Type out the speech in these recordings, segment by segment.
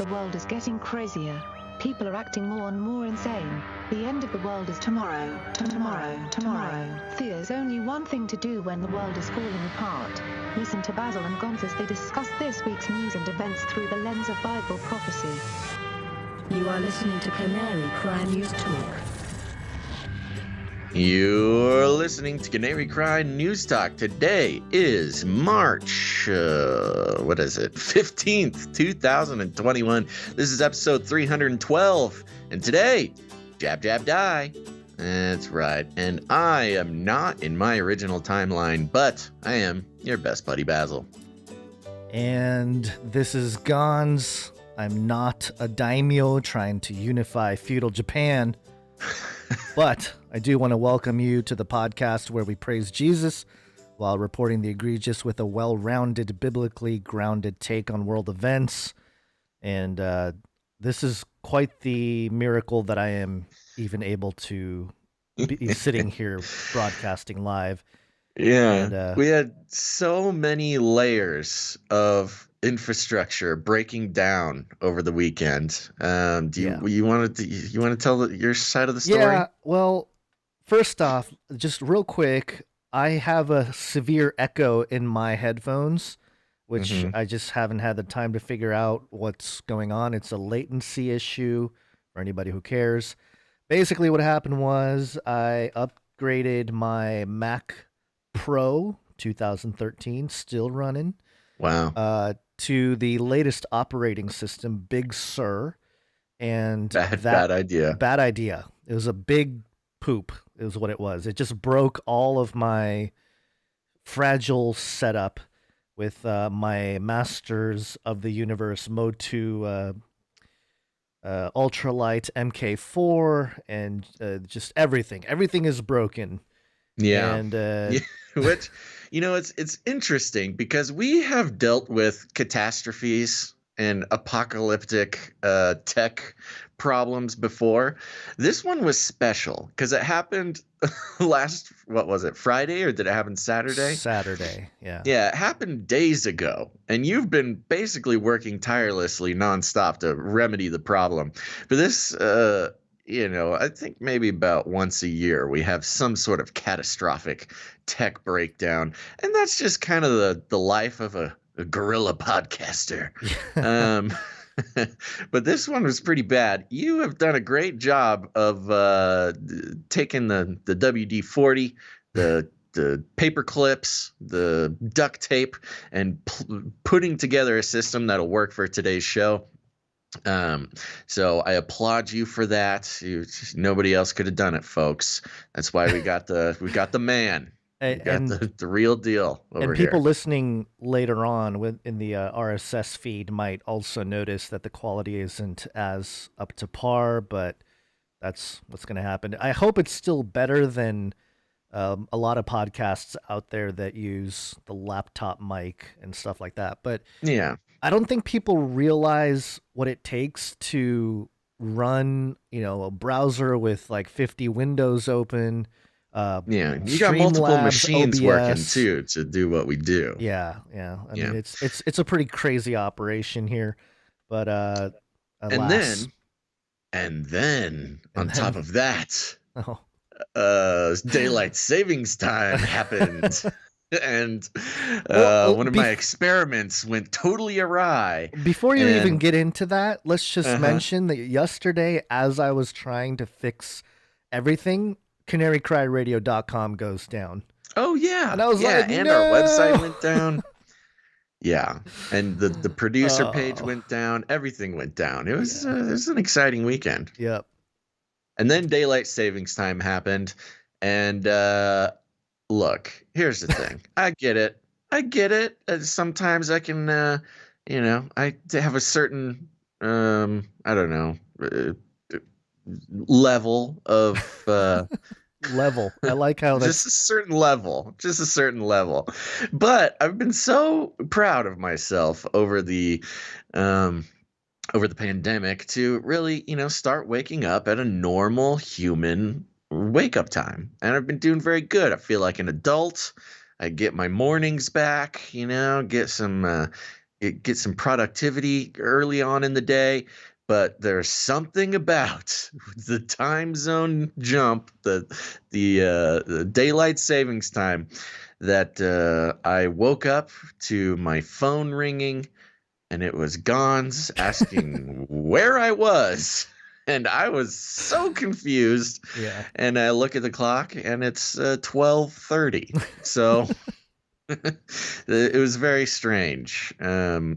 The world is getting crazier. People are acting more and more insane. The end of the world is tomorrow. Tomorrow. There's only one thing to do when the world is falling apart. Listen to Basil and Gonz as they discuss this week's news and events through the lens of Bible prophecy. You are listening to Canary Cry News Talk. You're listening to Canary Cry News Talk. Today is March, 15th, 2021. This is episode 312. And today, Jab, Jab, Die. That's right. And I am not in my original timeline, but I am your best buddy, Basil. And this is Gonz. I'm not a daimyo trying to unify feudal Japan. But I do want to welcome you to the podcast where we praise Jesus while reporting the egregious with a well-rounded, biblically grounded take on world events. And this is quite the miracle that I am even able to be sitting here broadcasting live. Yeah, and, we had so many layers of infrastructure breaking down over the weekend. You want to tell your side of the story? Yeah, well, first off, just real quick, I have a severe echo in my headphones, which I just haven't had the time to figure out what's going on. It's a latency issue for anybody who cares. Basically, what happened was I upgraded my Mac Pro 2013, still running. Wow. To the latest operating system, Big Sur, and bad idea. Bad idea. It was a big poop, is what it was. It just broke all of my fragile setup with my Masters of the Universe Mode 2 Ultralight MK4 and just everything. Everything is broken. Yeah. And which, it's interesting because we have dealt with catastrophes and apocalyptic tech problems before. This one was special because it happened Friday, or did it happen Saturday? Saturday, yeah. Yeah, it happened days ago, and you've been basically working tirelessly nonstop to remedy the problem. But this, I think maybe about once a year we have some sort of catastrophic tech breakdown, and that's just kind of the life of a guerrilla podcaster. But this one was pretty bad. You have done a great job of taking the WD-40, the paper clips, the duct tape, and putting together a system that'll work for today's show. So I applaud you for that. Nobody else could have done it, folks. That's why we got the man. The real deal over here. And people listening later on in the RSS feed might also notice that the quality isn't as up to par, but that's what's going to happen. I hope it's still better than a lot of podcasts out there that use the laptop mic and stuff like that. But yeah, I don't think people realize what it takes to run, a browser with like 50 windows open. You got multiple machines OBS. working too to do what we do. Yeah. I mean, it's a pretty crazy operation here, but alas. And then on top of that, daylight savings time happened. And one of my experiments went totally awry. Before you even get into that, let's just mention that yesterday, as I was trying to fix everything, canarycryradio.com goes down. Oh, yeah. And I was like, and no! our website went down. Yeah. And the producer page went down. Everything went down. It was an exciting weekend. Yep. And then daylight savings time happened. And look, here's the thing. I get it. Sometimes I can, I have a certain, level of level. I like how that's just a certain level. But I've been so proud of myself over the pandemic to really, start waking up at a normal human wake up time. And I've been doing very good. I feel like an adult. I get my mornings back, get some get some productivity early on in the day. But there's something about the time zone jump, the daylight savings time, that I woke up to my phone ringing, and it was Gons asking where I was. And I was so confused. Yeah. And I look at the clock, and it's 12:30. So it was very strange. I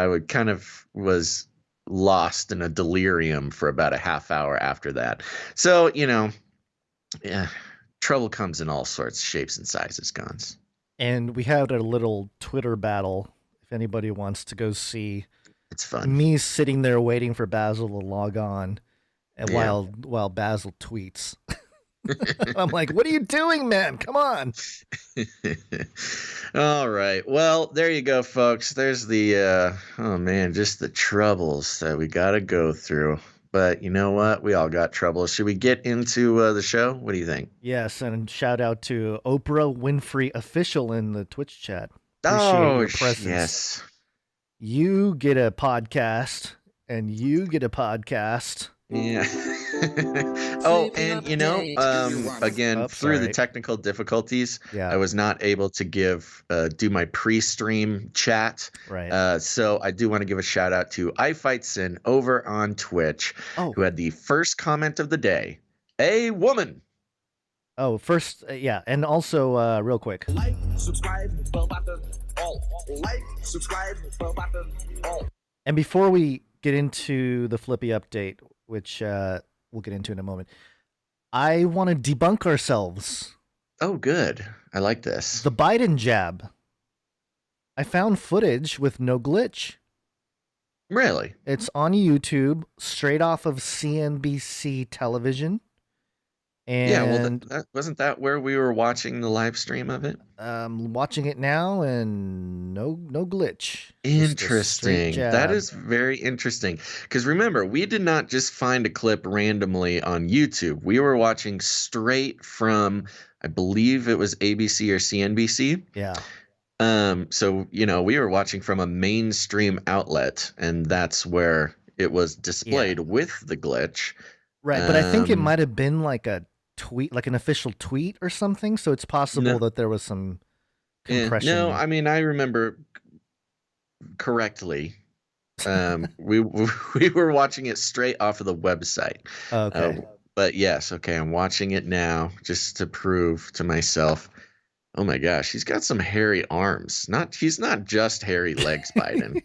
would kind of was lost in a delirium for about a half hour after that. So, yeah, trouble comes in all sorts, shapes, and sizes, Gons. And we had a little Twitter battle. If anybody wants to go see, it's fun. Me sitting there waiting for Basil to log on, and while Basil tweets. I'm like, what are you doing, man? Come on. All right. Well, there you go, folks. There's the, just the troubles that we got to go through. But you know what? We all got troubles. Should we get into the show? What do you think? Yes, and shout out to Oprah Winfrey Official in the Twitch chat. Appreciate your presence. Yes. You get a podcast, and you get a podcast. Yeah. And again, through the technical difficulties, I was not able to do my pre-stream chat. Right. So I do want to give a shout out to iFightSin over on Twitch, who had the first comment of the day. A woman. Oh, first, and also, real quick. Like, subscribe, bell button, all. Like, subscribe, bell button, all. And before we get into the Flippy update, which we'll get into in a moment, I want to debunk ourselves. Oh, good. I like this. The Biden jab. I found footage with no glitch. Really? It's on YouTube, straight off of CNBC television. And wasn't that where we were watching the live stream of it? Watching it now, and no glitch. Interesting. That is very interesting. Because remember, we did not just find a clip randomly on YouTube. We were watching straight from, I believe it was ABC or CNBC. Yeah. So, we were watching from a mainstream outlet, and that's where it was displayed with the glitch. Right, but I think it might have been like a tweet, like an official tweet or something, so it's possible that there was some compression. No, I mean, I remember correctly. We were watching it straight off of the website. Okay. But yes, okay, I'm watching it now just to prove to myself. Oh my gosh, he's got some hairy arms. He's not just hairy legs, Biden.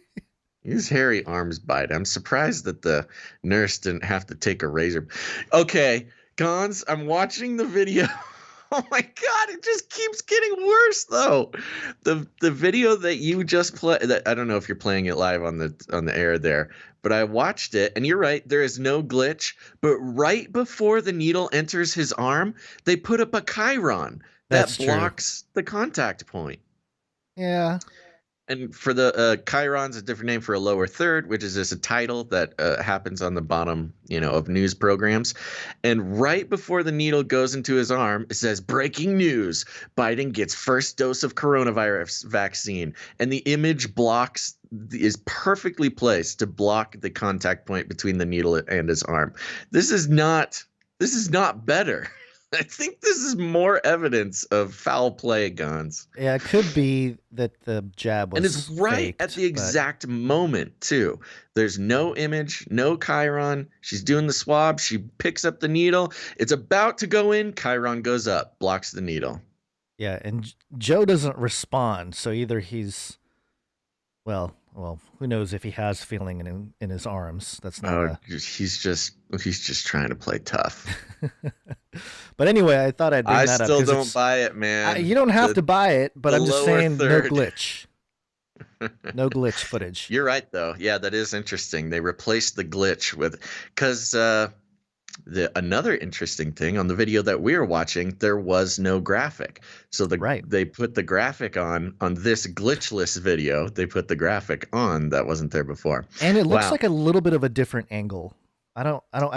He's hairy arms, Biden. I'm surprised that the nurse didn't have to take a razor. Okay, Gons, I'm watching the video. Oh my God, it just keeps getting worse though. The video that you just played, I don't know if you're playing it live on the air there, but I watched it, and you're right, there is no glitch. But right before the needle enters his arm, they put up a chyron that blocks the contact point. Yeah. And for the chyron's a different name for a lower third, which is just a title that happens on the bottom, of news programs. And right before the needle goes into his arm, it says, "Breaking news: Biden gets first dose of coronavirus vaccine." And the image is perfectly placed to block the contact point between the needle and his arm. This is not better. I think this is more evidence of foul play, Gons. Yeah, it could be that the jab was and it's right faked, at the exact moment, too. There's no image, no chyron. She's doing the swab. She picks up the needle. It's about to go in. Chyron goes up, blocks the needle. Yeah, and Joe doesn't respond, so either he's, well, who knows if he has feeling in his arms. That's not he's just trying to play tough. But anyway, I thought I'd bring that up. I still don't buy it, man. You don't have to buy it, but I'm just saying third. No glitch. No glitch footage. You're right, though. Yeah, that is interesting. They replaced the glitch with because another interesting thing on the video that we were watching, there was no graphic. So they put the graphic on this glitchless video. They put the graphic on that wasn't there before, and it looks like a little bit of a different angle. I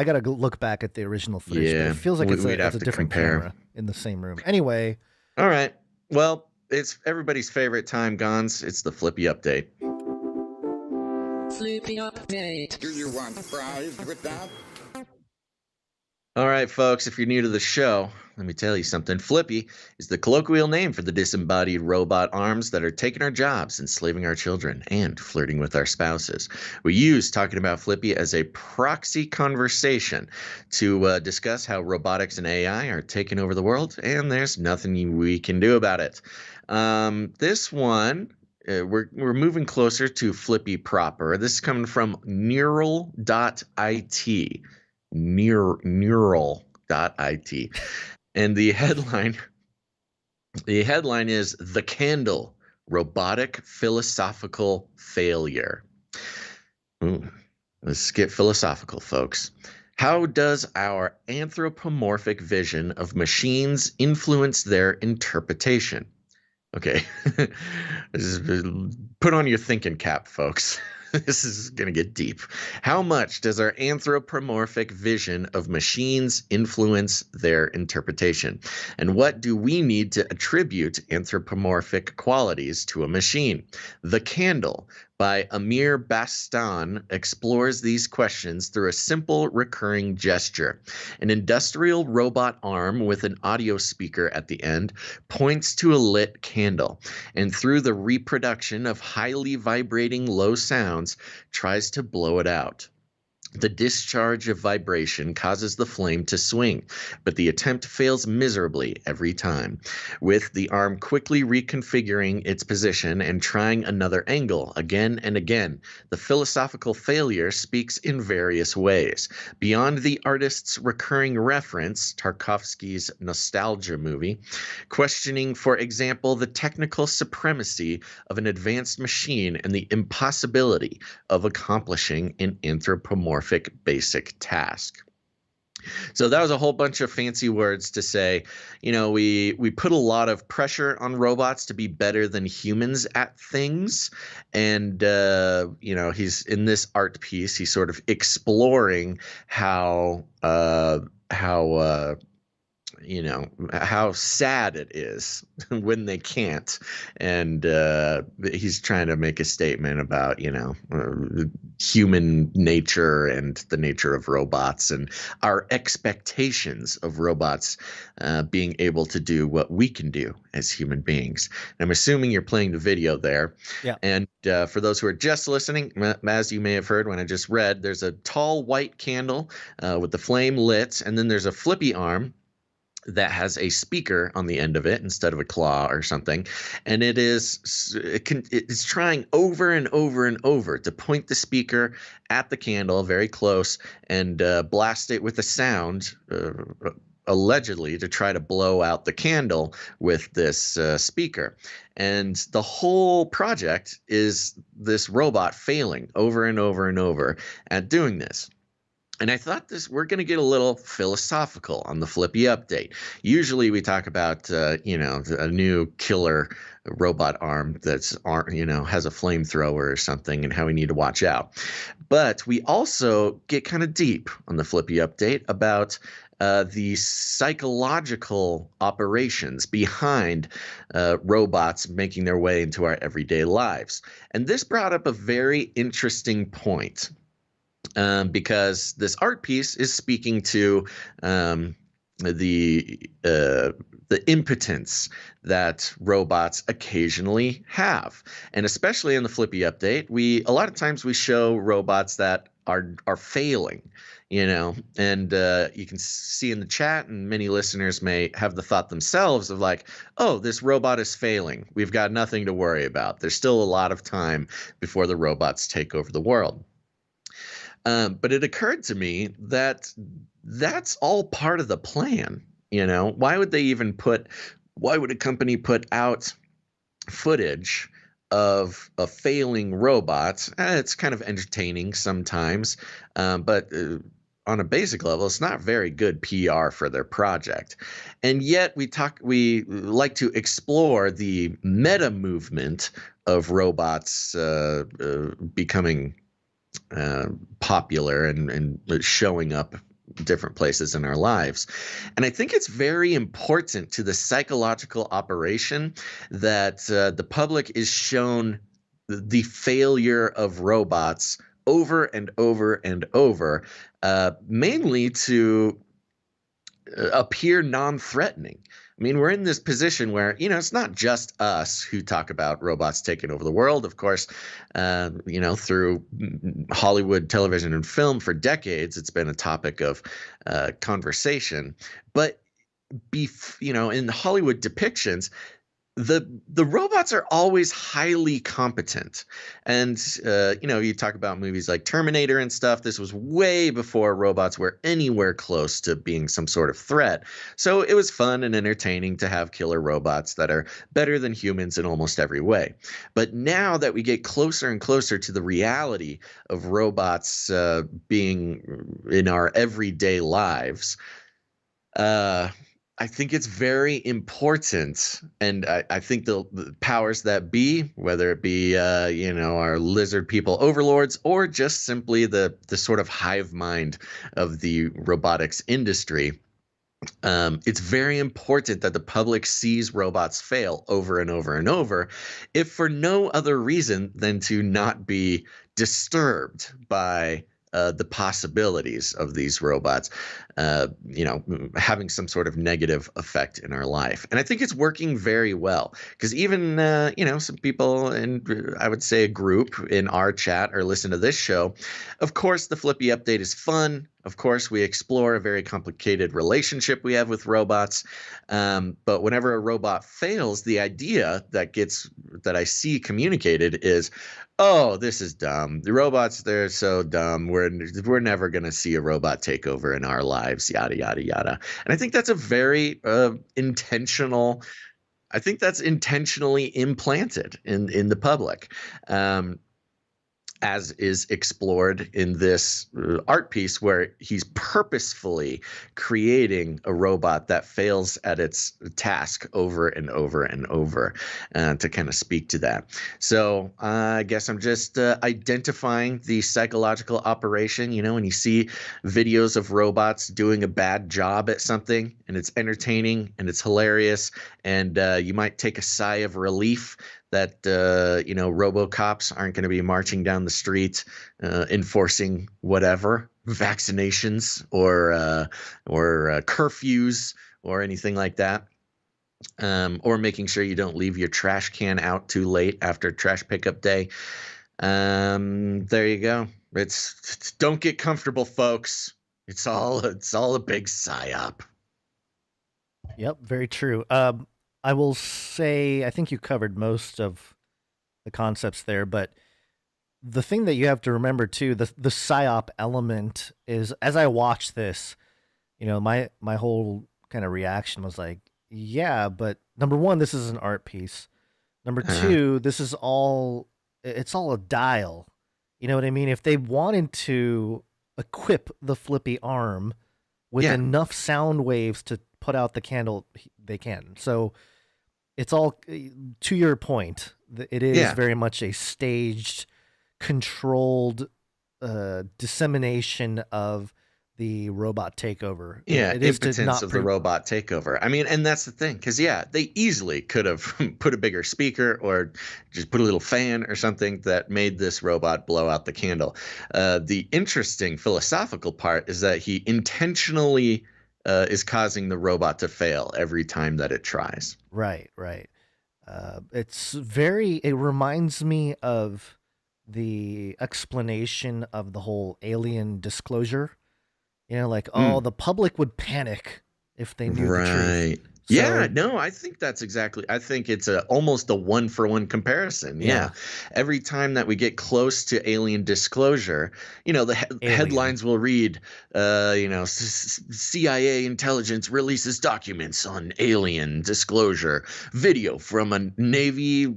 got to look back at the original footage. Yeah, but it feels like it's a different compare. camera in the same room. Anyway. All right. Well, it's everybody's favorite time, Gons. It's the Flippy update. Flippy update. Do you want fries with that? All right, folks, if you're new to the show, let me tell you something. Flippy is the colloquial name for the disembodied robot arms that are taking our jobs, enslaving our children, and flirting with our spouses. We use talking about Flippy as a proxy conversation to discuss how robotics and AI are taking over the world, and there's nothing we can do about it. This one, we're moving closer to Flippy proper. This is coming from neural.it. Neural.it. And the headline is "The Candle: Robotic Philosophical Failure." Ooh, let's get philosophical, folks. How does our anthropomorphic vision of machines influence their interpretation? Okay. Put on your thinking cap, folks. This is going to get deep. How much does our anthropomorphic vision of machines influence their interpretation? And what do we need to attribute anthropomorphic qualities to a machine? The Candle by Amir Bastan explores these questions through a simple recurring gesture. An industrial robot arm with an audio speaker at the end points to a lit candle, and through the reproduction of highly vibrating low sounds, tries to blow it out. The discharge of vibration causes the flame to swing, but the attempt fails miserably every time, with the arm quickly reconfiguring its position and trying another angle again and again. The philosophical failure speaks in various ways. Beyond the artist's recurring reference, Tarkovsky's nostalgia movie, questioning, for example, the technical supremacy of an advanced machine and the impossibility of accomplishing an anthropomorphic basic task. So that was a whole bunch of fancy words to say, we put a lot of pressure on robots to be better than humans at things. And, he's in this art piece, he's sort of exploring how sad it is when they can't. And he's trying to make a statement about, human nature and the nature of robots and our expectations of robots being able to do what we can do as human beings. And I'm assuming you're playing the video there. Yeah. And for those who are just listening, as you may have heard when I just read, there's a tall white candle with the flame lit, and then there's a Flippy arm that has a speaker on the end of it instead of a claw or something, and it's trying over and over and over to point the speaker at the candle very close and blast it with a sound, allegedly to try to blow out the candle with this speaker. And the whole project is this robot failing over and over and over at doing this. And I thought we're going to get a little philosophical on the Flippy update. Usually we talk about, a new killer robot arm that's, has a flamethrower or something and how we need to watch out. But we also get kind of deep on the Flippy update about the psychological operations behind robots making their way into our everyday lives. And this brought up a very interesting point. Because this art piece is speaking to the impotence that robots occasionally have, and especially in the Flippy update, a lot of times we show robots that are failing, and you can see in the chat, and many listeners may have the thought themselves of like, oh, this robot is failing. We've got nothing to worry about. There's still a lot of time before the robots take over the world. But it occurred to me that that's all part of the plan. Why would a company put out footage of a failing robot? It's kind of entertaining sometimes, but on a basic level, it's not very good PR for their project. And yet we like to explore the meta movement of robots becoming popular and showing up different places in our lives. And I think it's very important to the psychological operation that the public is shown the failure of robots over and over and over, mainly to appear non-threatening. I mean, we're in this position where, it's not just us who talk about robots taking over the world. Of course, through Hollywood television and film for decades, it's been a topic of conversation. But, in Hollywood depictions, the robots are always highly competent. And, you talk about movies like Terminator and stuff. This was way before robots were anywhere close to being some sort of threat. So it was fun and entertaining to have killer robots that are better than humans in almost every way. But now that we get closer and closer to the reality of robots being in our everyday lives, I think it's very important, and I think the powers that be, whether it be our lizard people overlords or just simply the sort of hive mind of the robotics industry, it's very important that the public sees robots fail over and over and over, if for no other reason than to not be disturbed by the possibilities of these robots, having some sort of negative effect in our life. And I think it's working very well, because even, some people in, I would say, a group in our chat or listen to this show. Of course, the Flippy update is fun. Of course, we explore a very complicated relationship we have with robots. But whenever a robot fails, the idea that I see communicated is, oh, this is dumb. The robots, they're so dumb. We're never going to see a robot take over in our lives, yada, yada, yada. And I think that's a very intentional. I think that's intentionally implanted in the public. As is explored in this art piece, where he's purposefully creating a robot that fails at its task over and over and over, to kind of speak to that. So I guess I'm just identifying the psychological operation. When you see videos of robots doing a bad job at something, and it's entertaining and it's hilarious, and you might take a sigh of relief that RoboCops aren't going to be marching down the street enforcing whatever vaccinations or curfews or anything like that, or making sure you don't leave your trash can out too late after trash pickup day. There you go. It's don't get comfortable, folks. It's all a big psyop. Yep, very true. I will say, I think you covered most of the concepts there, but the thing that you have to remember too, the psyop element is, as I watched this, my whole kind of reaction was like, yeah, but number one, this is an art piece. Number two, it's all a dial. You know what I mean? If they wanted to equip the Flippy arm with enough sound waves to put out the candle, they can. So it's all, to your point, it is very much a staged, controlled dissemination of the robot takeover. Yeah, it is impotence of the robot takeover. I mean, and that's the thing, because they easily could have put a bigger speaker or just put a little fan or something that made this robot blow out the candle. The interesting philosophical part is that he intentionally is causing the robot to fail every time that it tries. Right. It reminds me of the explanation of the whole alien disclosure. The public would panic if they knew the truth. So, I think that's exactly. I think it's almost a one-for-one comparison. Yeah. Every time that we get close to alien disclosure, the headlines will read, CIA intelligence releases documents on alien disclosure. Video from a Navy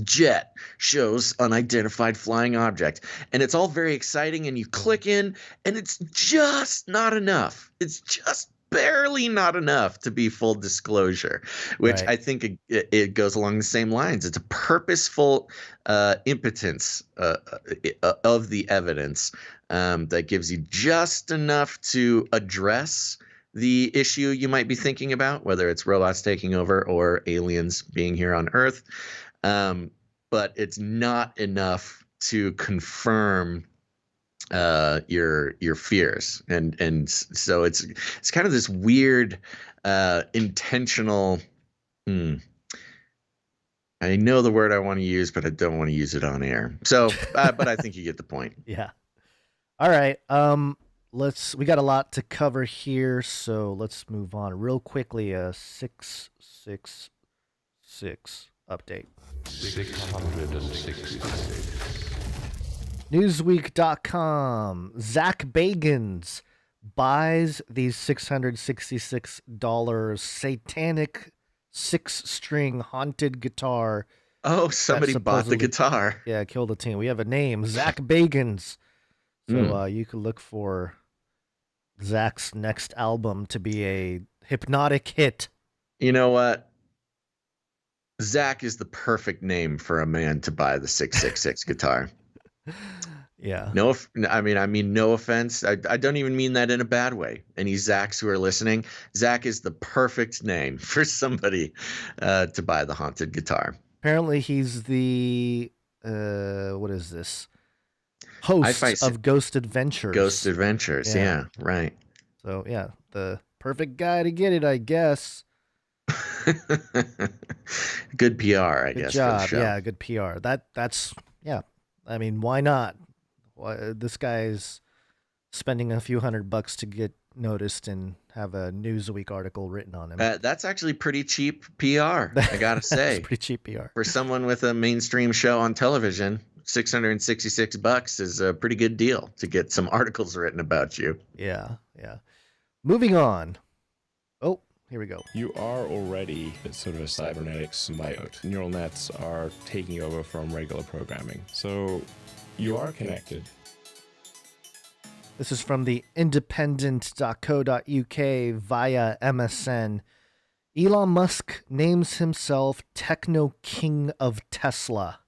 jet shows unidentified flying object, and it's all very exciting, and you click in, and it's just not enough. It's just barely not enough to be full disclosure, which I think it goes along the same lines. It's a purposeful impotence of the evidence that gives you just enough to address the issue you might be thinking about, whether it's robots taking over or aliens being here on Earth. But it's not enough to confirm your fears, and so it's kind of this weird intentional. I know the word I want to use, but I don't want to use it on air. So, but I think you get the point. Yeah. All right. We got a lot to cover here, so let's move on real quickly. A 666 update. 666. Newsweek.com. Zach Bagans buys these $666 satanic 6-string haunted guitar. Oh, somebody bought the guitar. Yeah, killed a teen. We have a name, Zach Bagans. So you could look for Zach's next album to be a hypnotic hit. You know what? Zach is the perfect name for a man to buy the 666 guitar. Yeah. No, I mean, no offense. I don't even mean that in a bad way. Any Zachs who are listening, Zach is the perfect name for somebody to buy the haunted guitar. Apparently, he's the what is this? Host of Ghost Adventures. Ghost Adventures, yeah, right. So yeah, the perfect guy to get it, I guess. Good PR, I guess. Good job. For the show. Yeah, good PR. That's yeah. I mean, why not? This guy's spending a few $100 to get noticed and have a Newsweek article written on him. That's actually pretty cheap PR, I gotta say. Pretty cheap PR for someone with a mainstream show on television. $666 is a pretty good deal to get some articles written about you. Yeah, yeah. Moving on. Oh, here we go. You are already sort of a cybernetic symbiote. Neural nets are taking over from regular programming. So you are connected. This is from the independent.co.uk via MSN. Elon Musk names himself Technoking of Tesla.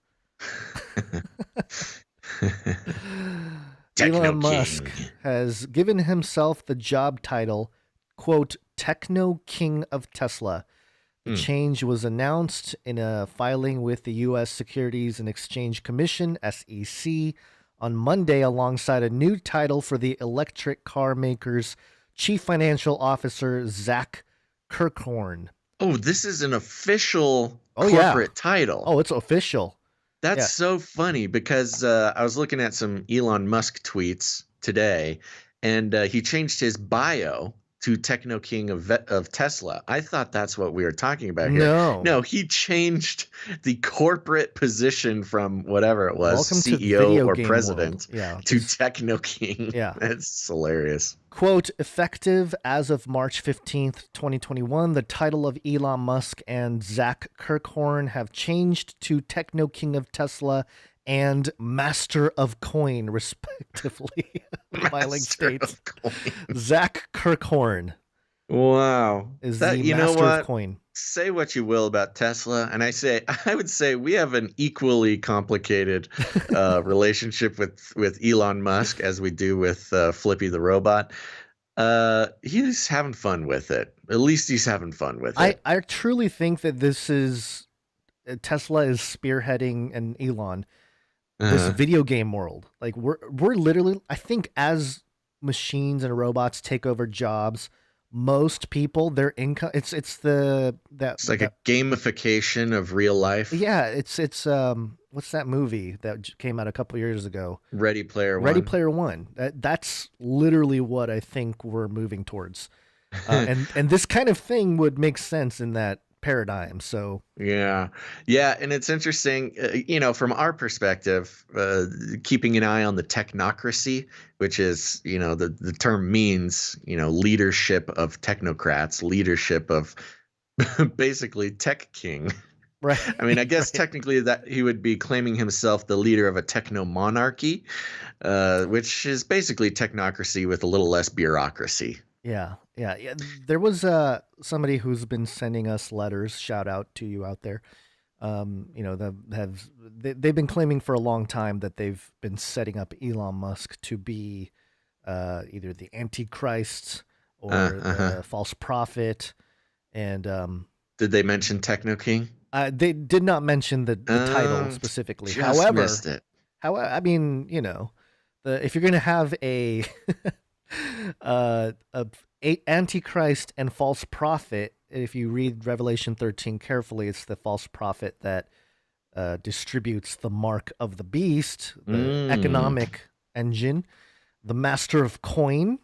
Elon Musk has given himself the job title, quote, Technoking of Tesla. The change was announced in a filing with the U.S. Securities and Exchange Commission, SEC, on Monday alongside a new title for the electric car maker's chief financial officer, Zach Kirkhorn. Oh, this is an official corporate title. Oh, it's official. That's so funny because I was looking at some Elon Musk tweets today, and he changed his bio to Technoking of Tesla. I thought that's what we were talking about here. No, he changed the corporate position from whatever it was, CEO or president, to Technoking. Yeah. That's hilarious. Quote, effective as of March 15th, 2021, the title of Elon Musk and Zach Kirkhorn have changed to Technoking of Tesla and Master of Coin, respectively. Filing states. Zach Kirkhorn. Wow. Is the Master of Coin. Say what you will about Tesla, and I would say we have an equally complicated relationship with Elon Musk as we do with Flippy the robot. He's having fun with it. At least he's having fun with it. I truly think that this is Tesla is spearheading and Elon this video game world. Like we're literally, I think, as machines and robots take over jobs, most people, their income, it's like a gamification of real life. Yeah, it's what's that movie that came out a couple years ago? Ready Player One. Ready Player One. That's literally what I think we're moving towards, and this kind of thing would make sense in that paradigm. So yeah, and it's interesting, from our perspective, keeping an eye on the technocracy, which is, the term means, leadership of technocrats, leadership of basically tech king. Right. I mean, I guess technically that he would be claiming himself the leader of a techno monarchy, which is basically technocracy with a little less bureaucracy. Yeah. There was somebody who's been sending us letters. Shout out to you out there. They've been claiming for a long time that they've been setting up Elon Musk to be either the Antichrist or the false prophet. And did they mention Technoking? They did not mention the title specifically. Missed it. How I mean, if you're gonna have a a antichrist and false prophet, if you read Revelation 13 carefully, it's the false prophet that distributes the mark of the beast, the economic engine, the master of coin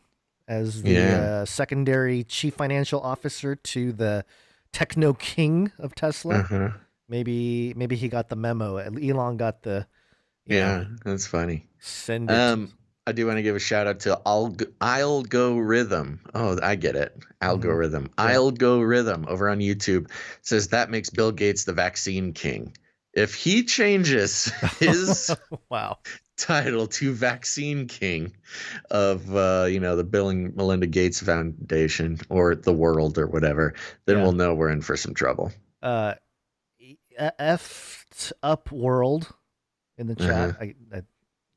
as the secondary chief financial officer to the Technoking of Tesla. Maybe he got the memo. Elon got the that's funny. Send it. I do want to give a shout out to Algorithm. Oh, I get it. Algorithm. Algorithm over on YouTube says that makes Bill Gates the vaccine king. If he changes his title to vaccine king of the Bill and Melinda Gates Foundation or the world or whatever, then we'll know we're in for some trouble. F'd up world in the chat. I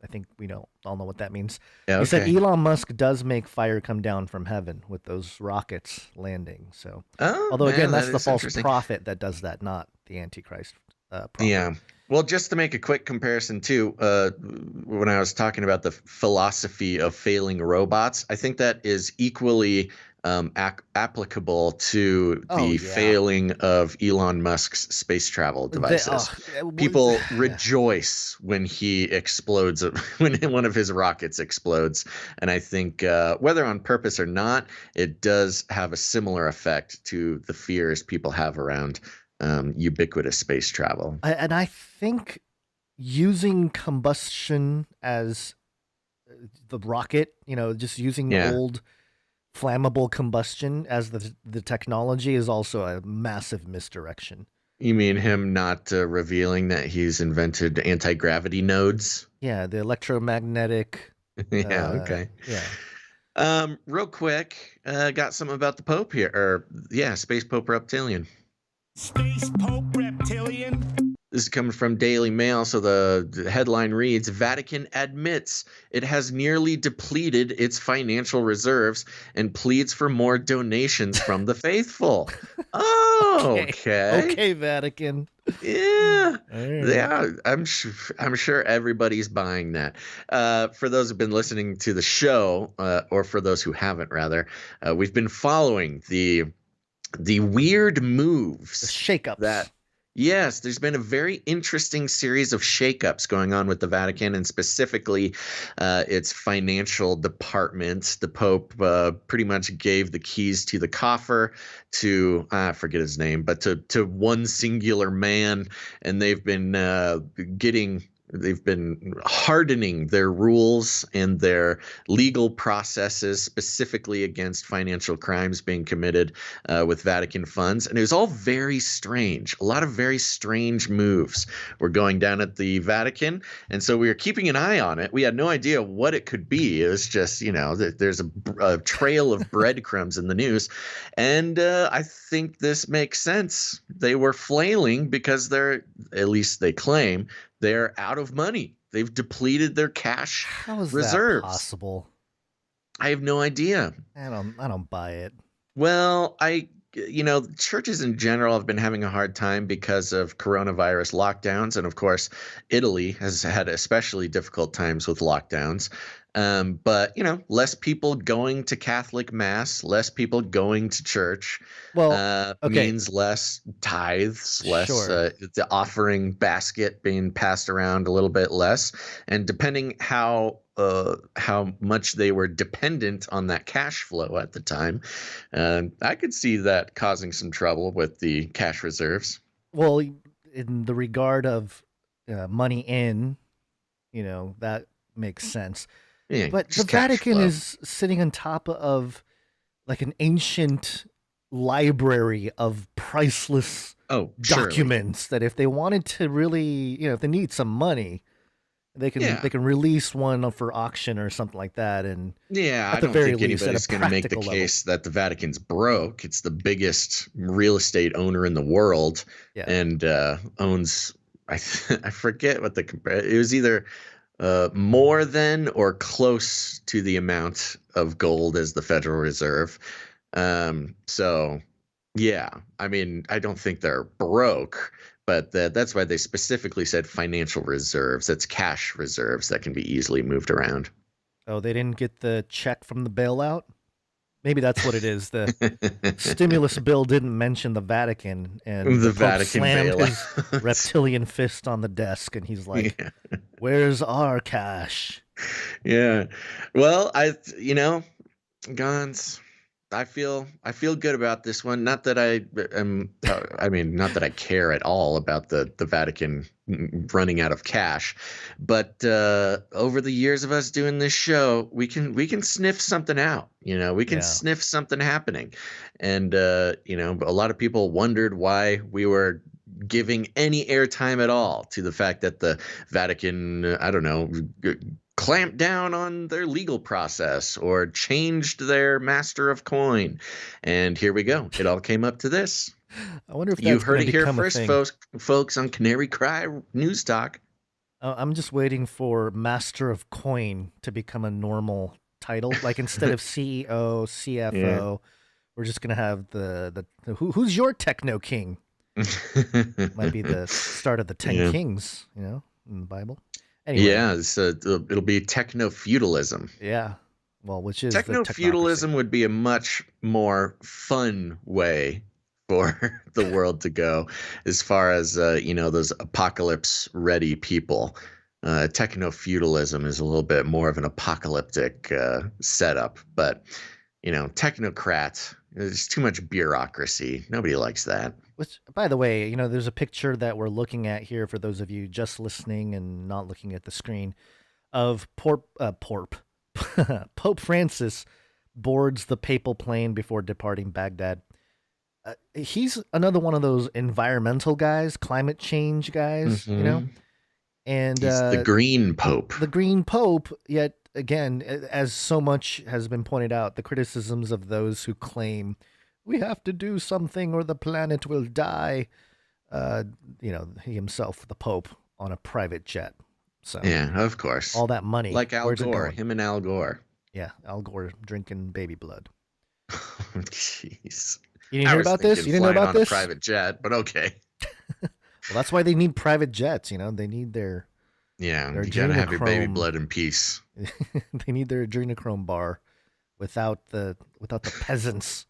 think we all know what that means. Yeah, He said Elon Musk does make fire come down from heaven with those rockets landing. So, although again, that's the false prophet that does that, not the Antichrist prophet. Yeah. Well, just to make a quick comparison too, when I was talking about the philosophy of failing robots, I think that is equally applicable to the failing of Elon Musk's space travel devices. People rejoice when he explodes, when one of his rockets explodes. And I think whether on purpose or not, it does have a similar effect to the fears people have around ubiquitous space travel. And I think using combustion as the rocket, just using old flammable combustion as the technology is also a massive misdirection. You mean him not revealing that he's invented anti-gravity nodes? Yeah, the electromagnetic. Okay. Yeah. Real quick, got something about the Pope here, Space Pope Reptilian. Space Pope Reptilian? This is coming from Daily Mail. So the headline reads, Vatican admits it has nearly depleted its financial reserves and pleads for more donations from the faithful. Oh, okay. Okay, Vatican. Yeah. I'm sure everybody's buying that. For those who've been listening to the show, or for those who haven't, rather, we've been following the weird moves, the shakeups. Yes, there's been a very interesting series of shakeups going on with the Vatican, and specifically its financial department. The Pope pretty much gave the keys to the coffer to I forget his name, but to one singular man, and they've been hardening their rules and their legal processes, specifically against financial crimes being committed with Vatican funds. And it was all very strange. A lot of very strange moves were going down at the Vatican. And so we were keeping an eye on it. We had no idea what it could be. It was just, there's a trail of breadcrumbs in the news. And I think this makes sense. They were flailing because at least they claim, they're out of money. They've depleted their cash reserves. How is that possible? I have no idea. I don't buy it. Well, churches in general have been having a hard time because of coronavirus lockdowns. And of course, Italy has had especially difficult times with lockdowns. But, less people going to Catholic Mass, less people going to church means less tithes, less the offering basket being passed around a little bit less. And depending how much they were dependent on that cash flow at the time, I could see that causing some trouble with the cash reserves. Well, in the regard of money in, that makes sense. Yeah, but the Vatican is sitting on top of like an ancient library of priceless documents that if they wanted to really, if they need some money, they can release one for auction or something like that. And I don't think anybody's going to make the case that the Vatican's broke. It's the biggest real estate owner in the world, and owns I forget what it was either more than or close to the amount of gold as the Federal Reserve. So, I mean, I don't think they're broke, But that's why they specifically said financial reserves. That's cash reserves that can be easily moved around. Oh, they didn't get the check from the bailout? Maybe that's what it is. The stimulus bill didn't mention the Vatican, and The Pope Vatican slammed bailout. his reptilian fist on the desk, and he's like, Yeah. "Where's our cash?" Yeah. Well, Gons, I feel good about this one. Not that I am, not that I care at all about the Vatican running out of cash, but over the years of us doing this show, we can sniff something out. We can sniff something happening, and a lot of people wondered why we were giving any airtime at all to the fact that the Vatican, I don't know, clamped down on their legal process or changed their master of coin. And here we go. It all came up to this. I wonder if You that's heard gonna it here become a first, thing. folks on Canary Cry News Talk. I'm just waiting for Master of Coin to become a normal title. Like instead of CEO, CFO, we're just gonna have the who's your Technoking? Might be the start of the 10 kings, in the Bible. Anyway, Yeah, it'll be techno-feudalism. yeah. Well, which is the Techno-feudalism technocracy. would be a much more fun way for the world to go as far as, those apocalypse-ready people. Techno-feudalism is a little bit more of an apocalyptic setup. But, technocrat, there's too much bureaucracy. Nobody likes that. Which, by the way, there's a picture that we're looking at here for those of you just listening and not looking at the screen of Pope Francis boards the papal plane before departing Baghdad. He's another one of those environmental guys, climate change guys, Mhm. and He's the Green Pope. the Green Pope. Yet again, as so much has been pointed out, the criticisms of those who claim we have to do something or the planet will die. He himself, the Pope, on a private jet. So Yeah, of course. all that money, Like Al where's it Gore, going? him and Al Gore. Yeah, Al Gore drinking baby blood. Jeez. You didn't I hear was about this? thinking You didn't know flying about on a this? private jet, but okay. Well, that's why they need private jets. They need their Yeah, Their you gotta have your baby adrenochrome. blood in peace. they need their adrenochrome bar without the peasants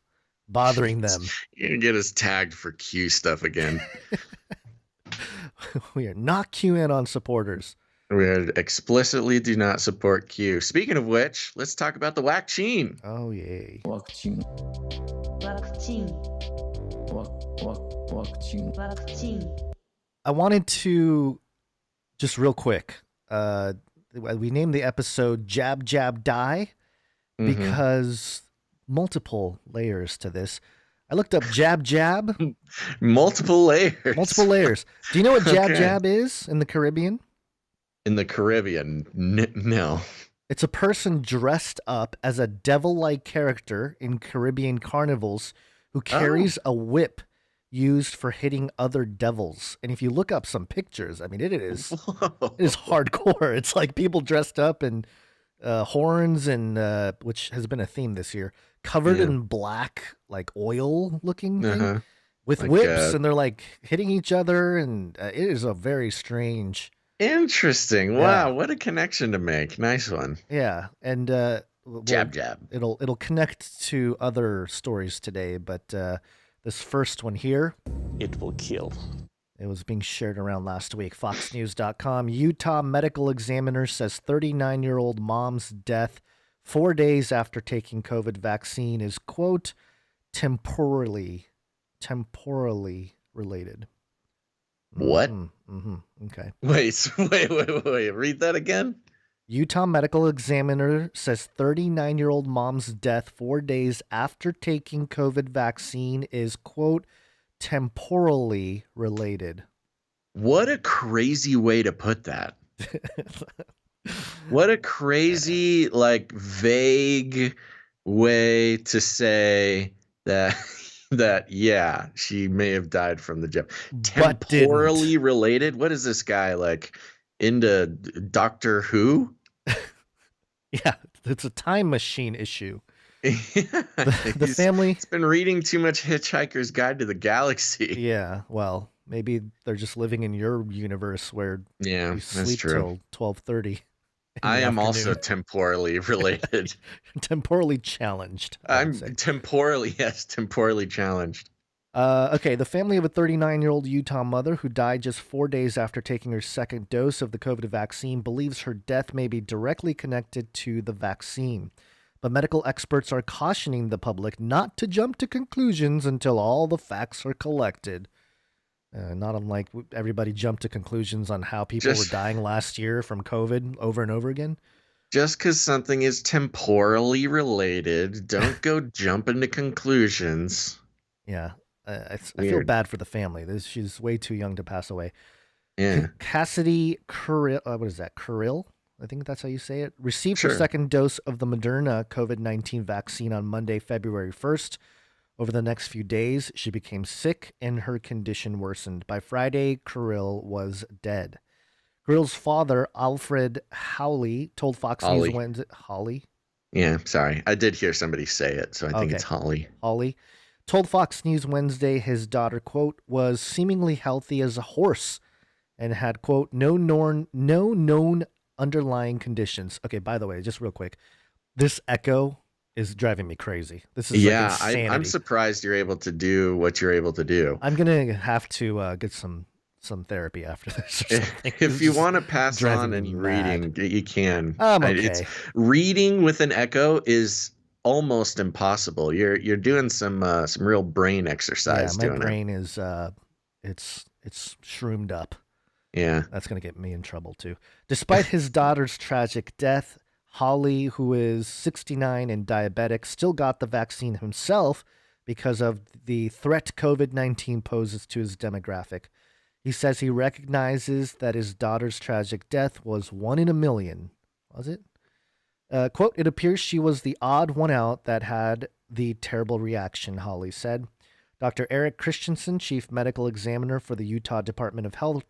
bothering them. You're gonna get us tagged for Q stuff again. We are not QAnon on supporters. We explicitly do not support Q. Speaking of which, let's talk about the Waccine. Oh yay! Waccine. Waccine. Waccine. Waccine. I wanted to just real quick. We named the episode "Jab Jab Die" because multiple layers to this. I looked up jab jab. Multiple layers. Multiple layers. Do you know what jab Okay. jab is in the Caribbean? In the Caribbean, no. It's a person dressed up as a devil-like character in Caribbean carnivals who carries a whip used for hitting other devils. And if you look up some pictures, I mean, it is hardcore. It's like people dressed up in horns and which has been a theme this year, covered in black, like oil-looking thing with Like, whips, and they're like hitting each other, and it is a very strange. Interesting. Wow, what a connection to make. Nice one. Yeah, and Jab jab. It'll connect to other stories today, but this first one here, It will kill. it was being shared around last week. FoxNews.com. Utah medical examiner says 39-year-old mom's death 4 days after taking COVID vaccine is, quote, temporally related. What? Okay. Wait. Read that again. Utah medical examiner says 39-year-old mom's death 4 days after taking COVID vaccine is, quote, temporally related. What a crazy way to put that. What a crazy, like, vague way to say that yeah, she may have died from the jab. But Temporally didn't. related? What is this guy, like, into Doctor Who? Yeah, it's a time machine issue. The family. He's been reading too much Hitchhiker's Guide to the Galaxy. Yeah, well, Maybe they're just living in your universe where Yeah, you that's sleep true. till 12:30 in I the am also afternoon. temporally related. Temporally challenged, I would I'm say. temporally challenged. Okay, the family of a 39-year-old Utah mother who died just 4 days after taking her second dose of the COVID vaccine believes her death may be directly connected to the vaccine. But medical experts are cautioning the public not to jump to conclusions until all the facts are collected. Not unlike everybody jumped to conclusions on how people were Just dying last year from COVID over and over again. just because something is temporally related, don't go jumping to conclusions. Yeah, I feel Weird. bad for the family. She's way too young to pass away. Yeah, Cassidy Kurill, what is that? Kurill? I think that's how you say it. Received her sure. second dose of the Moderna COVID-19 vaccine on Monday, February 1st. Over the next few days, she became sick and her condition worsened. By Friday, Kurill was dead. Kurill's father, Alfred Hawley, told Fox News Holly. Wednesday. Holly? Yeah, sorry. I did hear somebody say it, so I think Okay. it's Holly. Hawley told Fox News Wednesday his daughter, quote, was seemingly healthy as a horse and had, quote, no known underlying conditions. Okay, by the way, just real quick, this echo is driving me crazy. This is Yeah, like insanity. I'm surprised you're able to do what you're able to do. I'm gonna have to get some therapy after this. Or something. If you want to pass driving on me any mad. reading, you can. I'm It's okay. reading with an echo is almost impossible. You're doing some real brain Yeah, exercise my doing brain is it's shroomed up. it. Yeah. That's going to get me in trouble too. Despite his daughter's tragic death, Holly, who is 69 and diabetic, still got the vaccine himself because of the threat COVID-19 poses to his demographic. He says he recognizes that his daughter's tragic death was 1 in a million. Was it? Quote, it appears she was the odd one out that had the terrible reaction, Holly said. Dr. Eric Christensen, chief medical examiner for the Utah Department of Health,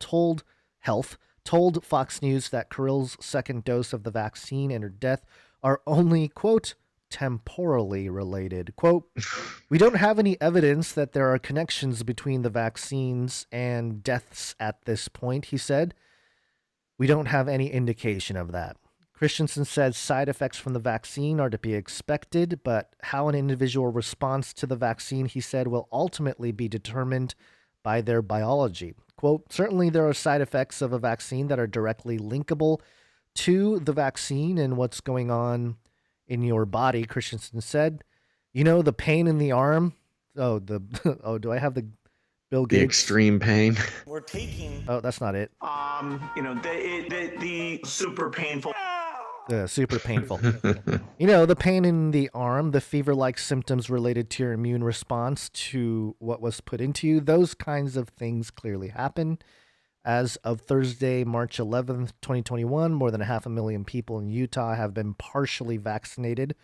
told Fox News that Kurill's second dose of the vaccine and her death are only, quote, temporally related. Quote, we don't have any evidence that there are connections between the vaccines and deaths at this point, he said. We don't have any indication of that. Christensen said side effects from the vaccine are to be expected, but how an individual responds to the vaccine, he said, will ultimately be determined by their biology. Quote, certainly there are side effects of a vaccine that are directly linkable to the vaccine and what's going on in your body, Christensen said. You know, the pain in the arm. Oh, do I have the Bill Gates? The extreme pain. We're taking, Oh, that's not it. the super painful. Super painful. You know, the pain in the arm, the fever-like symptoms related to your immune response to what was put into you, those kinds of things clearly happen. As of Thursday, March 11th, 2021, more than 500,000 people in Utah have been partially vaccinated.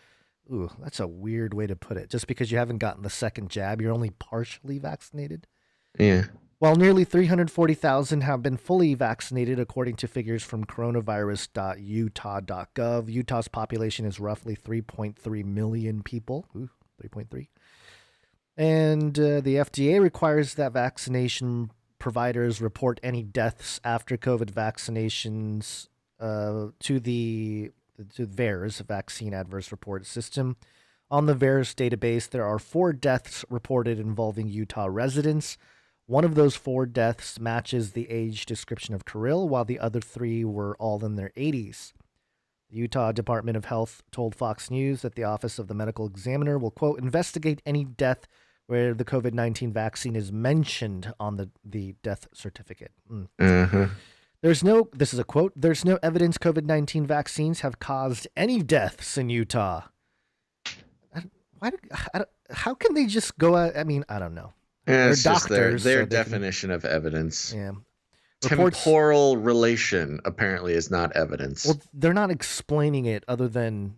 Ooh, that's a weird way to put it. Just because you haven't gotten the second jab, you're only partially vaccinated? Yeah. While nearly 340,000 have been fully vaccinated, according to figures from coronavirus.utah.gov. Utah's population is roughly 3.3 million people. Ooh, 3.3. And the FDA requires that vaccination providers report any deaths after COVID vaccinations to the VAERS, Vaccine Adverse Report System. On the VAERS database, there are 4 deaths reported involving Utah residents. One of those 4 deaths matches the age description of Kurill, while the other 3 were all in their 80s. The Utah Department of Health told Fox News that the Office of the Medical Examiner will, quote, investigate any death where the COVID-19 vaccine is mentioned on the death certificate. This is a quote, there's no evidence COVID-19 vaccines have caused any deaths in Utah. How can they just go out? I mean, I don't know. Yeah, They're it's just doctors. their so they definition of evidence. Yeah. Reports, Temporal relation apparently is not evidence. well, they're not explaining it other than,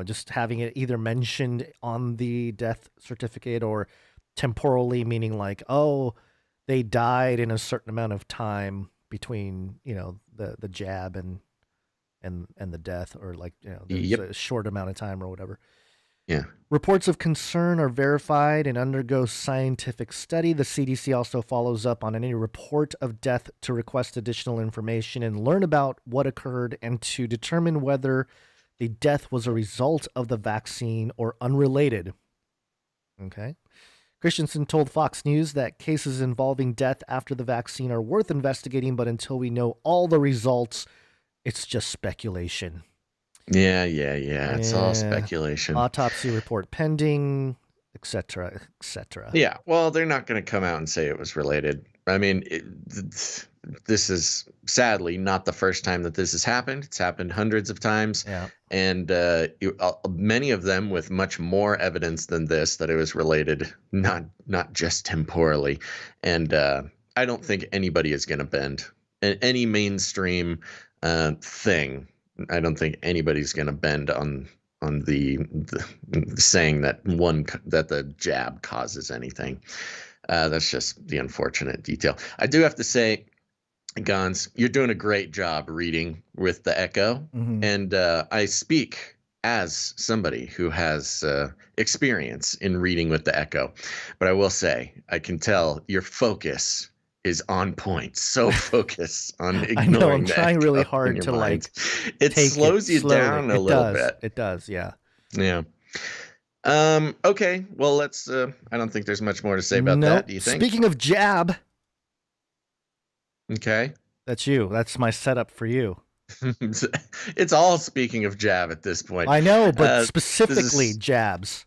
just having it either mentioned on the death certificate or temporally, meaning like, oh, they died in a certain amount of time between, the jab and the death, or like, there's Yep. a short amount of time or whatever. Yeah. Reports of concern are verified and undergo scientific study. The CDC also follows up on any report of death to request additional information and learn about what occurred and to determine whether the death was a result of the vaccine or unrelated. Okay. Christensen told Fox News that cases involving death after the vaccine are worth investigating, but until we know all the results, it's just speculation. Yeah. It's all speculation. Autopsy report pending, etc., etc. Yeah. Well, they're not going to come out and say it was related. I mean, this is sadly not the first time that this has happened. It's happened hundreds of times. Yeah. And many of them with much more evidence than this that it was related, not just temporally. And I don't think anybody is going to bend any mainstream thing. I don't think anybody's going to bend on the saying that the jab causes anything. That's just the unfortunate detail. I do have to say, Gons, you're doing a great job reading with the Echo, and I speak as somebody who has experience in reading with the Echo. But I will say, I can tell your focus is on point. So focused on ignoring. I know, I'm the trying Echo really in hard your to mind. like It take slows you slowly. down a little bit. It does, yeah. Yeah. Okay. Well, let's. I don't think there's much more to say about Nope. that. Do you think? Speaking of jab, Okay. that's you. That's my setup for you. It's all speaking of jab at this point. I know, but this specifically is- jabs.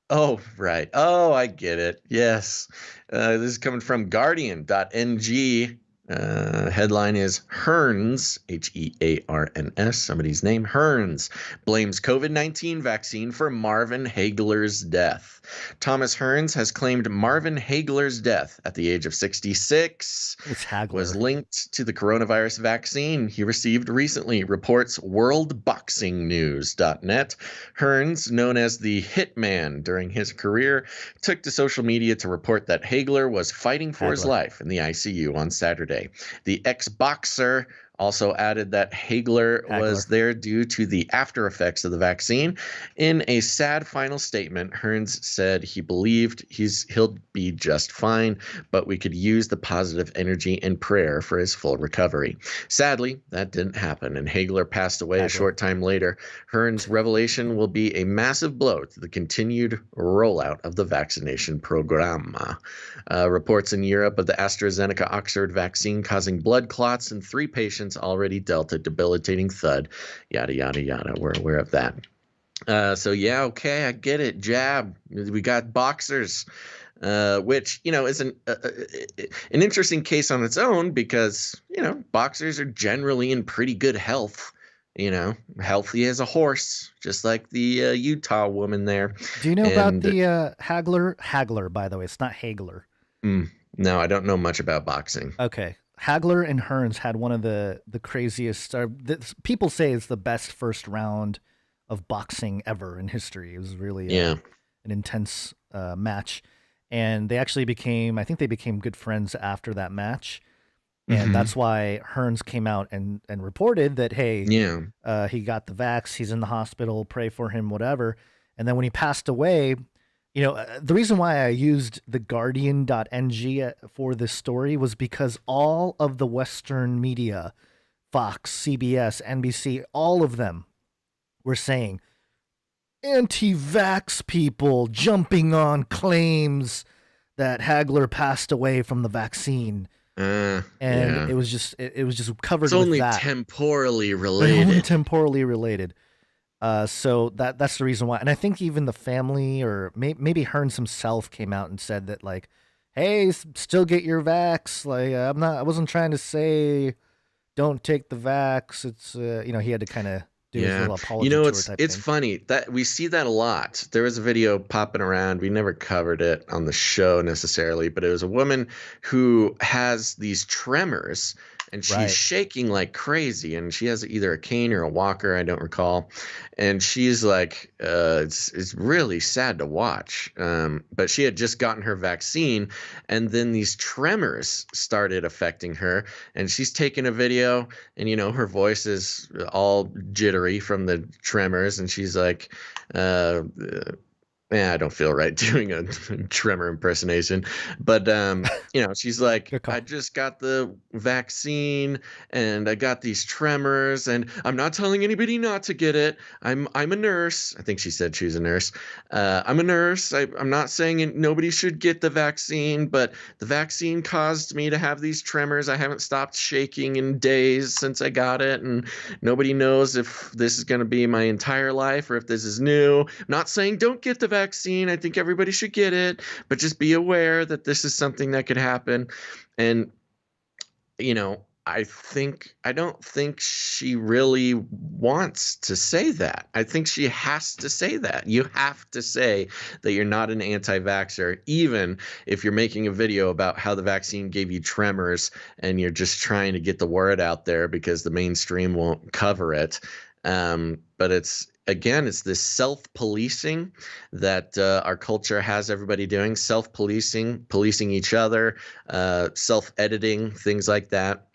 Oh, right. Oh, I get it. Yes. This is coming from Guardian.ng. Headline is Hearns, Hearns, somebody's name, Hearns, blames COVID-19 vaccine for Marvin Hagler's death. Thomas Hearns has claimed Marvin Hagler's death at the age of 66 It's Hagler. was linked to the coronavirus vaccine he received recently, reports worldboxingnews.net. Hearns, known as the Hitman during his career, took to social media to report that Hagler was fighting for his life in the ICU on Saturday. The ex-boxer also added that Hagler was there due to the after effects of the vaccine. In a sad final statement, Hearns said he believed he'll be just fine, but we could use the positive energy and prayer for his full recovery. Sadly, that didn't happen, and Hagler passed away a short time later. Hearns' revelation will be a massive blow to the continued rollout of the vaccination program. Reports in Europe of the AstraZeneca-Oxford vaccine causing blood clots in 3 patients already dealt a debilitating thud. Yada, yada, yada. We're aware of that. So, yeah, okay, I get it. Jab. We got boxers, which, is an interesting case on its own because, boxers are generally in pretty good health. Healthy as a horse, just like the Utah woman there. Do you know about the Hagler? Hagler, by the way. It's not Hagler. No, I don't know much about boxing. Okay. Hagler and Hearns had one of the craziest, people say it's the best first round of boxing ever in history. It was really an intense match. And they actually became good friends after that match. And that's why Hearns came out and reported that, hey, he got the vax, he's in the hospital, pray for him, whatever. And then when he passed away, the reason why I used the Guardian.ng for this story was because all of the Western media, Fox, CBS, NBC, all of them were saying anti-vax people jumping on claims that Hagler passed away from the vaccine. It was just covered it's with only that. Temporally related. Only temporally related. So that's the reason why. And I think even the family or maybe Hearns himself came out and said that, like, hey, still get your vax. Like, I wasn't trying to say don't take the vax. It's, he had to kind of do his little apology tour type it's thing. funny that we see that a lot. There was a video popping around. We never covered it on the show necessarily, but it was a woman who has these tremors and she's Right. shaking like crazy, and she has either a cane or a walker, I don't recall, and she's like, it's really sad to watch. But she had just gotten her vaccine, and then these tremors started affecting her, and she's taking a video, and her voice is all jittery from the tremors, and she's like, I don't feel right doing a tremor impersonation, but she's like, Good call. I just got the vaccine and I got these tremors, and I'm not telling anybody not to get it. I'm a nurse. I think she said she's a nurse. I'm a nurse. I'm not saying nobody should get the vaccine, but the vaccine caused me to have these tremors. I haven't stopped shaking in days since I got it, and nobody knows if this is going to be my entire life or if this is new. I'm not saying don't get the vaccine. I think everybody should get it, but just be aware that this is something that could happen. And I don't think she really wants to say that. I think she has to say that. You have to say that you're not an anti-vaxxer, even if you're making a video about how the vaccine gave you tremors and you're just trying to get the word out there because the mainstream won't cover it. But it's this self-policing that our culture has everybody doing, self-policing, policing each other, self-editing, things like that.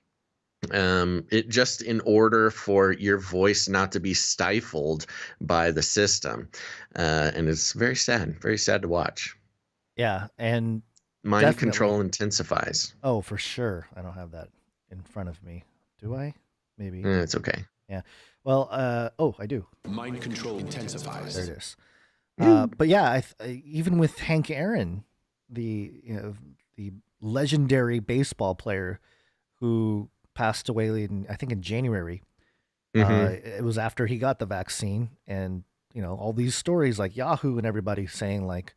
It just in order for your voice not to be stifled by the system. And it's very sad to watch. Yeah, and Mind definitely. control intensifies. Oh, for sure. I don't have that in front of me. Do I? Maybe. It's okay. Yeah. Well, I do. Mind control intensifies. There it is. But yeah, even with Hank Aaron, the legendary baseball player who passed away I think in January. It was after he got the vaccine, and all these stories like Yahoo and everybody saying like,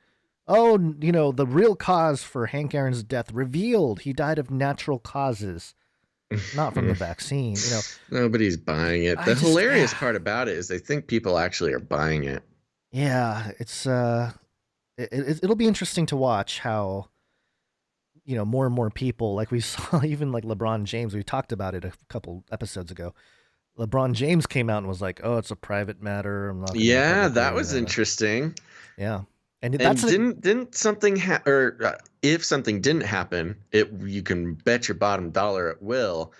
oh, the real cause for Hank Aaron's death revealed. He died of natural causes. Not from the vaccine, Nobody's buying it. The hilarious part about it is they think people actually are buying it. Yeah, it's it'll be interesting to watch how more and more people, like we saw even like LeBron James, we talked about it a couple episodes ago. LeBron James came out and was like, "Oh, it's a private matter. I'm not." Yeah, that was interesting. Yeah. And didn't something if something didn't happen, you can bet your bottom dollar it will,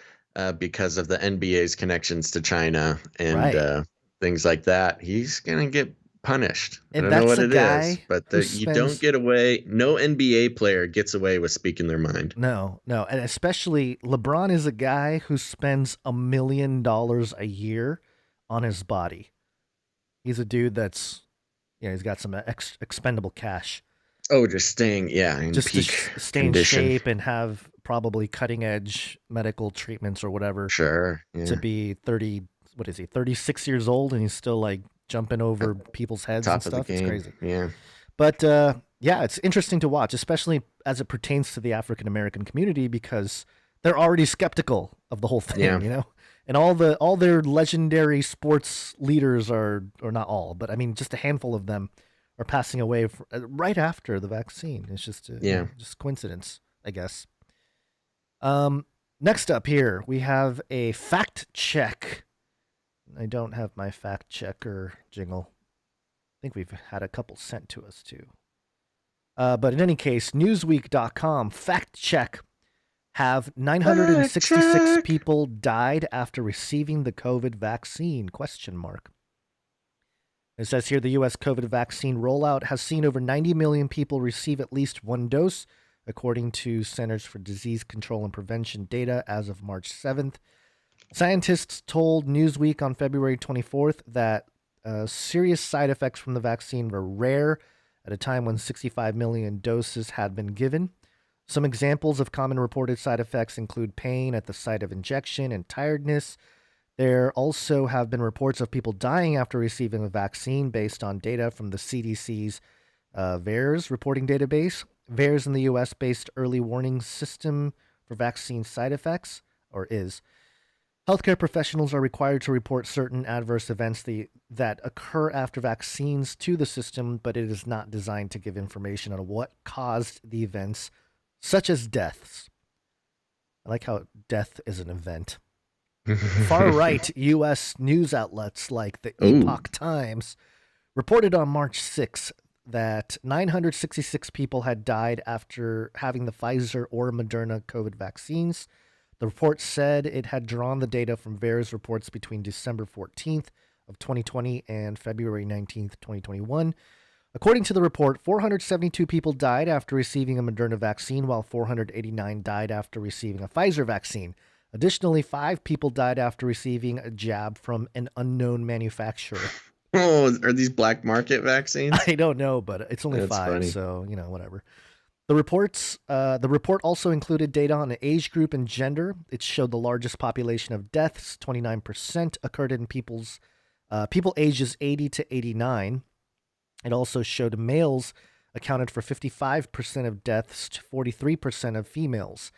because of the NBA's connections to China and things like that. He's gonna get punished. And I don't know what it is, but you don't get away. No NBA player gets away with speaking their mind. No, and especially LeBron is a guy who spends $1 million a year on his body. He's a dude that's. He's got some expendable cash. Oh, just staying, in just peak to stay condition. in shape and have probably cutting edge medical treatments or whatever. Sure. Yeah. To be 36 years old, and he's still like jumping over people's heads and stuff. It's crazy. Yeah. But it's interesting to watch, especially as it pertains to the African American community, because they're already skeptical of the whole thing, And all their legendary sports leaders or not all, but I mean, just a handful of them are passing away right after the vaccine. It's just just coincidence, I guess. Next up here, we have a fact check. I don't have my fact checker jingle. I think we've had a couple sent to us too. But in any case, Newsweek.com fact check. Have 966 people died after receiving the COVID vaccine? ? It says here the U.S. COVID vaccine rollout has seen over 90 million people receive at least one dose, according to Centers for Disease Control and Prevention data as of March 7th. Scientists told Newsweek on February 24th that serious side effects from the vaccine were rare at a time when 65 million doses had been given. Some examples of common reported side effects include pain at the site of injection and tiredness. There also have been reports of people dying after receiving the vaccine based on data from the CDC's VAERS reporting database. VAERS in the U.S.-based early warning system for vaccine side effects, or is. Healthcare professionals are required to report certain adverse events that occur after vaccines to the system, but it is not designed to give information on what caused the events, such as deaths. I like how death is an event. Far-right U.S. news outlets like the Epoch Times reported on March 6th that 966 people had died after having the Pfizer or Moderna COVID vaccines. The report said it had drawn the data from various reports between December 14th of 2020 and February 19th, 2021. According to the report, 472 people died after receiving a Moderna vaccine, while 489 died after receiving a Pfizer vaccine. Additionally, 5 people died after receiving a jab from an unknown manufacturer. Oh, are these black market vaccines? I don't know, but it's only That's 5, funny. so, whatever. The report also included data on the age group and gender. It showed the largest population of deaths, 29%, occurred in people ages 80 to 89. It also showed males accounted for 55% of deaths to 43% of females.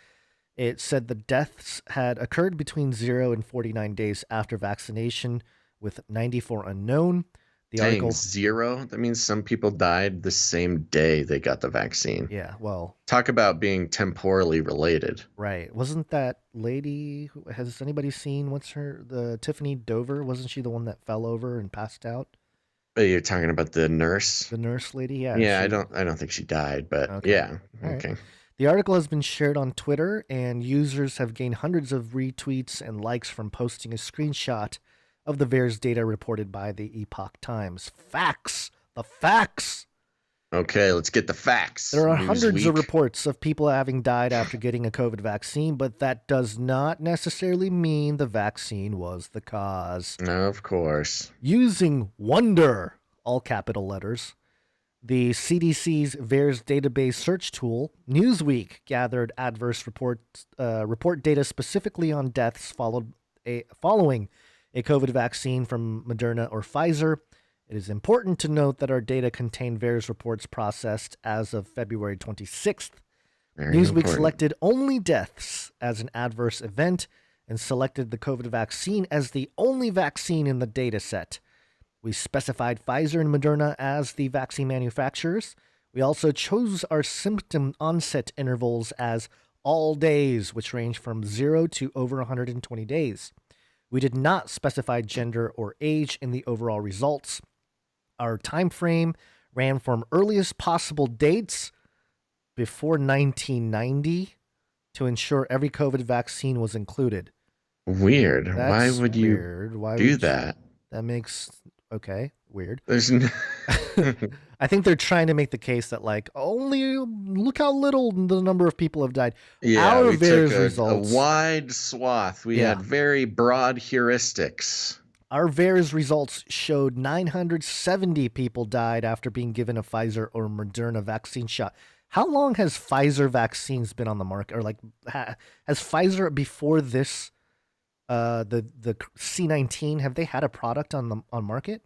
It said the deaths had occurred between 0 and 49 days after vaccination, with 94 unknown. The article 0? That means some people died the same day they got the vaccine. Yeah, well, Talk about being temporally related. right. Wasn't that lady, has anybody seen, the Tiffany Dover? Wasn't she the one that fell over and passed out? But you're talking about the nurse? The nurse lady? Yeah. Yeah, I don't think she died, but Okay. yeah. All right. Okay. The article has been shared on Twitter, and users have gained hundreds of retweets and likes from posting a screenshot of the VAERS data reported by the Epoch Times. Facts! The facts! Okay, let's get the facts. There are hundreds of Newsweek. reports of people having died after getting a COVID vaccine, but that does not necessarily mean the vaccine was the cause. Of course. Using Wonder, all capital letters, the CDC's VAERS database search tool, Newsweek gathered adverse report data specifically on deaths following a COVID vaccine from Moderna or Pfizer. It is important to note that our data contain VAERS reports processed as of February 26th. Very Newsweek important. selected only deaths as an adverse event and selected the COVID vaccine as the only vaccine in the data set. We specified Pfizer and Moderna as the vaccine manufacturers. We also chose our symptom onset intervals as all days, which range from 0 to over 120 days. We did not specify gender or age in the overall results. Our time frame ran from earliest possible dates before 1990 to ensure every COVID vaccine was included. Weird. Why That's would you weird. Why do would that? That makes weird. There's no... I think they're trying to make the case that only look how little the number of people have died. Yeah, Our we VAERS took results. a wide swath. We Yeah. had very broad heuristics. Our VAERS results showed 970 people died after being given a Pfizer or Moderna vaccine shot. How long has Pfizer vaccines been on the market? Or has Pfizer before this, the C19, have they had a product on market?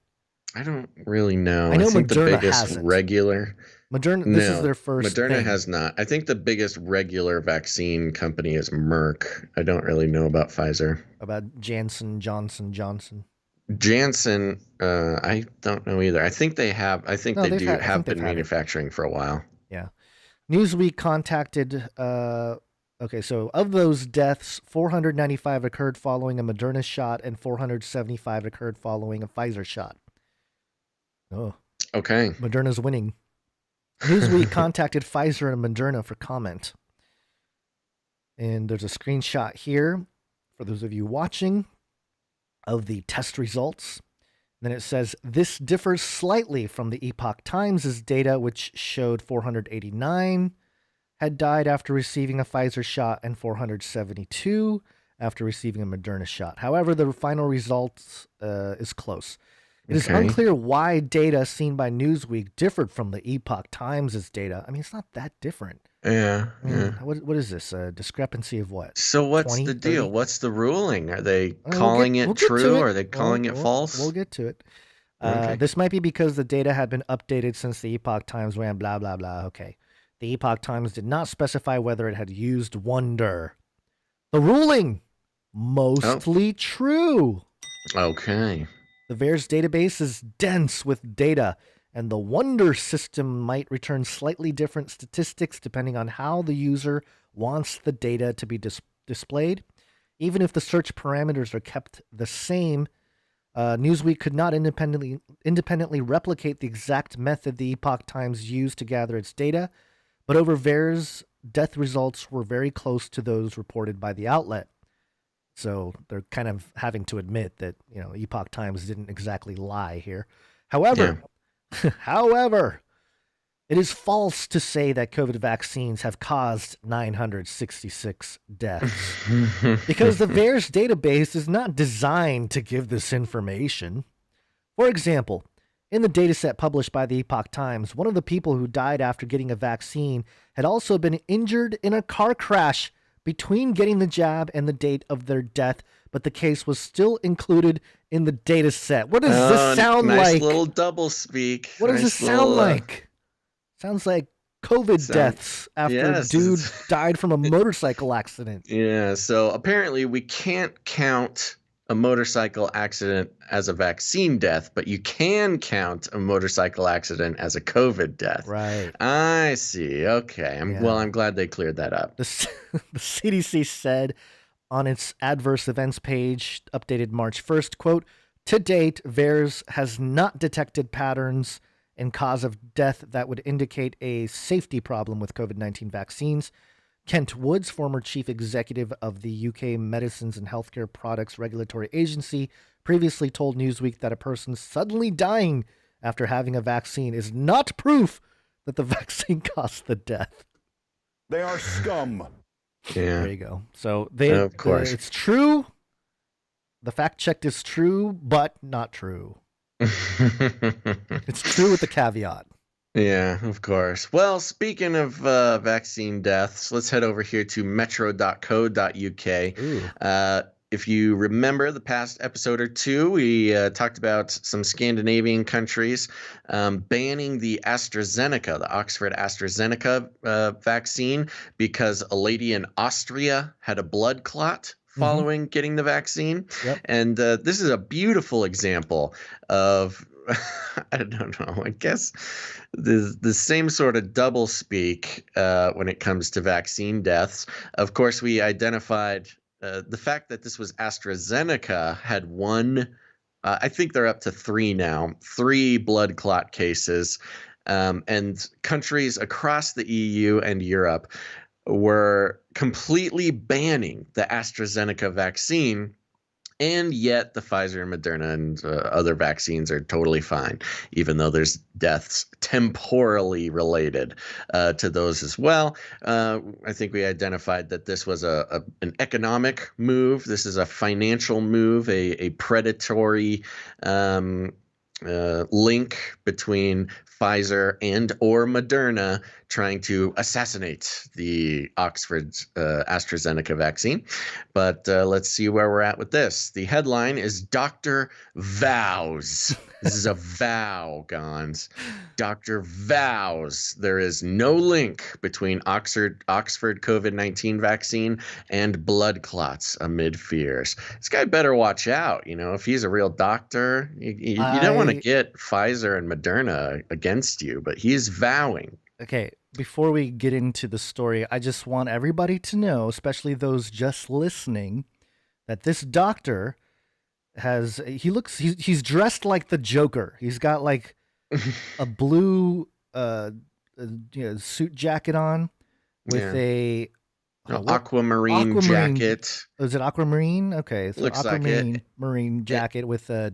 I don't really know. I know think Moderna the biggest hasn't. Moderna. This is their first Moderna thing. has not. I think the biggest regular vaccine company is Merck. I don't really know about Pfizer. About Johnson. Janssen, I don't know either. I think they have. I think No, they they've do had- I have think they've been had it. manufacturing for a while. Yeah. Newsweek contacted, so of those deaths, 495 occurred following a Moderna shot and 475 occurred following a Pfizer shot. Oh, Okay. Moderna's winning. Newsweek contacted Pfizer and Moderna for comment. And there's a screenshot here for those of you watching of the test results. Then it says, this differs slightly from the Epoch Times' data, which showed 489 had died after receiving a Pfizer shot and 472 after receiving a Moderna shot. However, the final results is close. It is Okay. unclear why data seen by Newsweek differed from the Epoch Times' data. I mean, it's not that different. Yeah. I mean, Yeah. what is this? A discrepancy of what? So what's 20, the deal? 30? What's the ruling? Are they We'll calling get it to true? it. Or are they calling it false? We'll get to it. Okay. This might be because the data had been updated since the Epoch Times ran blah, blah, blah. Okay. The Epoch Times did not specify whether it had used Wonder. The ruling, mostly true. Okay. The VAERS database is dense with data, and the Wonder system might return slightly different statistics depending on how the user wants the data to be displayed. Even if the search parameters are kept the same, Newsweek could not independently replicate the exact method the Epoch Times used to gather its data, but over VAERS, death results were very close to those reported by the outlet. So they're kind of having to admit that, Epoch Times didn't exactly lie here. However, it is false to say that COVID vaccines have caused 966 deaths because the VAERS database is not designed to give this information. For example, in the dataset published by the Epoch Times, one of the people who died after getting a vaccine had also been injured in a car crash between getting the jab and the date of their death, but the case was still included in the dataset. What does this sound like? Nice little double speak. What does this sound like? Sounds like COVID deaths after a dude died from a motorcycle accident. Yeah, so apparently we can't count a motorcycle accident as a vaccine death, but you can count a motorcycle accident as a COVID death. Right. I see. Okay. Well, I'm glad they cleared that up. The CDC said on its adverse events page, updated March 1st, quote, "To date, VAERS has not detected patterns and cause of death that would indicate a safety problem with COVID-19 vaccines." Kent Woods, former chief executive of the UK Medicines and Healthcare Products Regulatory Agency, previously told Newsweek that a person suddenly dying after having a vaccine is not proof that the vaccine caused the death. They are scum. Yeah. There you go. So of course. It's true. The fact check is true, but not true. It's true with the caveat. Yeah, of course. Well, speaking of vaccine deaths, let's head over here to metro.co.uk. If you remember the past episode or two, we talked about some Scandinavian countries banning the AstraZeneca, the Oxford AstraZeneca vaccine, because a lady in Austria had a blood clot following getting the vaccine. Yep. And this is a beautiful example of I don't know. I guess the same sort of double speak when it comes to vaccine deaths. Of course, we identified the fact that this was AstraZeneca had one. I think they're up to 3 now, 3 blood clot cases, and countries across the EU and Europe were completely banning the AstraZeneca vaccine. And yet the Pfizer and Moderna and other vaccines are totally fine, even though there's deaths temporally related to those as well. I think we identified that this was an economic move. This is a financial move, a predatory link between Pfizer and or Moderna trying to assassinate the Oxford AstraZeneca vaccine. But let's see where we're at with this. The headline is Dr. Vows. This is a vow, Gons. Dr. vows there is no link between Oxford COVID-19 vaccine and blood clots amid fears. This guy better watch out. If he's a real doctor, you don't want to get Pfizer and Moderna against you, but he's vowing. Okay, before we get into the story, I just want everybody to know, especially those just listening, that this doctor he's dressed like the Joker. He's got like a blue suit jacket on with an aquamarine jacket. Is it aquamarine? Okay, so looks like it. Marine jacket with a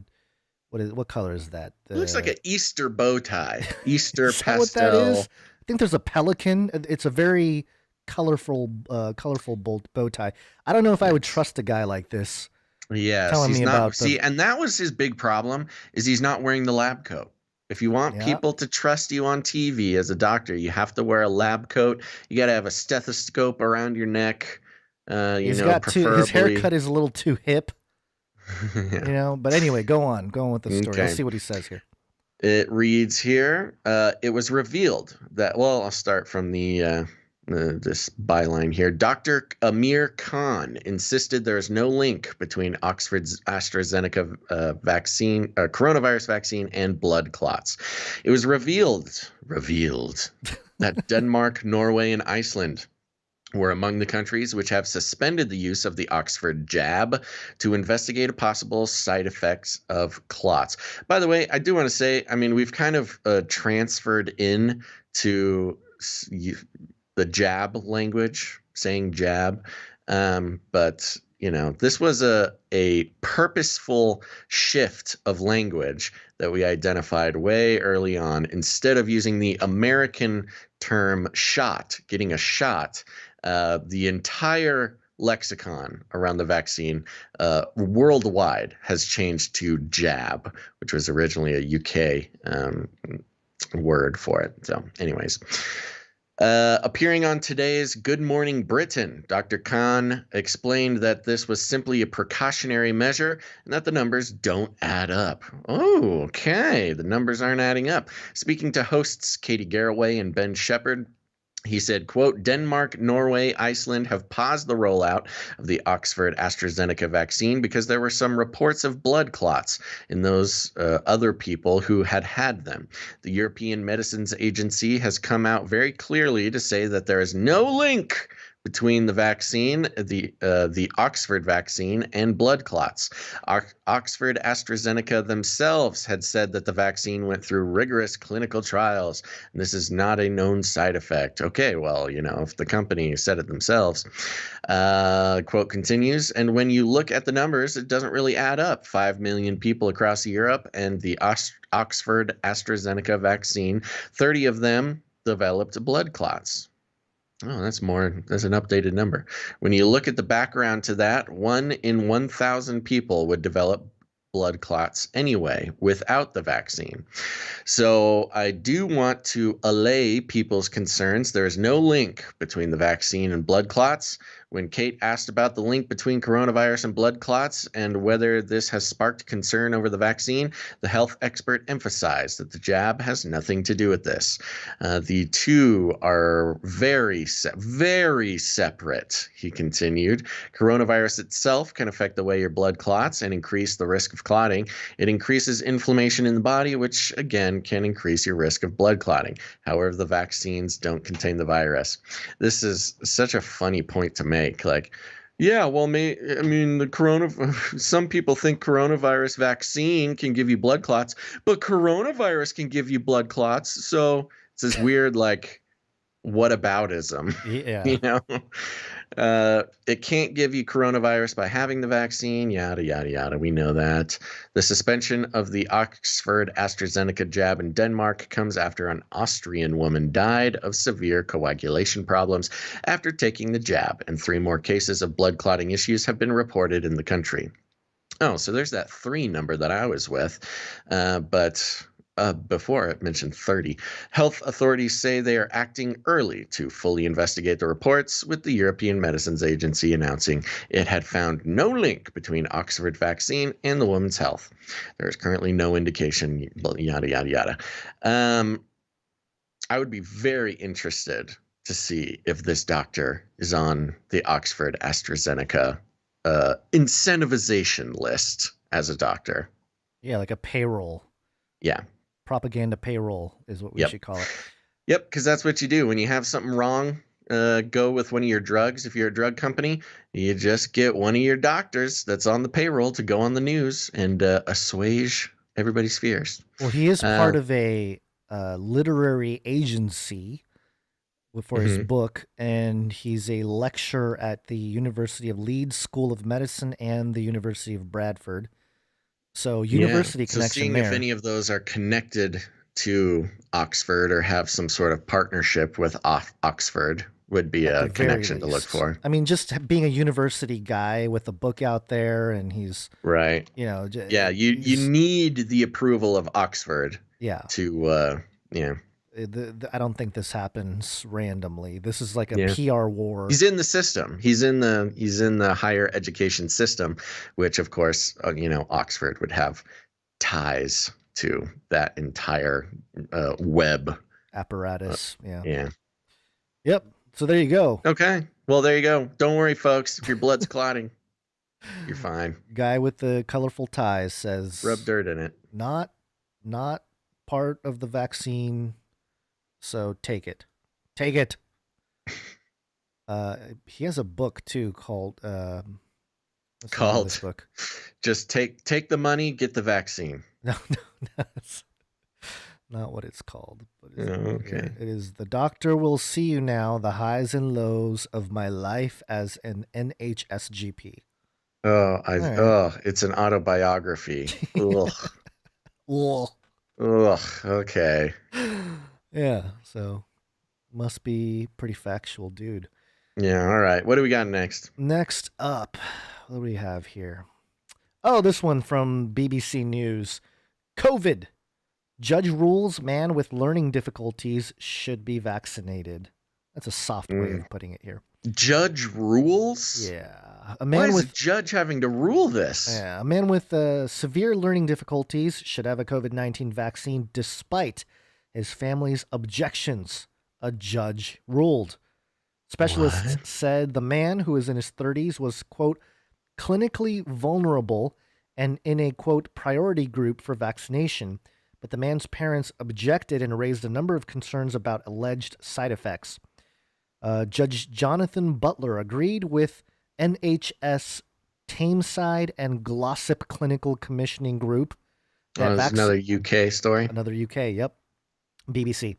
what color is that? It looks like an Easter bow tie. Easter is pastel. What that is? I think there's a pelican. It's a very colorful bow tie. I don't know if I would trust a guy like this. Yes, telling me about and that was his big problem, is he's not wearing the lab coat. If you want people to trust you on TV as a doctor, you have to wear a lab coat. You got to have a stethoscope around your neck. His haircut is a little too hip. But anyway, go on with the story. Let's see what he says here. It reads here, it was revealed that, I'll start from this byline here. Dr. Amir Khan insisted there is no link between Oxford's AstraZeneca coronavirus vaccine and blood clots. It was revealed that Denmark, Norway, and Iceland were among the countries which have suspended the use of the Oxford jab to investigate possible side effects of clots. By the way, I do want to say, I mean, we've kind of transferred in to the jab language, saying jab, but this was a purposeful shift of language that we identified way early on. Instead of using the American term shot, getting a shot, the entire lexicon around the vaccine worldwide has changed to jab, which was originally a UK word for it. So anyways, appearing on today's Good Morning Britain, Dr. Khan explained that this was simply a precautionary measure and that the numbers don't add up. Oh, okay. The numbers aren't adding up. Speaking to hosts Katie Garraway and Ben Shepherd, he said, quote, Denmark, Norway, Iceland have paused the rollout of the Oxford AstraZeneca vaccine because there were some reports of blood clots in those other people who had them. The European Medicines Agency has come out very clearly to say that there is no link between the vaccine, the Oxford vaccine, and blood clots. Oxford AstraZeneca themselves had said that the vaccine went through rigorous clinical trials, and this is not a known side effect. Okay, well, if the company said it themselves. Quote continues, and when you look at the numbers, it doesn't really add up. 5 million people across Europe, and the Oxford AstraZeneca vaccine, 30 of them developed blood clots. Oh, that's an updated number. When you look at the background to that, 1 in 1,000 people would develop blood clots anyway without the vaccine. So I do want to allay people's concerns. There is no link between the vaccine and blood clots. When Kate asked about the link between coronavirus and blood clots and whether this has sparked concern over the vaccine, the health expert emphasized that the jab has nothing to do with this. The two are very separate, he continued. Coronavirus itself can affect the way your blood clots and increase the risk of clotting. It increases inflammation in the body, which again can increase your risk of blood clotting. However, the vaccines don't contain the virus. This is such a funny point to make. Like, yeah, well, some people think coronavirus vaccine can give you blood clots, but coronavirus can give you blood clots. So it's this weird, like, whataboutism. Yeah. It can't give you coronavirus by having the vaccine, yada, yada, yada. We know that. The suspension of the Oxford AstraZeneca jab in Denmark comes after an Austrian woman died of severe coagulation problems after taking the jab, and 3 more cases of blood clotting issues have been reported in the country. Oh, so there's that 3 number that I was with, but before it mentioned 30. Health authorities say they are acting early to fully investigate the reports, with the European Medicines Agency announcing it had found no link between Oxford vaccine and the woman's health. There is currently no indication, yada, yada, yada. I would be very interested to see if this doctor is on the Oxford AstraZeneca incentivization list as a doctor. Yeah, like a payroll. Yeah. Propaganda payroll is what we should call it. Yep, because that's what you do when you have something wrong. Go with one of your drugs. If you're a drug company, you just get one of your doctors that's on the payroll to go on the news and assuage everybody's fears. Well, he is part of a literary agency for his book, and he's a lecturer at the University of Leeds School of Medicine and the University of Bradford. So university connection seeing there. If any of those are connected to Oxford or have some sort of partnership with Oxford would be a connection to look for. I mean, just being a university guy with a book out there, and he's right. You need the approval of Oxford. Yeah. To I don't think this happens randomly. This is like a PR war. He's in the system. He's in the higher education system, which of course, Oxford would have ties to that entire web apparatus. Yeah. Yep. So there you go. Okay. Well, there you go. Don't worry, folks. If your blood's clotting, you're fine. Guy with the colorful ties says, rub dirt in it. Not part of the vaccine. So take it. He has a book too called what's the name of this Called book? just take the money, get the vaccine. No, that's not what it's called. But Oh, okay. it is The Doctor Will See You Now: The Highs and Lows of My Life as an NHSGP. Oh, right. it's an autobiography. Ugh. Ugh. Ugh. Okay. Yeah, so must be pretty factual, dude. Yeah. All right. What do we got next? Next up, what do we have here? Oh, this one from BBC News. COVID. Judge rules man with learning difficulties should be vaccinated. That's a soft way of putting it here. Judge rules? Yeah. Why is a judge having to rule this? Yeah, a man with severe learning difficulties should have a COVID-19 vaccine despite his family's objections, a judge ruled. Specialists said the man, who is in his 30s, was, quote, clinically vulnerable and in a, quote, priority group for vaccination, but the man's parents objected and raised a number of concerns about alleged side effects. Judge Jonathan Butler agreed with NHS Tameside and Glossop Clinical Commissioning Group. That's another UK story. Another UK, yep. BBC.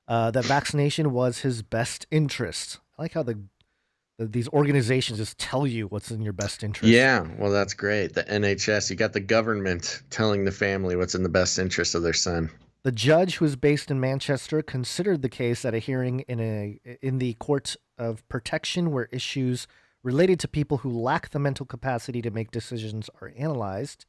That vaccination was his best interest. I like how these organizations just tell you what's in your best interest. Yeah, well, that's great. The NHS, you got the government telling the family what's in the best interest of their son. The judge, who is based in Manchester, considered the case at a hearing in the Court of Protection, where issues related to people who lack the mental capacity to make decisions are analyzed.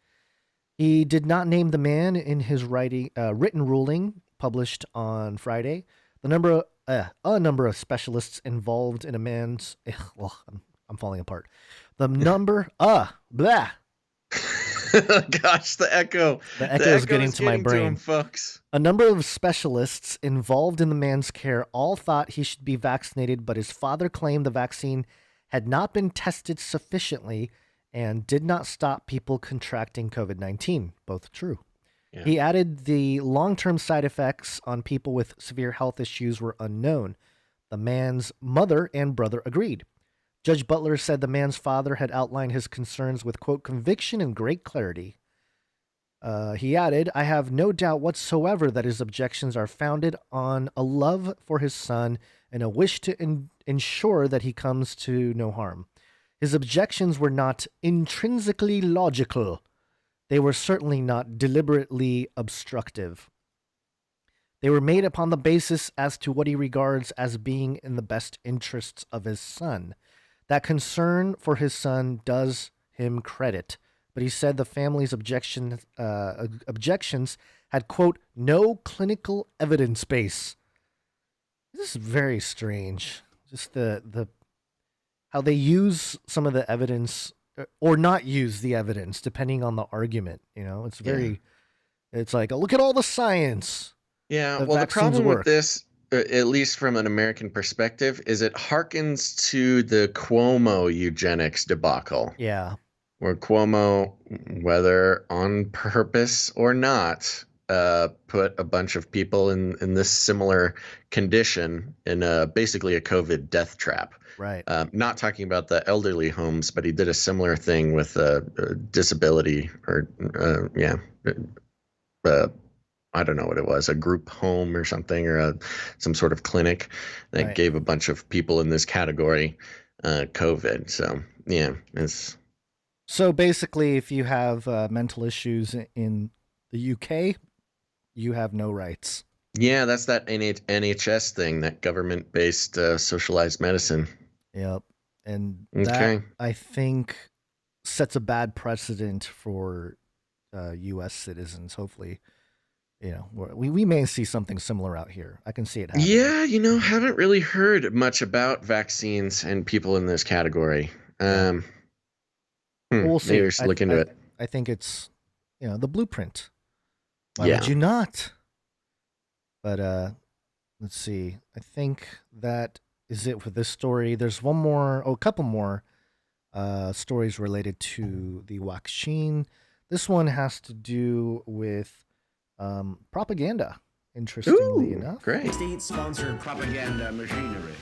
He did not name the man in his written ruling published on Friday. A number of specialists involved in a man's. I'm falling apart. The number. Blah. Gosh, the echo. The echo is getting to my brain, him, folks. A number of specialists involved in the man's care all thought he should be vaccinated, but his father claimed the vaccine had not been tested sufficiently and did not stop people contracting COVID-19. Both true. Yeah. He added the long-term side effects on people with severe health issues were unknown. The man's mother and brother agreed. Judge Butler said the man's father had outlined his concerns with, quote, conviction and great clarity. He added, I have no doubt whatsoever that his objections are founded on a love for his son and a wish to ensure that he comes to no harm. His objections were not intrinsically logical. They were certainly not deliberately obstructive. They were made upon the basis as to what he regards as being in the best interests of his son. That concern for his son does him credit, but he said the family's objections had, quote, no clinical evidence base. This is very strange. Just the how they use some of the evidence or not use the evidence depending on the argument. You know, it's very, it's like, look at all the science. Yeah, well, the problem with this, at least from an American perspective, is it harkens to the Cuomo eugenics debacle. Yeah. Where Cuomo, whether on purpose or not, put a bunch of people in this similar condition in basically a COVID death trap. Right. Not talking about the elderly homes, but he did a similar thing with disability or, I don't know what it was, a group home or something, or some sort of clinic that gave a bunch of people in this category COVID. So, yeah, it's. So basically, if you have mental issues in the UK, you have no rights. Yeah, that's that NHS thing, that government-based socialized medicine. Yep. And that, I think, sets a bad precedent for U.S. citizens, hopefully. You know, we may see something similar out here. I can see it happening. Yeah, haven't really heard much about vaccines and people in this category. We'll see. Maybe we should look into it. I think it's, the blueprint. Why would you not? But let's see. I think that is it for this story. There's a couple more stories related to the Waccine. This one has to do with propaganda, interestingly enough. Great. State-sponsored propaganda machinery.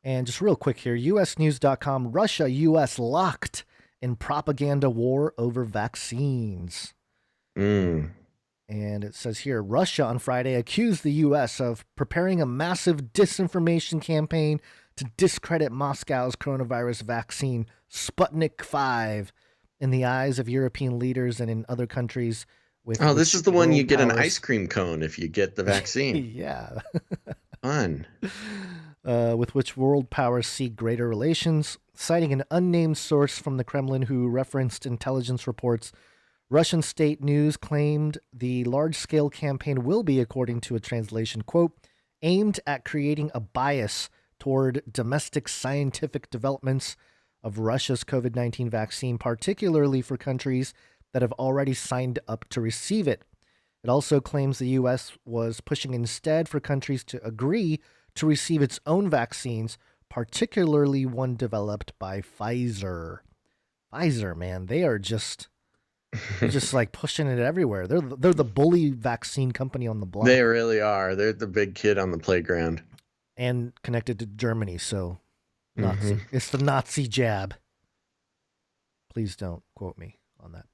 And just real quick here, usnews.com, Russia, U.S. locked in propaganda war over vaccines. Mm. And it says here, Russia on Friday accused the U.S. of preparing a massive disinformation campaign to discredit Moscow's coronavirus vaccine, Sputnik 5, in the eyes of European leaders and in other countries. This is the one you get an powers... ice cream cone if you get the vaccine. Yeah. Fun. With which world powers seek greater relations. Citing an unnamed source from the Kremlin who referenced intelligence reports, Russian state news claimed the large-scale campaign will be, according to a translation, quote, aimed at creating a bias toward domestic scientific developments of Russia's COVID-19 vaccine, particularly for countries that have already signed up to receive it. It also claims the U.S. was pushing instead for countries to agree to receive its own vaccines, particularly one developed by Pfizer. Pfizer, man, they're just like pushing it everywhere. They're the bully vaccine company on the block. They really are. They're the big kid on the playground. And connected to Germany, so Nazi. It's the Nazi jab. Please don't quote me on that.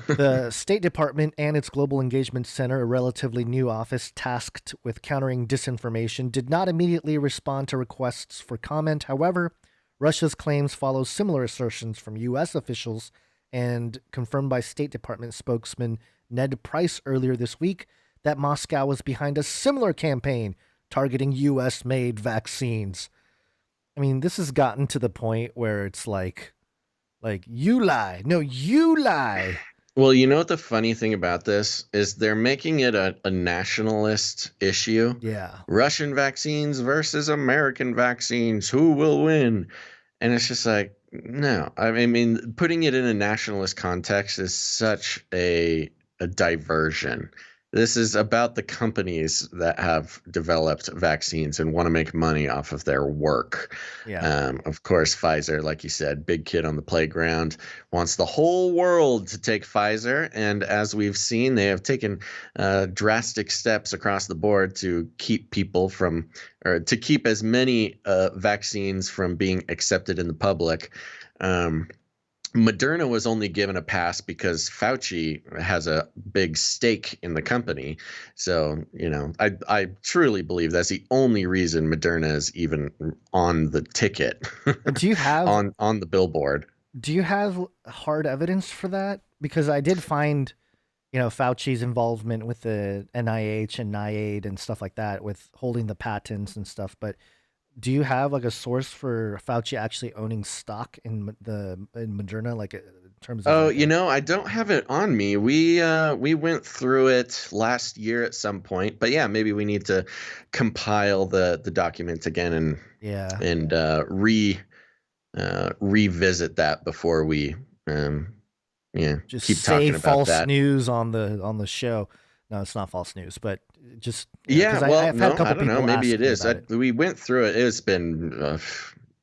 The State Department and its Global Engagement Center, a relatively new office tasked with countering disinformation, did not immediately respond to requests for comment. However, Russia's claims follow similar assertions from U.S. officials and confirmed by State Department spokesman Ned Price earlier this week that Moscow was behind a similar campaign targeting U.S.-made vaccines. I mean, this has gotten to the point where it's like, you lie. No, you lie. Well, you know what the funny thing about this is? They're making it a nationalist issue. Yeah. Russian vaccines versus American vaccines. Who will win? And it's just like, no. I mean, putting it in a nationalist context is such a diversion. This is about the companies that have developed vaccines and want to make money off of their work. Yeah. Of course, Pfizer, like you said, big kid on the playground, wants the whole world to take Pfizer. And as we've seen, they have taken drastic steps across the board to keep people from, or to keep as many vaccines from being accepted in the public. Moderna was only given a pass because Fauci has a big stake in the company. So, you know, I truly believe that's the only reason Moderna is even on the ticket. Do you have on the billboard? Do you have hard evidence for that? Because I did find, you know, Fauci's involvement with the NIH and NIAID and stuff like that, with holding the patents and stuff. But do you have like a source for Fauci actually owning stock in Moderna, like in terms of? Oh, you know, I don't have it on me. We went through it last year at some point, but yeah, maybe we need to compile the document again and revisit that before we just keep say talking about false that. News on the show. No, it's not false news, but just yeah. Well, I've had a couple I don't know. people Maybe ask it me is. about it. We went through it. It's been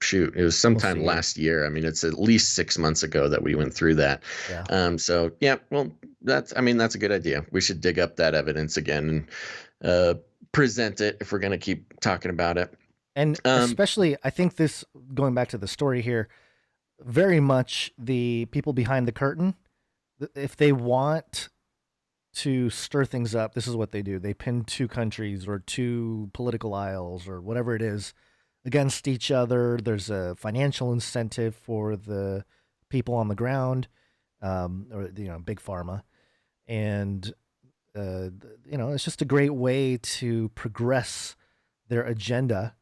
shoot. It was sometime see. last year. I mean, it's at least 6 months ago that we went through that. Yeah. So yeah. Well, that's a good idea. We should dig up that evidence again and present it if we're gonna keep talking about it. And especially, I think this, going back to the story here, very much the people behind the curtain, if they want to stir things up, this is what they do. They pin two countries or two political aisles or whatever it is against each other. There's a financial incentive for the people on the ground, or, you know, big pharma. And, you know, it's just a great way to progress their agenda.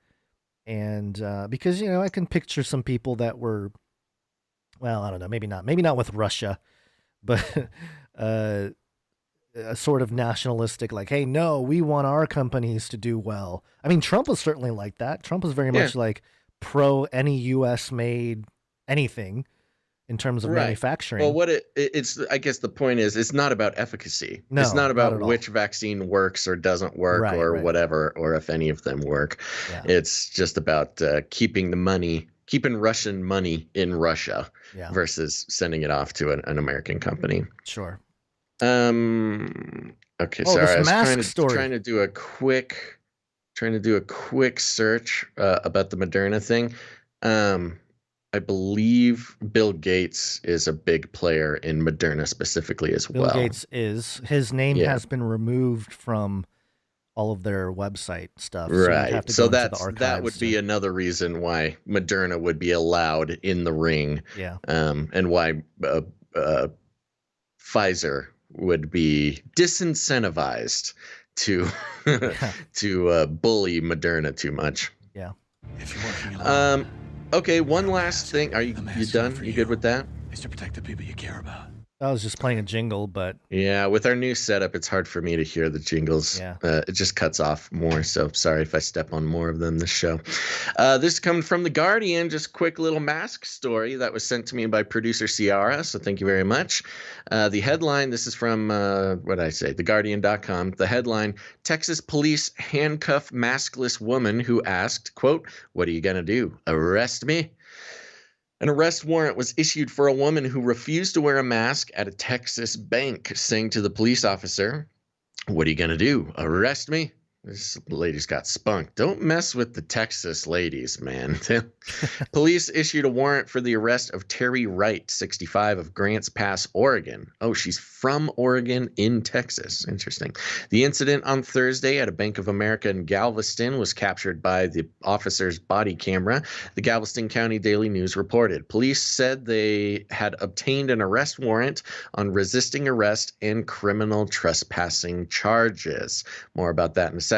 And because, you know, I can picture some people that were, well, I don't know, maybe not with Russia, but a sort of nationalistic, like, hey, no, we want our companies to do well. I mean, Trump was certainly like that. Trump was very much like pro any U.S. made anything in terms of manufacturing. Well, it's I guess the point is, it's not about efficacy. No, it's not about not at which vaccine works or doesn't work whatever, or if any of them work. Yeah. It's just about keeping Russian money in Russia versus sending it off to an American company. Sure. Okay, Oh, sorry. this I was mask story. trying to do a quick trying to do a quick search about the Moderna thing. I believe Bill Gates is a big player in Moderna specifically as well. Bill Gates is. His name Yeah. has been removed from all of their website stuff. Right. you'd have to So go into the that archives would be another reason why Moderna would be allowed in the ring. Yeah. And why Pfizer would be disincentivized to to bully Moderna too much. Yeah. If you're working alone, Okay, one last thing. Are you done? You good with that? is to protect the people you care about. I was just playing a jingle, but Yeah, with our new setup, it's hard for me to hear the jingles. Yeah. It just cuts off more, so sorry if I step on more of them this show. This is coming from The Guardian, just a quick little mask story that was sent to me by producer Ciara, so thank you very much. The headline, this is from, theguardian.com. The headline, Texas police handcuff maskless woman who asked, quote, "What are you going to do, arrest me?" An arrest warrant was issued for a woman who refused to wear a mask at a Texas bank, saying to the police officer, "What are you going to do? Arrest me?" This lady's got spunk. Don't mess with the Texas ladies, man. Police issued a warrant for the arrest of Terry Wright, 65, of Grants Pass, Oregon. Oh, she's from Oregon in Texas. Interesting. The incident on Thursday at a Bank of America in Galveston was captured by the officer's body camera, the Galveston County Daily News reported. Police said they had obtained an arrest warrant on resisting arrest and criminal trespassing charges. More about that in a second.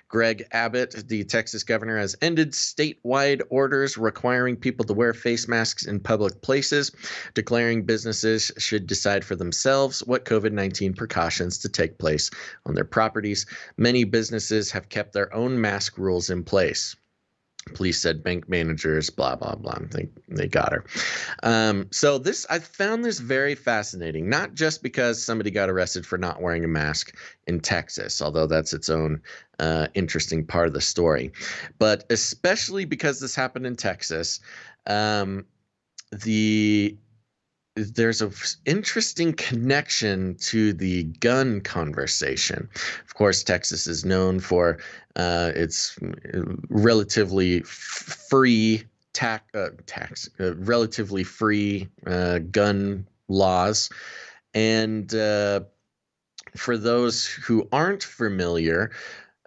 Greg Abbott, the Texas governor, has ended statewide orders requiring people to wear face masks in public places, declaring businesses should decide for themselves what COVID-19 precautions to take place on their properties. Many businesses have kept their own mask rules in place. Police said bank managers, blah, blah, blah. They got her. So I found this very fascinating, not just because somebody got arrested for not wearing a mask in Texas, although that's its own interesting part of the story, but especially because this happened in Texas. There's an interesting connection to the gun conversation. Of course, Texas is known for its relatively free relatively free gun laws. And for those who aren't familiar,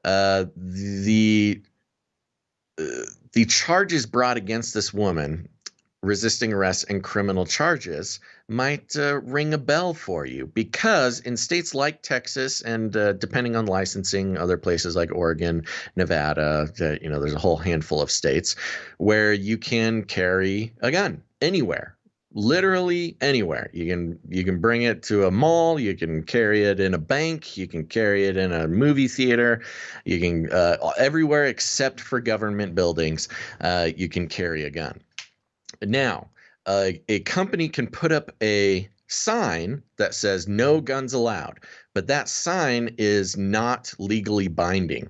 the charges brought against this woman, resisting arrest and criminal charges, might ring a bell for you, because in states like Texas and depending on licensing, other places like Oregon, Nevada, there's a whole handful of states where you can carry a gun anywhere, literally anywhere. You can bring it to a mall, you can carry it in a bank, you can carry it in a movie theater, you can everywhere except for government buildings, you can carry a gun. Now, a company can put up a sign that says no guns allowed, but that sign is not legally binding.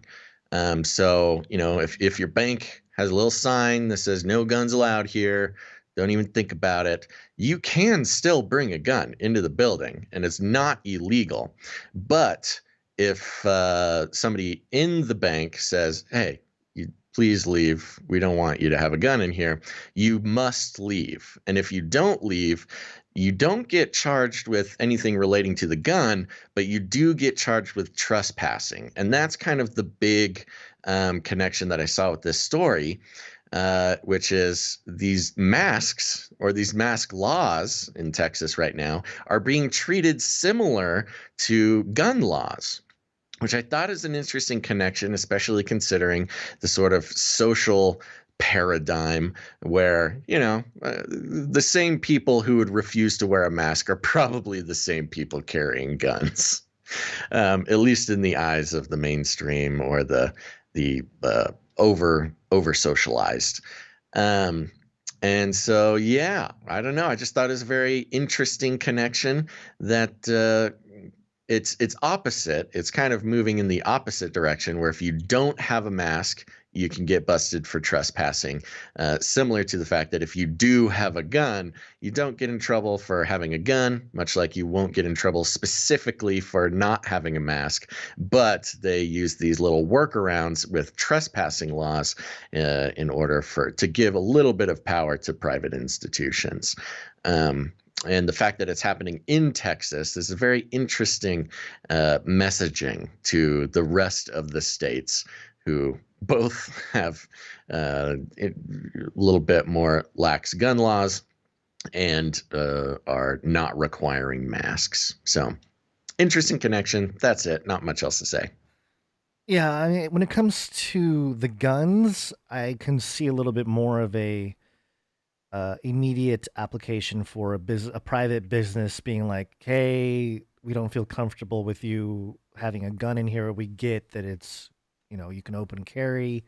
So, if your bank has a little sign that says no guns allowed here, don't even think about it, you can still bring a gun into the building and it's not illegal. But if somebody in the bank says, "Hey, please leave. We don't want you to have a gun in here," you must leave. And if you don't leave, you don't get charged with anything relating to the gun, but you do get charged with trespassing. And that's kind of the big connection that I saw with this story, which is these masks, or these mask laws in Texas right now, are being treated similar to gun laws, which I thought is an interesting connection, especially considering the sort of social paradigm where, the same people who would refuse to wear a mask are probably the same people carrying guns, at least in the eyes of the mainstream or the over socialized. And so, yeah, I don't know. I just thought it was a very interesting connection that it's opposite. It's kind of moving in the opposite direction, where if you don't have a mask, you can get busted for trespassing. Similar to the fact that if you do have a gun, you don't get in trouble for having a gun, much like you won't get in trouble specifically for not having a mask. But they use these little workarounds with trespassing laws in order to give a little bit of power to private institutions. And the fact that it's happening in Texas is a very interesting messaging to the rest of the states, who both have a little bit more lax gun laws and are not requiring masks. So interesting connection. That's it. Not much else to say. Yeah, I mean, when it comes to the guns, I can see a little bit more of a immediate application for a private business being like, hey, we don't feel comfortable with you having a gun in here. We get that it's, you can open carry,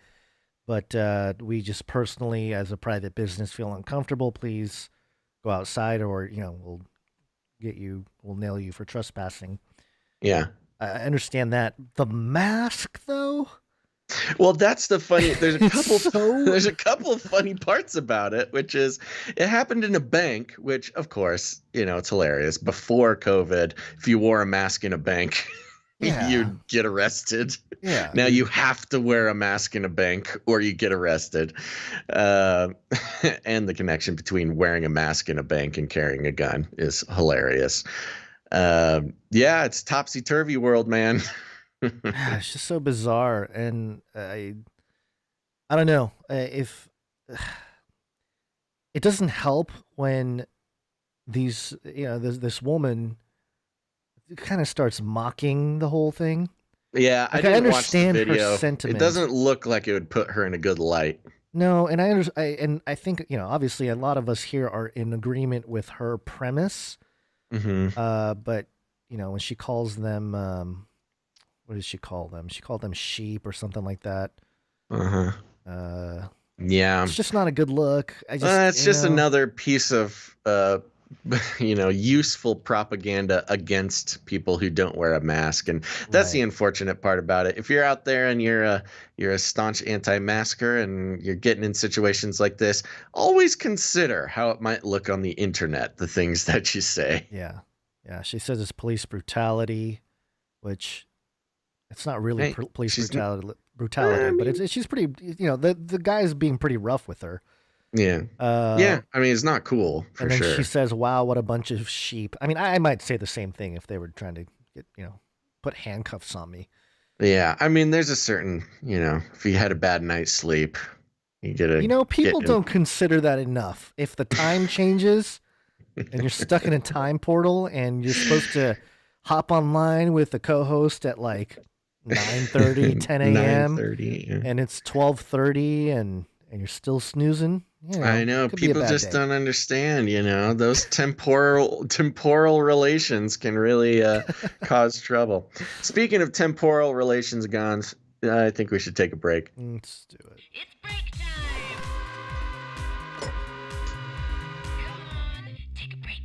but we just personally, as a private business, feel uncomfortable. Please go outside, or we'll nail you for trespassing. Yeah, I understand that. The mask, though. Well, that's the funny. There's a couple of funny parts about it, which is it happened in a bank, which of course, it's hilarious. Before COVID, if you wore a mask in a bank, you'd get arrested. Yeah. Now you have to wear a mask in a bank or you get arrested. And the connection between wearing a mask in a bank and carrying a gun is hilarious. Yeah, it's topsy-turvy world, man. It's just so bizarre, and I don't know if it doesn't help when these this woman kind of starts mocking the whole thing. Yeah, Like, I didn't understand watch the video. her sentiment. It doesn't look like it would put her in a good light. No, and I think obviously a lot of us here are in agreement with her premise. Mm-hmm. But when she calls them. What did she call them? She called them sheep or something like that. Yeah. It's just not a good look. It's just another piece of, useful propaganda against people who don't wear a mask. And that's the unfortunate part about it. If you're out there and you're a staunch anti-masker and you're getting in situations like this, always consider how it might look on the internet, the things that you say. Yeah. Yeah. She says it's police brutality, which... It's not really police brutality, but she's pretty. The guy's being pretty rough with her. Yeah. Yeah. I mean, it's not cool for and then sure. She says, "Wow, what a bunch of sheep." I mean, I might say the same thing if they were trying to get put handcuffs on me. Yeah. I mean, there's a certain if you had a bad night's sleep, you get a. People don't consider that enough. If the time changes, and you're stuck in a time portal, and you're supposed to hop online with the co-host at like 9:30, 10 a.m. 9:30, yeah. And it's 12:30, and you're still snoozing. I know people just don't understand. Those temporal relations can really cause trouble. Speaking of temporal relations, Gons, I think we should take a break. Let's do it. It's break time. Come on, take a break.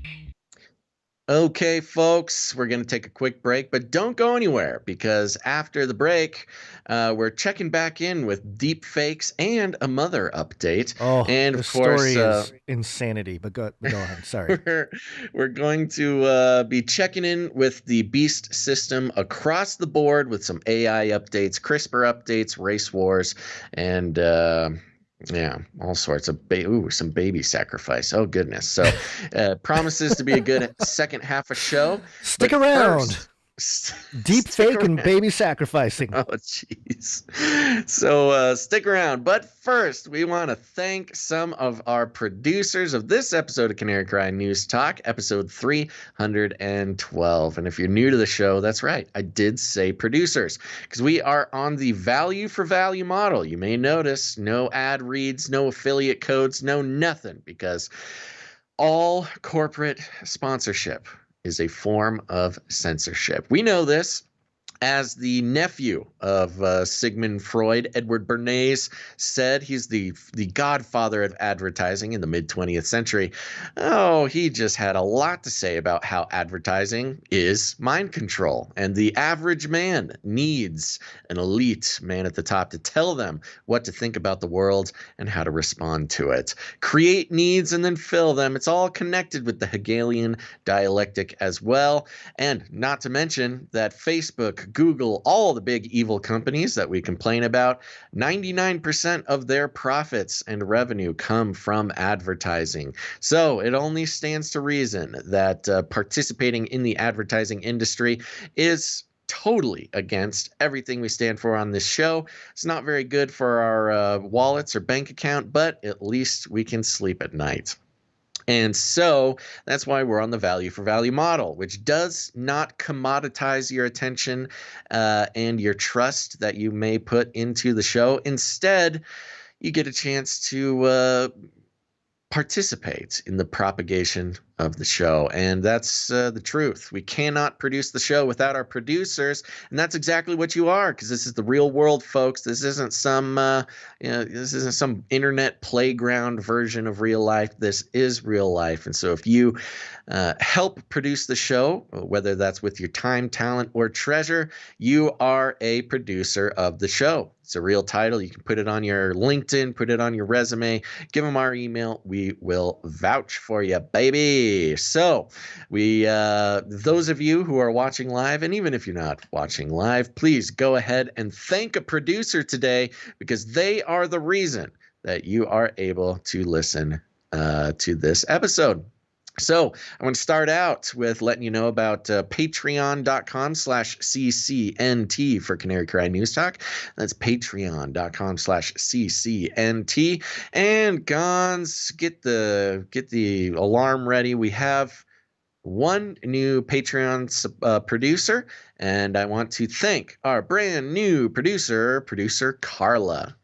Okay, folks, we're going to take a quick break, but don't go anywhere, because after the break, we're checking back in with deep fakes and a mother update. Oh, and the of course, story is insanity, but go ahead. Sorry. we're going to be checking in with the Beast system across the board with some AI updates, CRISPR updates, race wars, and yeah, all sorts of some baby sacrifice. Oh goodness! So promises to be a good second half of show. Stick around. Deep fake and baby sacrificing. Oh jeez. So stick around. But first, we want to thank some of our producers of this episode of Canary Cry News Talk, episode 312. And if you're new to the show, that's right, I did say producers, because we are on the value for value model. You may notice no ad reads, no affiliate codes, no nothing, because all corporate sponsorship is a form of censorship. We know this. As the nephew of Sigmund Freud, Edward Bernays said, he's the godfather of advertising in the mid-20th century. Oh, he just had a lot to say about how advertising is mind control, and the average man needs an elite man at the top to tell them what to think about the world and how to respond to it. Create needs and then fill them. It's all connected with the Hegelian dialectic as well. And not to mention that Facebook, Google, all the big evil companies that we complain about, 99% of their profits and revenue come from advertising. So it only stands to reason that participating in the advertising industry is totally against everything we stand for on this show. It's not very good for our wallets or bank account, but at least we can sleep at night. And so that's why we're on the value for value model, which does not commoditize your attention and your trust that you may put into the show. Instead, you get a chance to participate in the propagation of the show. And that's the truth. We cannot produce the show without our producers. And that's exactly what you are, because this is the real world, folks. This isn't some internet playground version of real life. This is real life. And so if you help produce the show, whether that's with your time, talent, or treasure, you are a producer of the show. It's a real title. You can put it on your LinkedIn, put it on your resume, give them our email. We will vouch for you, baby. So those of you who are watching live, and even if you're not watching live, please go ahead and thank a producer today, because they are the reason that you are able to listen to this episode. So I want to start out with letting you know about patreon.com/CCNT for Canary Cry News Talk. That's patreon.com/CCNT. And Gons, get the alarm ready. We have one new Patreon producer, and I want to thank our brand new producer Carla.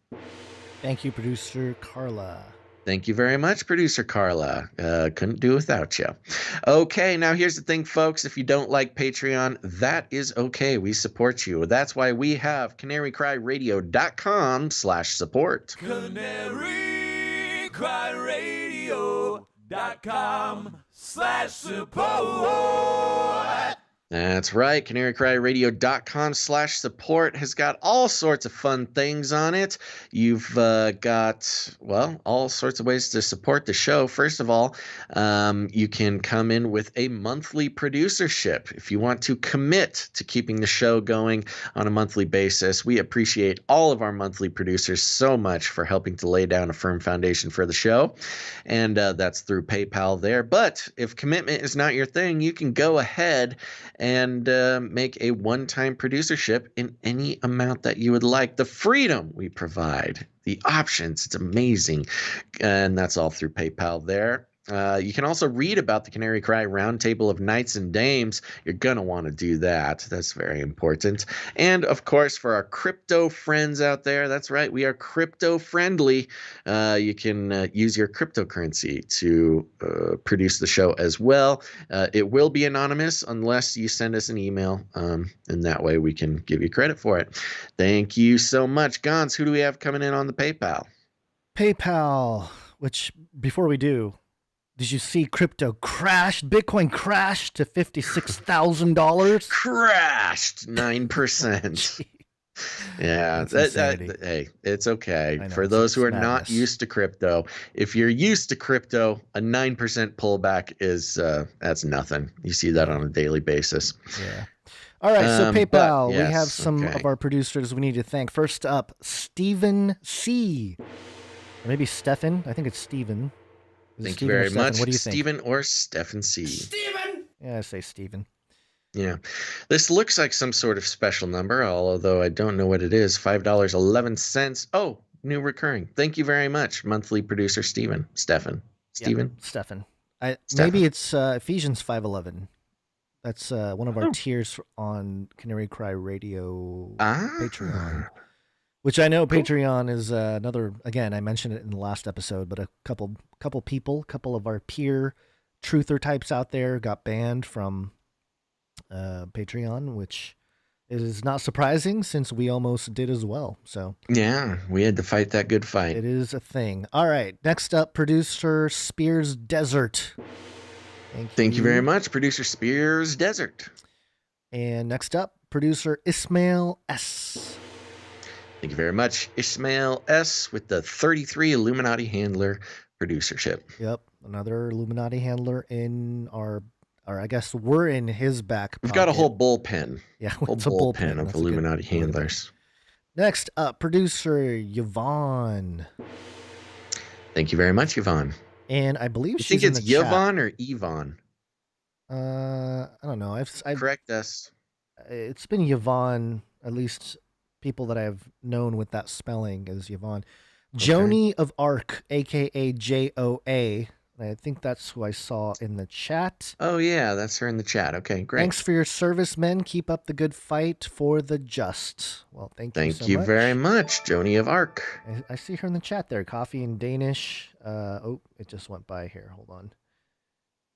Thank you, producer Carla. Thank you very much, producer Carla. Couldn't do without you. Okay, now here's the thing, folks. If you don't like Patreon, that is okay. We support you. That's why we have canarycryradio.com/support. canarycryradio.com/support. That's right. canarycryradio.com/support has got all sorts of fun things on it. You've got, well, all sorts of ways to support the show. First of all, you can come in with a monthly producership. If you want to commit to keeping the show going on a monthly basis, we appreciate all of our monthly producers so much for helping to lay down a firm foundation for the show. And that's through PayPal there. But if commitment is not your thing, you can go ahead and make a one-time producership in any amount that you would like. The freedom we provide, the options, it's amazing. And that's all through PayPal there. You can also read about the Canary Cry Roundtable of Knights and Dames. You're going to want to do that. That's very important. And, of course, for our crypto friends out there, that's right, we are crypto friendly. You can use your cryptocurrency to produce the show as well. It will be anonymous unless you send us an email, and that way we can give you credit for it. Thank you so much. Gons, who do we have coming in on the PayPal? PayPal, which, before we do, did you see crypto crashed? Bitcoin crashed to $56,000. Crashed 9%. Yeah, hey, it's okay. For those who are not used to crypto, if you're used to crypto, a 9% pullback is that's nothing. You see that on a daily basis. Yeah. All right, so PayPal, we have some of our producers we need to thank. First up, Stephen C. Or maybe Stefan. I think it's Stephen. Thank you very much. What do you think? Stephen or Stefan C. Steven! Yeah, I say Stephen. Yeah. This looks like some sort of special number, although I don't know what it is. $5.11. Oh, new recurring. Thank you very much, monthly producer Stephen. Stefan. Stephen? Yep, Stefan. Maybe it's Ephesians 5:11. That's one of our tiers on Canary Cry Radio Patreon. Which I know Patreon is another, again, I mentioned it in the last episode, but a couple of our peer truther types out there got banned from Patreon, which It is not surprising since we almost did as well. So Yeah, we had to fight that good fight. it is a thing. All right. Next up, producer Spears Desert. Thank you very much, producer Spears Desert. And next up, producer Ismail S. Thank you very much, Ismail S. with the 33 Illuminati Handler producership. Yep, another Illuminati handler in our, or I guess we're in his back pocket. We've got a whole bullpen. Yeah, it's a bullpen of Illuminati handlers. Next up, producer Yvonne. Thank you very much, Yvonne. And I believe you she's think it's in the Yvonne or Yvonne? I don't know. I've correct us. It's been Yvonne. At least people that I've known with that spelling is Yvonne. Okay. Joni of Arc, aka JOA. I think that's who I saw in the chat. Oh yeah, that's her in the chat. Okay, great. Thanks for your service, men. Keep up the good fight for the just. Well, thank you so much. Thank you very much, Joni of Arc. I see her in the chat there. Coffee in Danish. Oh, it just went by here. Hold on.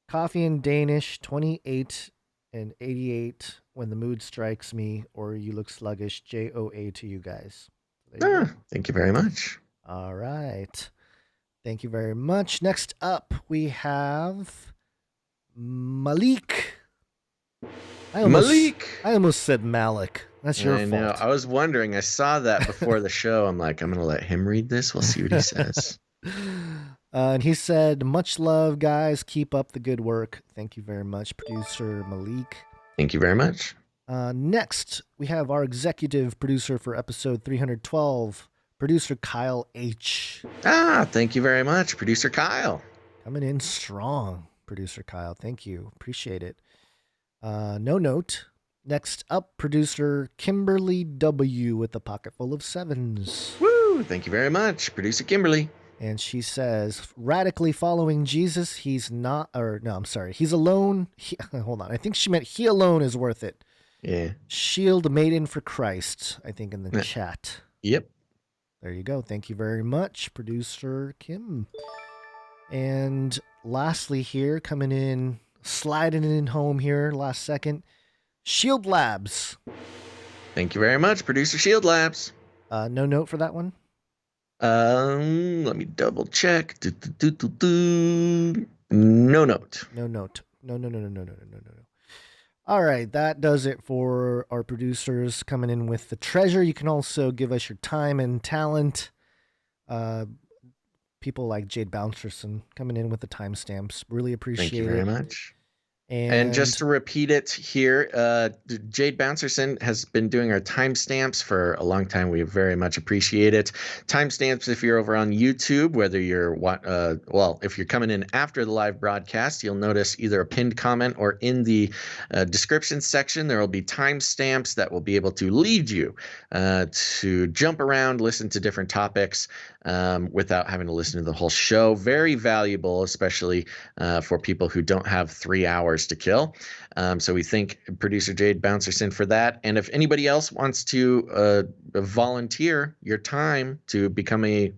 Coffee in Danish, 28 and 88. When the mood strikes me, or you look sluggish. JOA to you guys. Thank you very much. All right. Thank you very much. Next up, we have Malik. I almost said Malik. That's your fault. Know. I was wondering. I saw that before the show. I'm like, I'm going to let him read this. We'll see what he says. And he said, much love, guys. Keep up the good work. Thank you very much, producer Malik. Thank you very much. Next, we have our executive producer for episode 312, producer Kyle H. Thank you very much, producer Kyle. Coming in strong, producer Kyle. Thank you. Appreciate it. No note. Next up, producer Kimberly W. with a pocket full of sevens. Woo! Thank you very much, producer Kimberly. And she says, radically following Jesus, he's not, or no, I'm sorry, he's alone. Hold on. I think she meant he alone is worth it. Yeah. Shield maiden for Christ, I think in the chat. Yep. There you go. Thank you very much, producer Kim. And lastly here, coming in, sliding in home here, last second, Shield Labs. Thank you very much, producer Shield Labs. No note for that one? Let me double check. No note. No note. No. All right, that does it for our producers coming in with the treasure. You can also give us your time and talent. People like Jade Bouncerson coming in with the timestamps. Really appreciate it. Thank you very much. And just to repeat it here, Jade Bouncerson has been doing our timestamps for a long time. We very much appreciate it. Timestamps, if you're over on YouTube, whether you're if you're coming in after the live broadcast, you'll notice either a pinned comment or in the description section, there will be timestamps that will be able to lead you to jump around, listen to different topics without having to listen to the whole show. Very valuable, especially for people who don't have 3 hours to kill. So we thank producer Jade Bouncerson for that. And if anybody else wants to volunteer your time to become a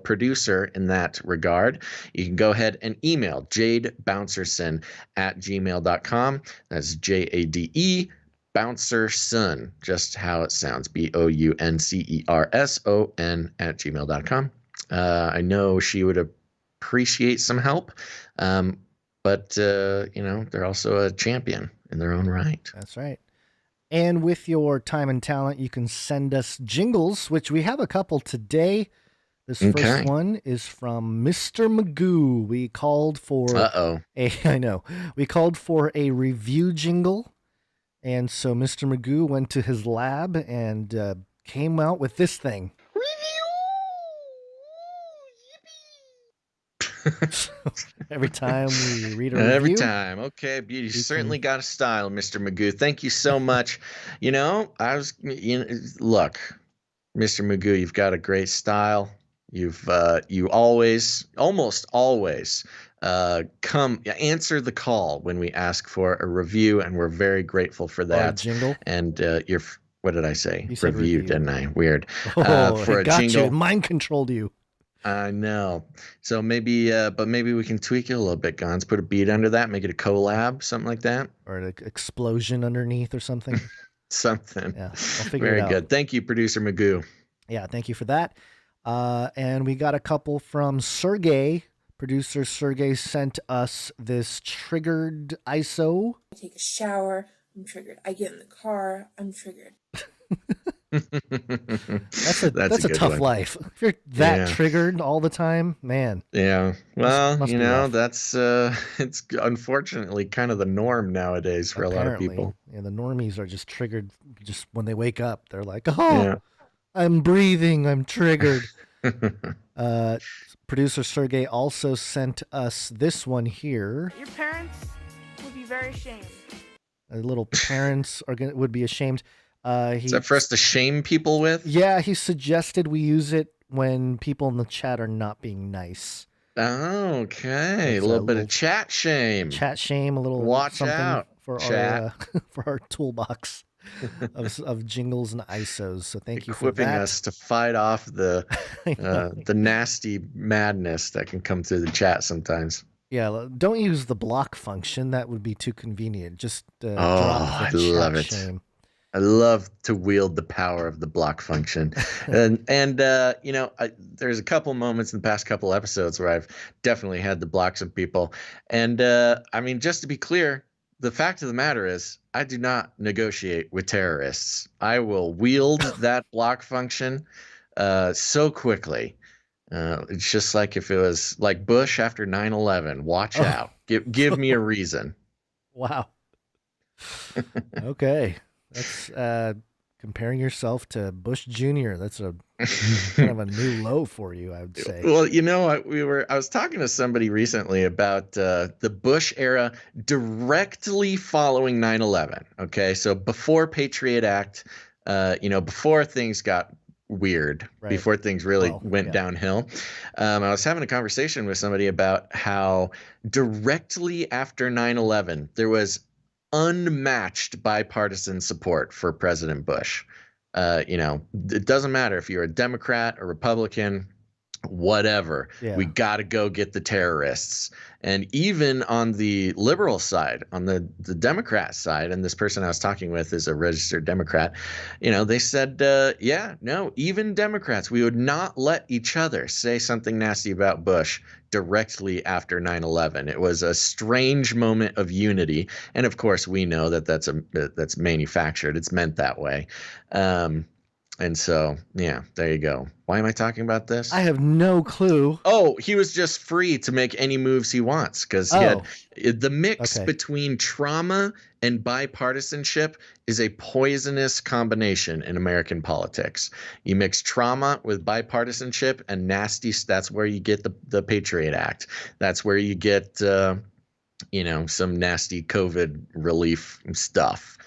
producer in that regard, you can go ahead and email jadebouncerson@gmail.com. That's JADE Bouncerson, just how it sounds, BOUNCERSON @gmail.com. I know she would appreciate some help. But, they're also a champion in their own right. That's right. And with your time and talent, you can send us jingles, which we have a couple today. This first one is from Mr. Magoo. We called for we called for a review jingle. And so Mr. Magoo went to his lab and came out with this thing. Every time we read a review. Every time. Okay, you certainly got a style, Mr. Magoo. Thank you so much. Look, Mr. Magoo, you've got a great style. You almost always answer the call when we ask for a review, and we're very grateful for that. Jingle. And what did I say? Review, didn't I? Weird. For a jingle. You. Mind controlled you. I know. So maybe we can tweak it a little bit, Gons. Put a beat under that, make it a collab, something like that. Or an explosion underneath or something. Something. Yeah, I'll figure Very it out. good. Thank you, producer Magoo. Yeah, thank you for that. And we got a couple from Sergey. Producer Sergey sent us this triggered ISO. I take a shower, I'm triggered. I get in the car, I'm triggered. That's a good tough one. life. If you're that triggered all the time, man. Yeah. Well, must you be know, rough. that's it's unfortunately kind of the norm nowadays for a lot of people. Yeah, the normies are just triggered just when they wake up. They're like, Yeah. I'm breathing, I'm triggered. Producer Sergey also sent us this one here. Your parents would be very ashamed. Little parents would be ashamed. Is that for us to shame people with? Yeah, he suggested we use it when people in the chat are not being nice. Oh, okay. It's A little bit of chat shame. Chat shame, a little Watch something out, for chat. our toolbox of jingles and ISOs. So thank you for Equipping that. us to fight off the nasty madness that can come through the chat sometimes. Yeah, don't use the block function. That would be too convenient. Just drop I the love chat it. shame. I love to wield the power of the block function. and you know, there's a couple moments in the past couple episodes where I've definitely had to block some people. And I mean, just to be clear, the fact of the matter is I do not negotiate with terrorists. I will wield that block function so quickly. It's just like if it was like Bush after 9/11. Watch out. Give me a reason. Wow. Okay. That's comparing yourself to Bush Jr. That's a kind of a new low for you, I would say. Well, you know, I was talking to somebody recently about the Bush era directly following 9/11. Okay, so before Patriot Act, you know, before things got weird, Right. before things really went downhill. I was having a conversation with somebody about how directly after 9/11 there was unmatched bipartisan support for President Bush. You know, it doesn't matter if you're a Democrat or Republican, whatever. Yeah. We got to go get the terrorists. And even on the liberal side, on the Democrat side, and this person I was talking with is a registered Democrat, you know, they said, yeah, no, even Democrats, we would not let each other say something nasty about Bush directly after 9/11. It was a strange moment of unity. And of course, we know that that's manufactured. It's meant that way. And so, yeah, there you go. Why am I talking about this? I have no clue. Oh, he was just free to make any moves he wants because he had the mix between trauma and bipartisanship is a poisonous combination in American politics. You mix trauma with bipartisanship and nasty. That's where you get the Patriot Act. That's where you get, you know, some nasty COVID relief stuff.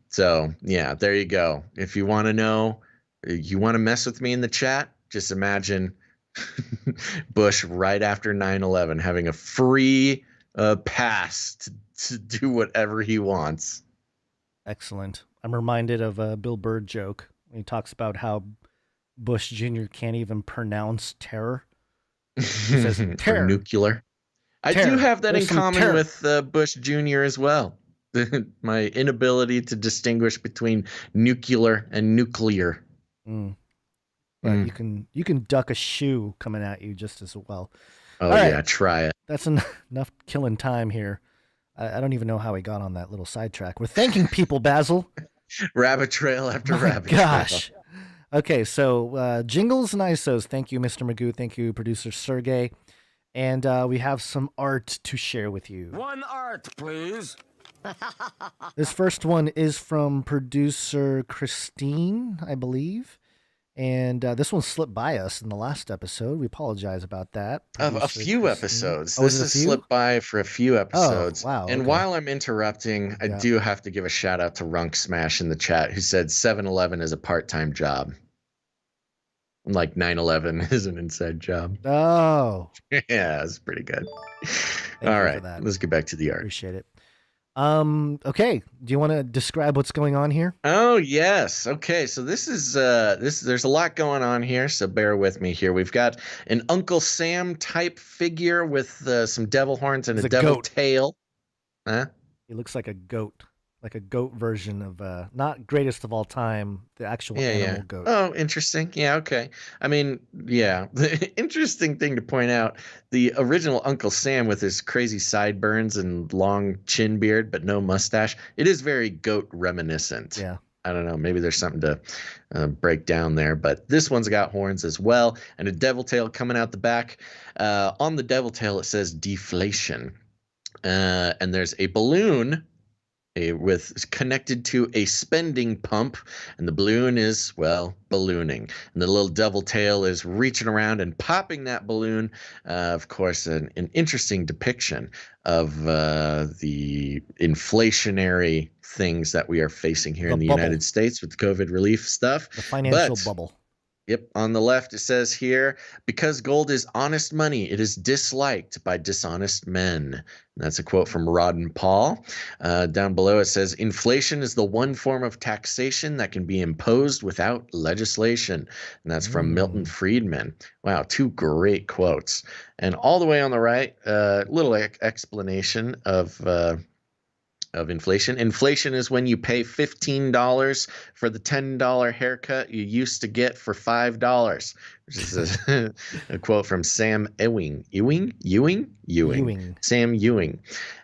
So, yeah, there you go. If you want to know, you want to mess with me in the chat, just imagine Bush right after 9/11 having a free pass to do whatever he wants. Excellent. I'm reminded of a Bill Burr joke. He talks about how Bush Jr. can't even pronounce terror. He says terror. Or nuclear. I do have that in common with Bush Jr. as well. My inability to distinguish between nuclear and nuclear. But you can duck a shoe coming at you just as well. Oh, all yeah, right. try it. That's enough killing time here. I don't even know how we got on that little sidetrack. We're thanking people, Basil. Rabbit trail after rabbit gosh. trail. Okay, so jingles and ISOs. Thank you, Mr. Magoo. Thank you, producer Sergey. And we have some art to share with you. One art, please. This first one is from producer Christine, I believe. And this one slipped by us in the last episode. We apologize about that. A few episodes. Oh, this has slipped by for a few episodes. Oh, wow. And okay. while I'm interrupting, I do have to give a shout out to Runk Smash in the chat who said 7-Eleven is a part-time job. Like 9/11 is an inside job. Oh. Yeah, it's pretty good. Thank All you right, for that. let's get back to the art. Appreciate it. Okay. Do you want to describe what's going on here? Oh, yes. Okay. So this is there's a lot going on here, so bear with me here. We've got an Uncle Sam type figure with some devil horns and a devil goat. tail. Huh? He looks like a goat. like a goat version of not greatest of all time, the actual animal goat. Oh, interesting. Yeah, okay. I mean, yeah. The interesting thing to point out, the original Uncle Sam with his crazy sideburns and long chin beard, but no mustache, it is very goat reminiscent. Yeah. I don't know. Maybe there's something to break down there, but this one's got horns as well, and a devil tail coming out the back. On the devil tail, it says deflation, and there's a balloon with connected to a spending pump, and the balloon is, well, ballooning, and the little devil tail is reaching around and popping that balloon. Of course, an interesting depiction of the inflationary things that we are facing here in the United States with COVID relief stuff. The financial bubble. Yep. On the left, it says here, because gold is honest money, it is disliked by dishonest men. And that's a quote from Rod and Paul. Down below, it says, inflation is the one form of taxation that can be imposed without legislation. And that's from Milton Friedman. Wow, two great quotes. And all the way on the right, little explanation of inflation. Inflation is when you pay $15 for the $10 haircut you used to get for $5, which is a quote from Sam Ewing. Sam Ewing.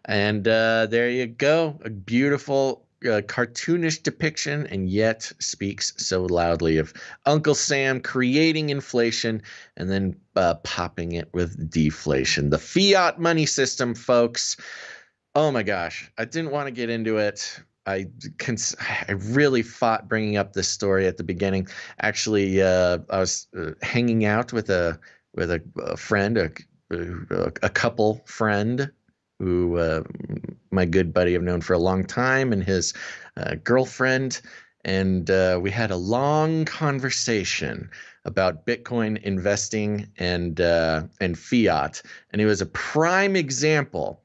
And there you go. A beautiful cartoonish depiction, and yet speaks so loudly of Uncle Sam creating inflation and then popping it with deflation. The fiat money system, folks. Oh my gosh, I didn't want to get into it. I really fought bringing up this story at the beginning. Actually, I was hanging out with a friend, a couple friend who my good buddy I've known for a long time, and his girlfriend, and we had a long conversation about Bitcoin investing and fiat, and it was a prime example.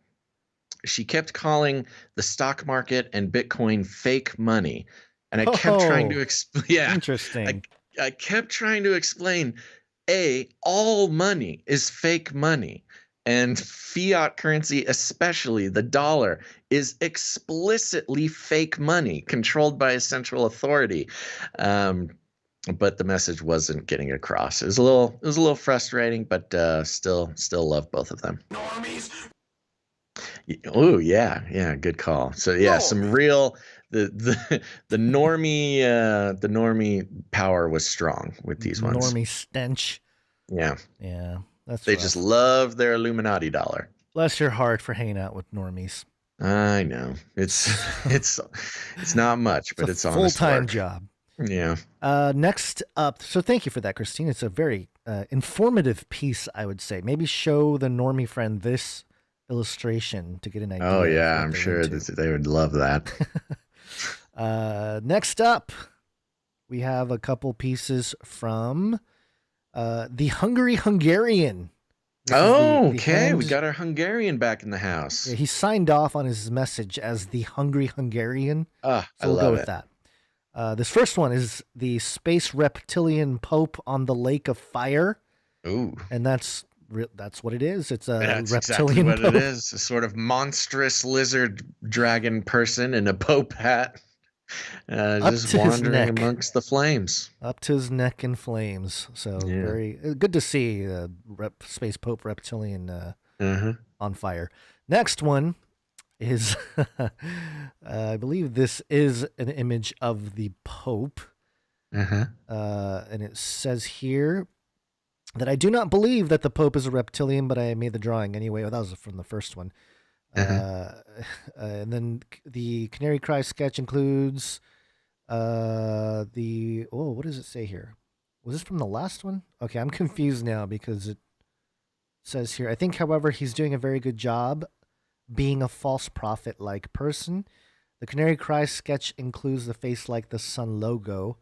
She kept calling the stock market and Bitcoin fake money. And I kept trying to explain. Yeah. Interesting. I kept trying to explain, all money is fake money. And fiat currency, especially the dollar, is explicitly fake money controlled by a central authority. But the message wasn't getting across. It was a little frustrating, but still love both of them. Normies. Oh yeah, good call. So yeah, some real the normie power was strong with these ones. Normie stench. Yeah, that's they rough. just love their Illuminati dollar. Bless your heart for hanging out with normies. I know it's not much, but it's a honest full-time work. job. Yeah. Next up, so thank you for that, Christine. It's a very informative piece, I would say. Maybe show the normie friend this illustration to get an idea. Oh yeah, I'm sure they would love that. Next up, we have a couple pieces from the Hungarian. Okay, we got our Hungarian back in the house. Yeah, he signed off on his message as the Hungry Hungarian. So we'll go with that. This first one is the space reptilian pope on the lake of fire. Ooh, and that's what it is. It's a That's reptilian exactly what pope. it is. A sort of monstrous lizard dragon person in a pope hat, just wandering amongst the flames. Up to his neck in flames. So very good to see space pope reptilian on fire. Next one is, I believe this is an image of the pope. And it says here that I do not believe that the Pope is a reptilian, but I made the drawing anyway. Well, that was from the first one. And then the Canary Cry sketch includes what does it say here? Was this from the last one? Okay, I'm confused now because it says here, I think, however, he's doing a very good job being a false prophet-like person. The Canary Cry sketch includes the face like the sun logo.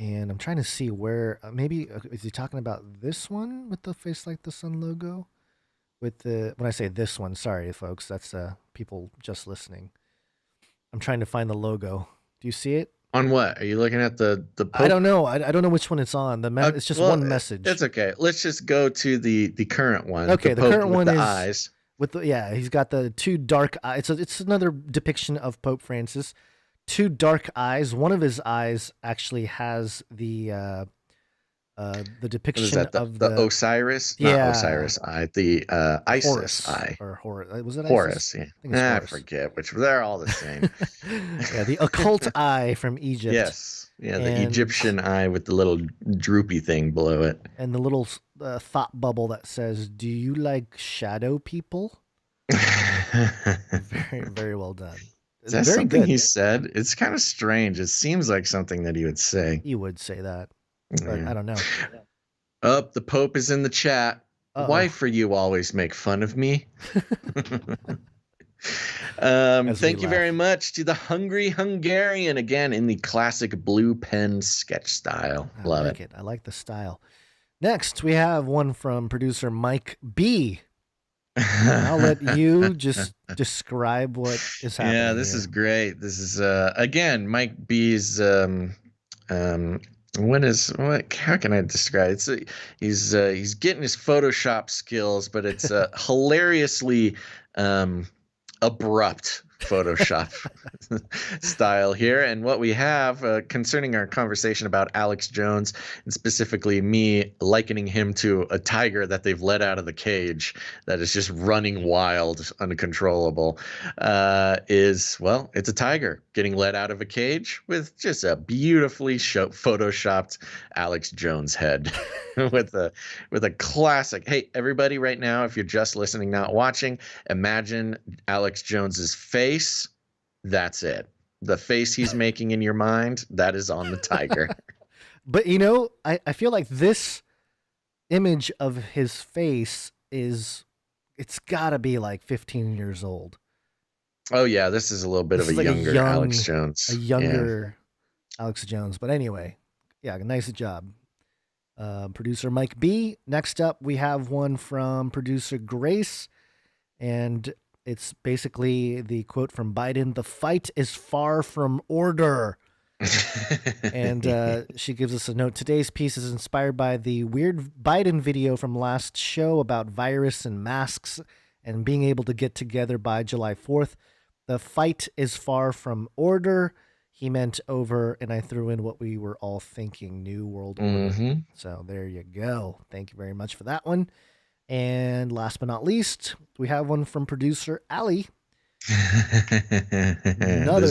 And I'm trying to see where, maybe, is he talking about this one with the face like the sun logo? When I say this one, sorry, folks, that's people just listening. I'm trying to find the logo. Do you see it? On what? Are you looking at the Pope? I don't know. I don't know which one it's on. It's just one message. It's okay. Let's just go to the current one. Okay, the current one with is the eyes. He's got the two dark eyes. It's another depiction of Pope Francis. Two dark eyes. One of his eyes actually has the depiction What is that? of The Osiris? Not Osiris eye. The Isis Horus, eye. or Horus. Was it Horus? Isis? Yeah. I think it's I Horus. forget which. They're all the same. Yeah, the occult eye from Egypt. Yes. Yeah, the Egyptian eye with the little droopy thing below it. And the little thought bubble that says, "Do you like shadow people?" Very, very well done. Is that very something good. he said? It's kind of strange. It seems like something that he would say. He would say that, but Yeah. I don't know. The Pope is in the chat. Why for you always make fun of me? Thank you very much to the Hungry Hungarian again in the classic blue pen sketch style. Love it. I like the style. Next, we have one from producer Mike B. I'll let you just describe what is happening. Yeah, this is great. This is again Mike B's how can I describe it? He's getting his Photoshop skills, but it's hilariously abrupt Photoshop style here. And what we have concerning our conversation about Alex Jones, and specifically me likening him to a tiger that they've let out of the cage that is just running wild, uncontrollable, it's a tiger getting let out of a cage with just a beautifully photoshopped Alex Jones head. with a classic. Hey, everybody, right now, if you're just listening, not watching, imagine Alex Jones's face. That's it. The face he's making in your mind, that is on the tiger. But I feel like this image of his face it's gotta be like 15 years old. Oh yeah, this is a little bit of a younger Alex Jones. A younger Alex Jones. But anyway, yeah, nice job. Producer Mike B. Next up, we have one from producer Grace, and it's basically the quote from Biden: "The fight is far from order." And she gives us a note. Today's piece is inspired by the weird Biden video from last show about virus and masks and being able to get together by July 4th. The fight is far from order. He meant over, and I threw in what we were all thinking, New World Order. Mm-hmm. So there you go. Thank you very much for that one. And last but not least, we have one from producer Ali. This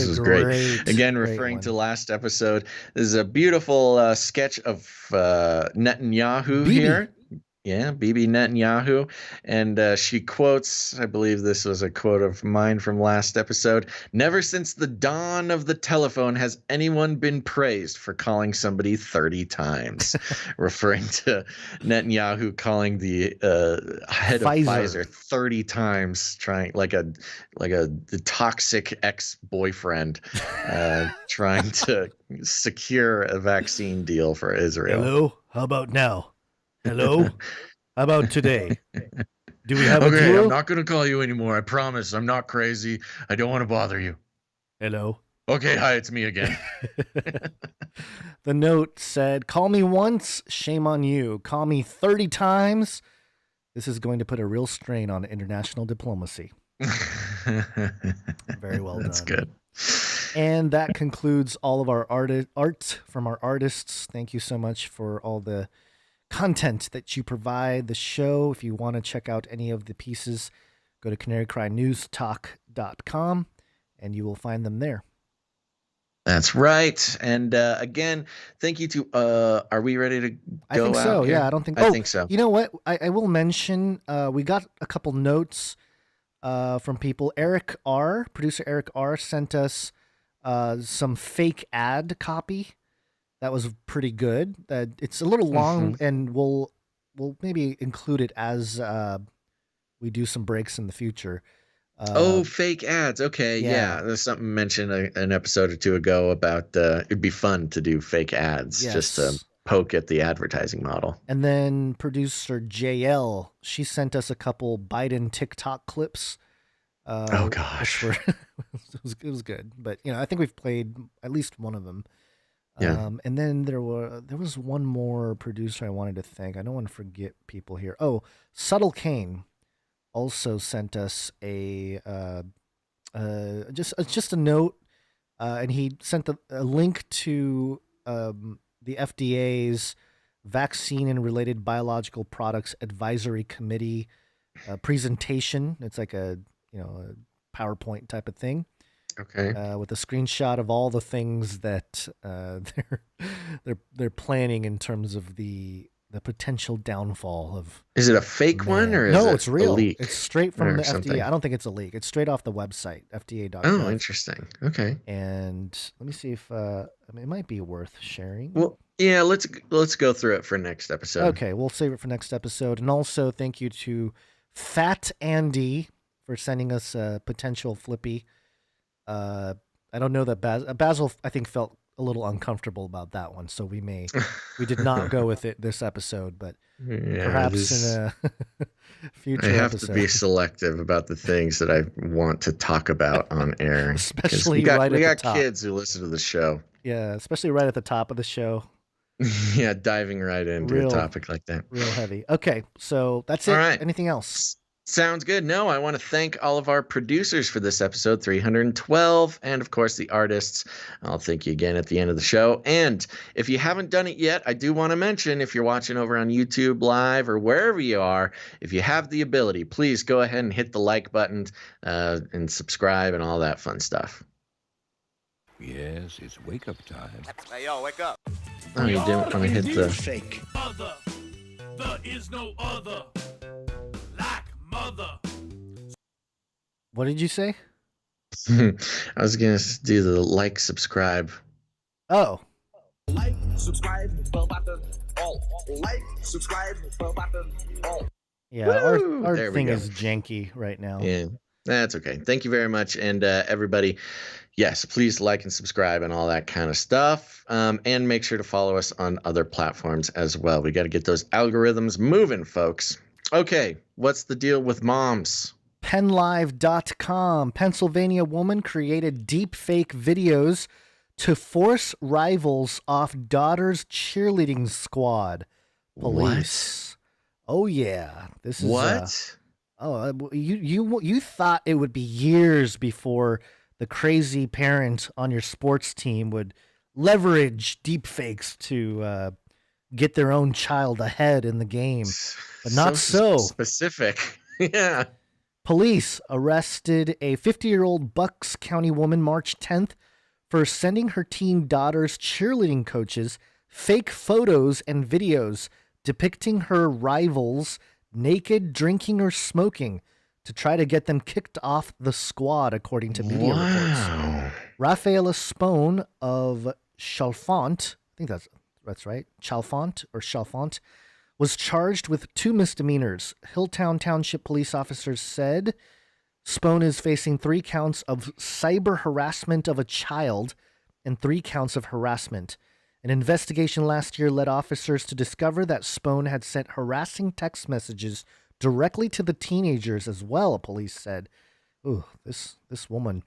was great. Again, referring to last episode, this is a beautiful sketch of Netanyahu Bibi. here. Yeah, Bibi Netanyahu. And she quotes, I believe this was a quote of mine from last episode: "Never since the dawn of the telephone has anyone been praised for calling somebody 30 times. Referring to Netanyahu calling the head of Pfizer 30 times, trying like a toxic ex-boyfriend trying to secure a vaccine deal for Israel. Hello? How about now? Hello? How about today? Do we have a Okay, duo? I'm not going to call you anymore. I promise. I'm not crazy. I don't want to bother you. Hello? Okay, hi, it's me again. The note said, "Call me once, shame on you. Call me 30 times. This is going to put a real strain on international diplomacy." Very well done. That's good. And that concludes all of our art from our artists. Thank you so much for all the content that you provide the show. If you want to check out any of the pieces, go to canarycrynewstalk.com and you will find them there. That's right. And again, thank you to are we ready to go? I think so. Here? Yeah, I think so. You know what? I will mention we got a couple notes from people. Producer Eric R sent us some fake ad copy. That was pretty good. It's a little long, and we'll maybe include it as we do some breaks in the future. Fake ads. Okay, yeah. There's something mentioned an episode or two ago about it'd be fun to do fake ads, just to poke at the advertising model. And then producer JL, she sent us a couple Biden TikTok clips. Oh gosh, it was good. But I think we've played at least one of them. Yeah. And then there was one more producer I wanted to thank. I don't want to forget people here. Oh, Subtle Kane also sent us just a note, and he sent a link to the FDA's Vaccine and Related Biological Products Advisory Committee presentation. It's like a PowerPoint type of thing. Okay. With a screenshot of all the things that they're planning in terms of the potential downfall of. Is it a fake one or is it it's real? a leak? It's straight from the something? FDA. I don't think it's a leak. It's straight off the website, FDA.gov. Oh, interesting. Okay. And let me see if it might be worth sharing. Well, yeah, let's go through it for next episode. Okay, we'll save it for next episode. And also thank you to Fat Andy for sending us a potential Flippy. I don't know that Basil I think felt a little uncomfortable about that one, so we did not go with it this episode, but perhaps in a future episode. I have to be selective about the things that I want to talk about on air. Especially we got the top. Kids who listen to the show. Yeah, especially right at the top of the show. Yeah, diving right into a topic like that. Real heavy. Okay, so that's it. All right. Anything else? Sounds good. No, I want to thank all of our producers for this episode 312, and of course the artists. I'll thank you again at the end of the show. And if you haven't done it yet, I do want to mention, if you're watching over on YouTube Live or wherever you are, if you have the ability, please go ahead and hit the like button and subscribe and all that fun stuff. Yes, it's wake up time. Hey, yo, wake up. Oh, you didn't want to hit the fake. Other. There is no other. Like mother. What did you say? I was going to do the like, subscribe. Oh. Like, subscribe, bell button, all. Like, subscribe, bell button, all. Yeah, our thing is janky right now. Yeah, that's okay. Thank you very much. And everybody, yes, please like and subscribe and all that kind of stuff. And make sure to follow us on other platforms as well. We got to get those algorithms moving, folks. Okay, what's the deal with moms? PennLive.com. Pennsylvania woman created deepfake videos to force rivals off daughter's cheerleading squad. Police. What? Oh yeah, this is what? You thought it would be years before the crazy parent on your sports team would leverage deepfakes to get their own child ahead in the game, but not so specific. Yeah. Police arrested a 50-year-old Bucks County woman March 10th for sending her teen daughter's cheerleading coaches fake photos and videos depicting her rivals naked, drinking, or smoking to try to get them kicked off the squad, according to media reports. Rafaela Spone of Chalfont, I think that's right, Chalfont, was charged with 2 misdemeanors. Hilltown Township police officers said Spone is facing 3 counts of cyber harassment of a child and 3 counts of harassment. An investigation last year led officers to discover that Spone had sent harassing text messages directly to the teenagers as well, police said. Ooh, this woman.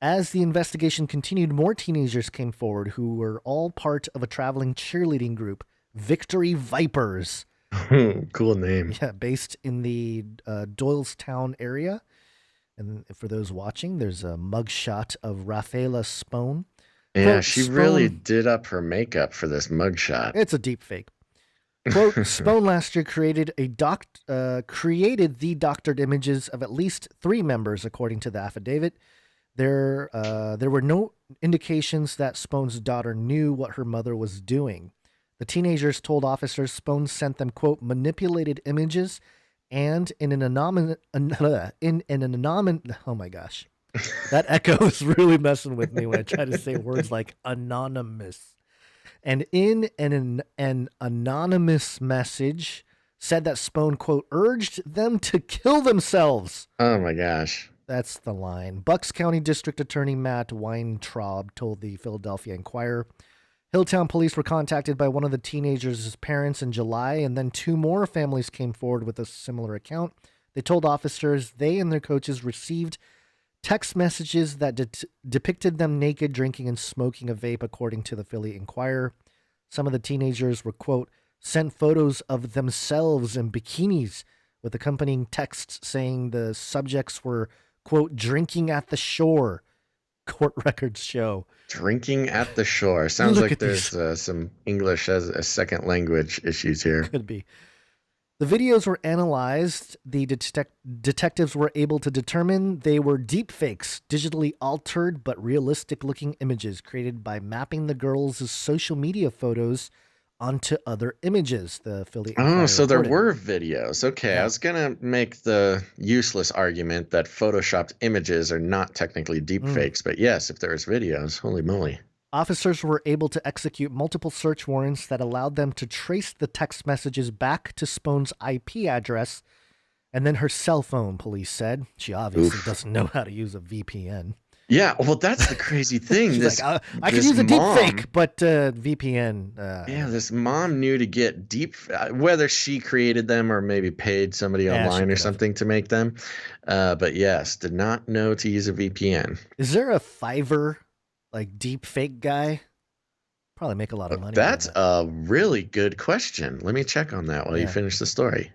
As the investigation continued, more teenagers came forward who were all part of a traveling cheerleading group, Victory Vipers. Cool name. Yeah, based in the Doylestown area. And for those watching, there's a mugshot of Rafaela Spone. Yeah, Quote, she Spone, really did up her makeup for this mugshot. It's a deep fake. Quote, Spone last year created the doctored images of at least 3 members, according to the affidavit. There were no indications that Spone's daughter knew what her mother was doing. The teenagers told officers Spone sent them, quote, manipulated images and in an anonymous, oh my gosh. That echo is really messing with me when I try to say words like anonymous. And in an anonymous message said that Spone, quote, urged them to kill themselves. Oh my gosh. That's the line. Bucks County District Attorney Matt Weintraub told the Philadelphia Inquirer. Hilltown police were contacted by one of the teenagers' parents in July, and then 2 more families came forward with a similar account. They told officers they and their coaches received text messages that depicted them naked, drinking, and smoking a vape, according to the Philly Inquirer. Some of the teenagers were, quote, sent photos of themselves in bikinis with accompanying texts saying the subjects were, quote, drinking at the shore. Court records show. Drinking at the shore. Sounds Look like at there's some English as a second language issues here. Could be. The videos were analyzed. The detectives were able to determine they were deep fakes, digitally altered but realistic-looking images created by mapping the girls' social media photos onto other images, the Philly Inquirer So there reported. were videos. Okay, Yeah. I was going to make the useless argument that photoshopped images are not technically deep fakes, but yes, if there's videos, holy moly. Officers were able to execute multiple search warrants that allowed them to trace the text messages back to Spone's IP address and then her cell phone, police said. She obviously doesn't know how to use a VPN. Yeah, well, that's the crazy thing. She's like, I could use a deep fake, but VPN. This mom knew to get deep, whether she created them or maybe paid somebody online or something to make them. But yes, did not know to use a VPN. Is there a Fiverr, like, deep fake guy? Probably make a lot of money. That's a really good question. Let me check on that while you finish the story.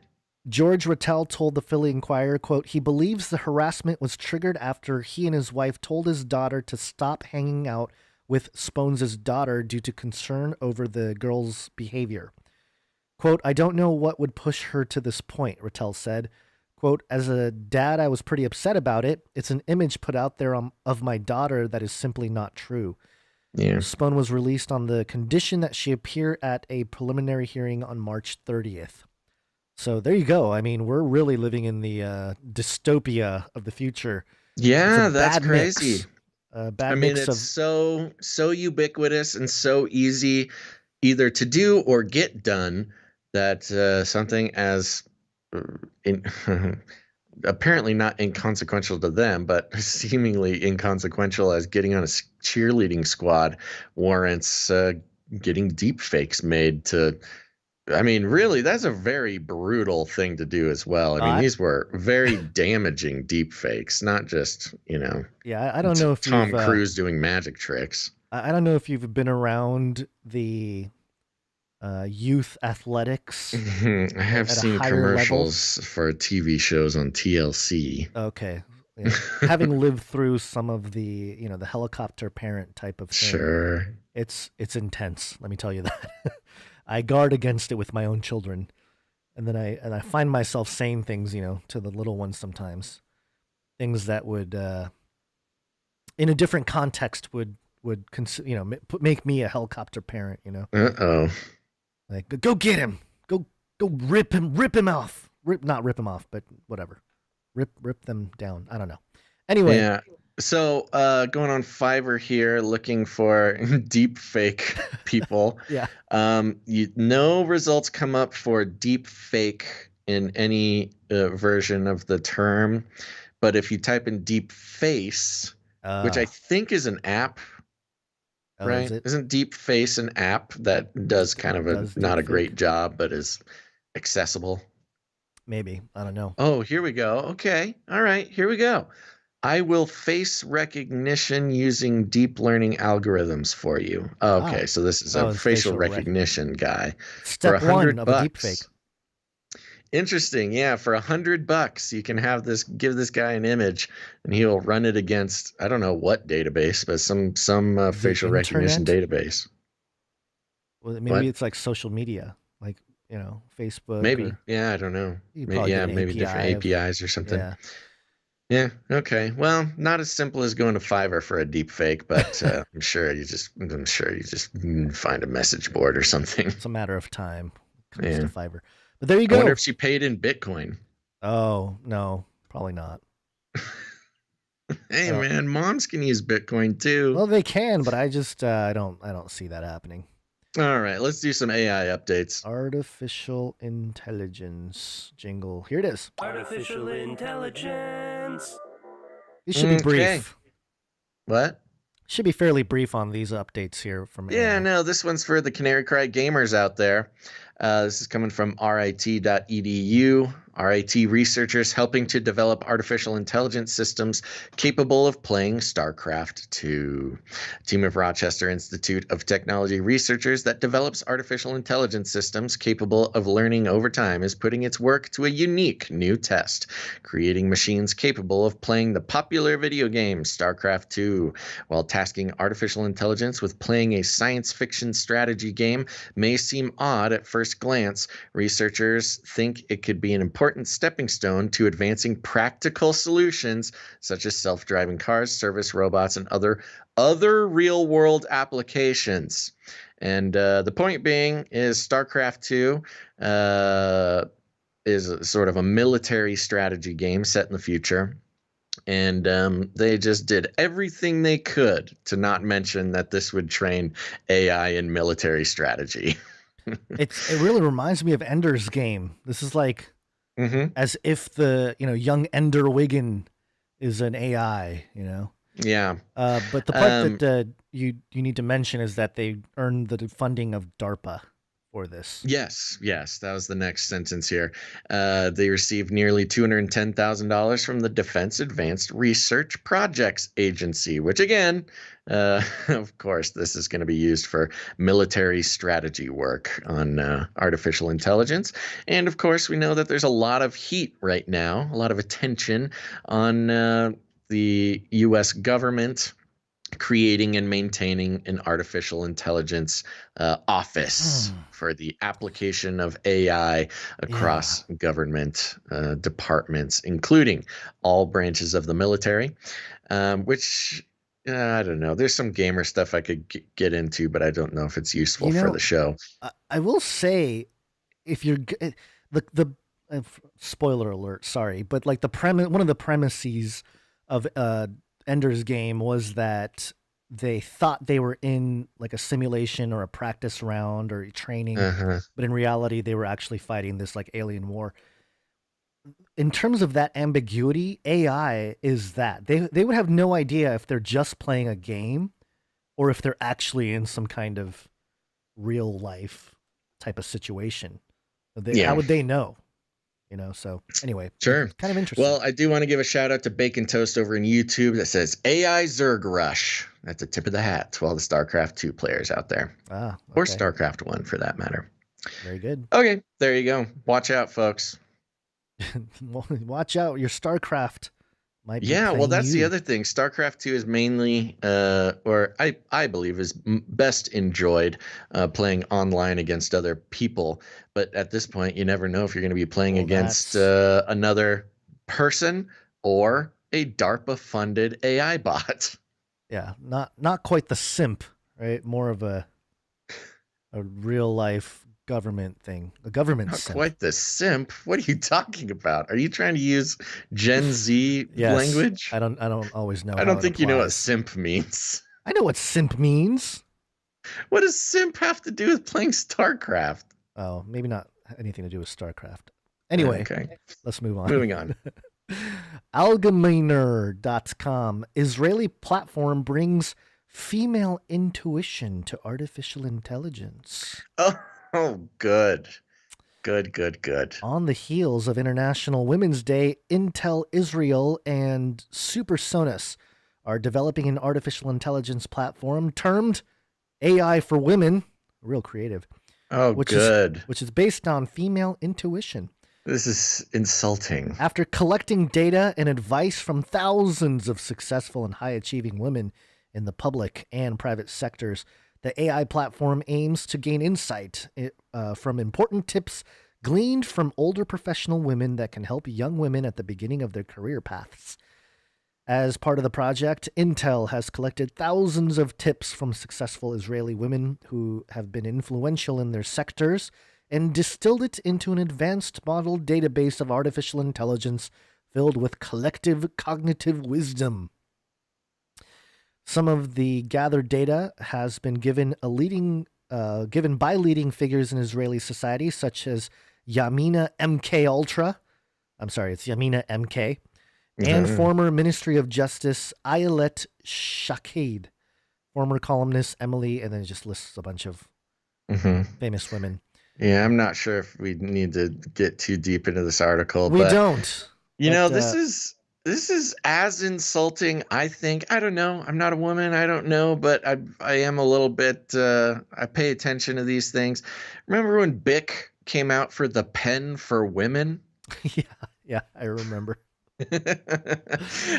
George Rattel told the Philly Inquirer, quote, he believes the harassment was triggered after he and his wife told his daughter to stop hanging out with Spones' daughter due to concern over the girl's behavior. Quote, I don't know what would push her to this point, Rattel said. Quote, as a dad, I was pretty upset about it. It's an image put out there of my daughter that is simply not true. Yeah. Spone was released on the condition that she appear at a preliminary hearing on March 30th. So there you go. I mean, we're really living in the dystopia of the future. Yeah, that's crazy. Bad mix it's so ubiquitous and so easy either to do or get done that something as apparently not inconsequential to them, but seemingly inconsequential as getting on a cheerleading squad warrants getting deep fakes made to. I mean, really, that's a very brutal thing to do as well. I mean, these were very damaging deep fakes, not just, Yeah, I don't know if Tom Cruise doing magic tricks. I don't know if you've been around the youth athletics. I have seen commercials for TV shows on TLC. Okay. Yeah. Having lived through some of the, the helicopter parent type of thing. Sure. It's intense, let me tell you that. I guard against it with my own children, and then I find myself saying things, to the little ones sometimes, things that would, in a different context, would make me a helicopter parent. Like go get him, go rip him off, not rip him off, but whatever, rip them down. I don't know. Anyway. Yeah. So going on Fiverr here, looking for deep fake people. Yeah. No results come up for deep fake in any version of the term. But if you type in deep face, which I think is an app, right? Isn't deep face an app that does kind of not a great job, but is accessible? Maybe. I don't know. Oh, here we go. Okay. All right. Here we go. I will face recognition using deep learning algorithms for you. Okay, so this is a facial recognition guy. Step for $100 one of a deep fake. Interesting, yeah. For $100, you can give this guy an image, and he'll run it against I don't know what database, but some facial recognition database. Well, maybe it's like social media, like Facebook. Maybe, yeah, I don't know. Maybe different APIs or something. Yeah. Yeah. Okay. Well, not as simple as going to Fiverr for a deep fake, but I'm sure you just find a message board or something. It's a matter of time. When it comes to Fiverr. But there you go. I wonder if she paid in Bitcoin. Oh no, probably not. Hey man, moms can use Bitcoin too. Well, they can, but I just I don't see that happening. All right, let's do some AI updates. Artificial intelligence jingle. Here it is. Artificial intelligence. These should be brief. What? Should be fairly brief on these updates here from AI. Yeah, no, this one's for the Canary Cry gamers out there. This is coming from rit.edu. RIT researchers helping to develop artificial intelligence systems capable of playing StarCraft II. A team of Rochester Institute of Technology researchers that develops artificial intelligence systems capable of learning over time is putting its work to a unique new test, creating machines capable of playing the popular video game StarCraft II. While tasking artificial intelligence with playing a science fiction strategy game may seem odd at first glance, researchers think it could be an important stepping stone to advancing practical solutions such as self-driving cars, service robots, and other real-world applications. And the point being is StarCraft II is sort of a military strategy game set in the future. And they just did everything they could to not mention that this would train AI in military strategy. It really reminds me of Ender's Game. This is like as if the young Ender Wiggin is an AI. Yeah. But the part that you need to mention is that they earned the funding of DARPA for this. Yes, that was the next sentence here. They received nearly $210,000 from the Defense Advanced Research Projects Agency, which again, of course, this is going to be used for military strategy work on artificial intelligence. And of course, we know that there's a lot of heat right now, a lot of attention on the U.S. government creating and maintaining an artificial intelligence office for the application of AI across government departments, including all branches of the military, which I don't know. There's some gamer stuff I could get into, but I don't know if it's useful for the show. I will say, if you're the spoiler alert, sorry, but like one of the premises of Ender's Game was that they thought they were in like a simulation or a practice round or training, but in reality they were actually fighting this like alien war. In terms of that ambiguity, AI is that they would have no idea if they're just playing a game or if they're actually in some kind of real life type of situation. How would they know? So anyway, sure. Kind of interesting. Well, I do want to give a shout out to Bacon Toast over in YouTube that says AI Zerg Rush. That's a tip of the hat to all the StarCraft II players out there. Okay. Or StarCraft 1 for that matter. Very good. Okay, there you go. Watch out, folks. Watch out. Your StarCraft might be well, that's you. the other thing. StarCraft 2 is mainly, or I believe is best enjoyed playing online against other people. But at this point, you never know if you're going to be playing against another person or a DARPA-funded AI bot. Yeah, not quite the simp, right? More of a real life government thing. A government Not simp. quite the simp. What are you talking about? Are you trying to use Gen Z language? I don't always know. I don't think you know what simp means. I know what simp means. What does simp have to do with playing StarCraft? Oh, maybe not anything to do with StarCraft. Anyway, let's move on. Moving on. Algemeiner.com. Israeli platform brings female intuition to artificial intelligence. Oh, good. Good. On the heels of International Women's Day, Intel Israel and Supersonus are developing an artificial intelligence platform termed AI for Women. Real creative. Which is based on female intuition. This is insulting. After collecting data and advice from thousands of successful and high-achieving women in the public and private sectors, the AI platform aims to gain insight from important tips gleaned from older professional women that can help young women at the beginning of their career paths. As part of the project, Intel has collected thousands of tips from successful Israeli women who have been influential in their sectors and distilled it into an advanced model database of artificial intelligence filled with collective cognitive wisdom. Some of the gathered data has been given by leading figures in Israeli society, such as Yamina MK Ultra. I'm sorry, it's Yamina MK. And former Ministry of Justice Ayelet Shaked, former columnist Emily, and then it just lists a bunch of famous women. Yeah, I'm not sure if we need to get too deep into this article, We but don't. you But, know, this is as insulting, I think. I don't know. I'm not a woman. I don't know, but I am a little bit I pay attention to these things. Remember when Bic came out for the pen for women? yeah, I remember.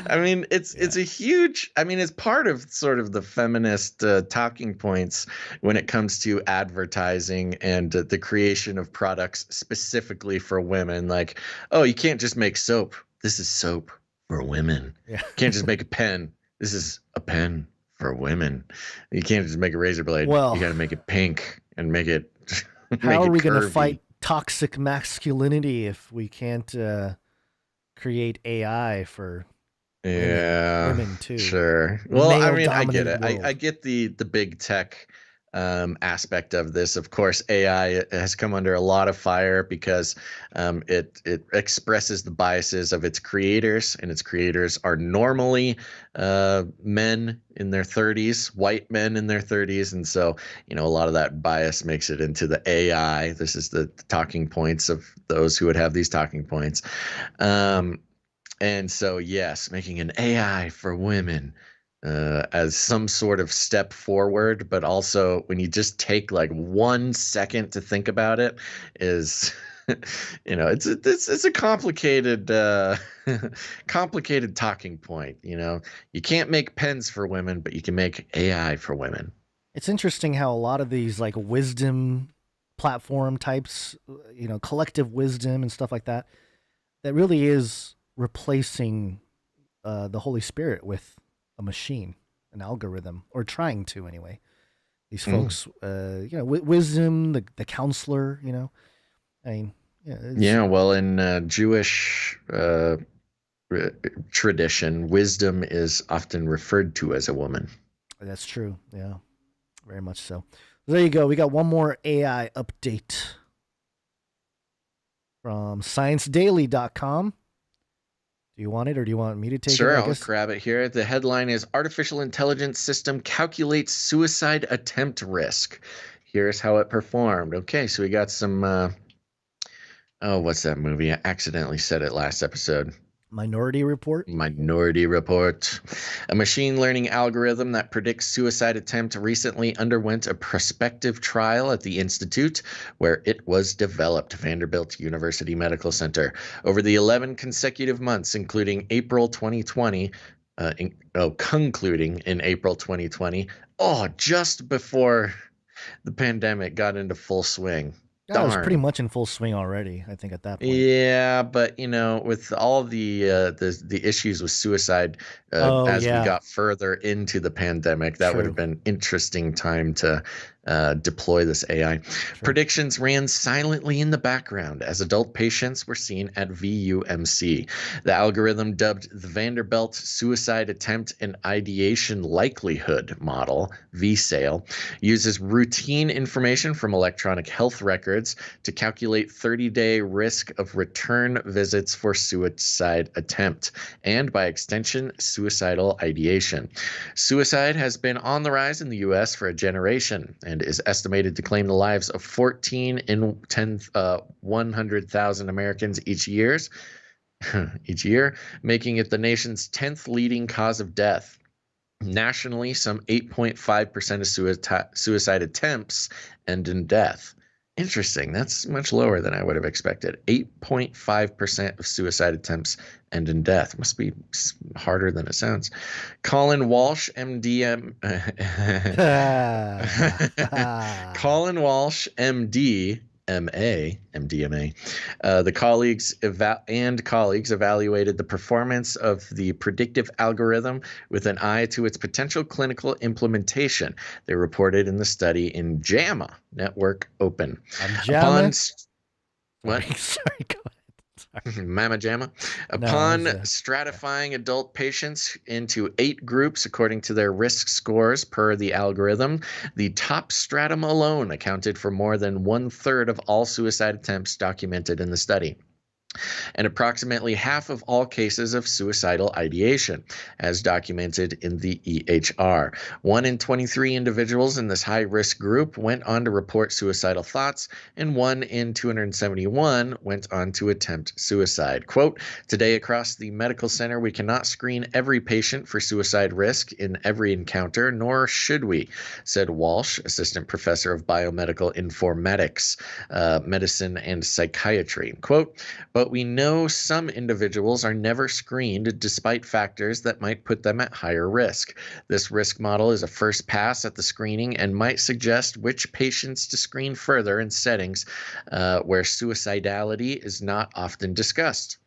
I mean, it's a huge. I mean, it's part of sort of the feminist talking points when it comes to advertising and the creation of products specifically for women. Like, oh, you can't just make soap. This is soap for women. Yeah. You can't just make a pen. This is a pen for women. You can't just make a razor blade. Well, you got to make it pink and make it. How are we going to fight toxic masculinity if we can't create AI for women too? Sure. Well, I mean, I get Male-dominated it. world. I get the big tech aspect of this. Of course, AI has come under a lot of fire because it expresses the biases of its creators, and its creators are normally men in their 30s, white men in their 30s, and so a lot of that bias makes it into the AI. This is the talking points of those who would have these talking points. And so, yes, making an AI for women as some sort of step forward, but also when you just take like 1 second to think about it, is it's a complicated complicated talking point. You can't make pens for women, but you can make AI for women. It's interesting how a lot of these like wisdom platform types, collective wisdom and stuff like that, that really is replacing the Holy Spirit with a machine, an algorithm, or trying to anyway. These folks, wisdom, the counselor, I mean, well, in Jewish tradition, wisdom is often referred to as a woman. That's true. Yeah, very much so. There you go. We got one more AI update from ScienceDaily.com. Do you want it, or do you want me to take it? Sure, I'll grab it here. The headline is Artificial Intelligence System Calculates Suicide Attempt Risk. Here's how it performed. Okay, so we got some, what's that movie? I accidentally said it last episode. Minority Report? Minority Report. A machine learning algorithm that predicts suicide attempt recently underwent a prospective trial at the Institute where it was developed, Vanderbilt University Medical Center. Over the 11 consecutive months, including April 2020, concluding in April 2020, just before the pandemic got into full swing. Yeah, it was pretty much in full swing already, I think, at that point. Yeah, but with all the issues with suicide we got further into the pandemic, that would have been interesting time to deploy this AI. Sure. Predictions ran silently in the background as adult patients were seen at VUMC. The algorithm, dubbed the Vanderbilt Suicide Attempt and Ideation Likelihood Model, VSAIL, uses routine information from electronic health records to calculate 30-day risk of return visits for suicide attempt and, by extension, suicidal ideation. Suicide has been on the rise in the U.S. for a generation and is estimated to claim the lives of 14 in 100,000 Americans each year, making it the nation's 10th leading cause of death. Nationally, some 8.5% of suicide attempts end in death. Interesting. That's much lower than I would have expected. 8.5% of suicide attempts end in death. Must be harder than it sounds. Colin Walsh, MD, Colin Walsh, MD, MA, MDMA. The colleagues evaluated the performance of the predictive algorithm with an eye to its potential clinical implementation. They reported in the study in JAMA Network Open. JAMA? What? Sorry, go ahead. Mama Jamma. Upon stratifying adult patients into 8 groups according to their risk scores per the algorithm, the top stratum alone accounted for more than 1/3 of all suicide attempts documented in the study. and approximately half of all cases of suicidal ideation, as documented in the EHR. 1 in 23 individuals in this high-risk group went on to report suicidal thoughts, and 1 in 271 went on to attempt suicide. Quote, today across the medical center, we cannot screen every patient for suicide risk in every encounter, nor should we, said Walsh, assistant professor of biomedical informatics, medicine, and psychiatry. Quote, but we know some individuals are never screened despite factors that might put them at higher risk. This risk model is a first pass at the screening and might suggest which patients to screen further in settings where suicidality is not often discussed.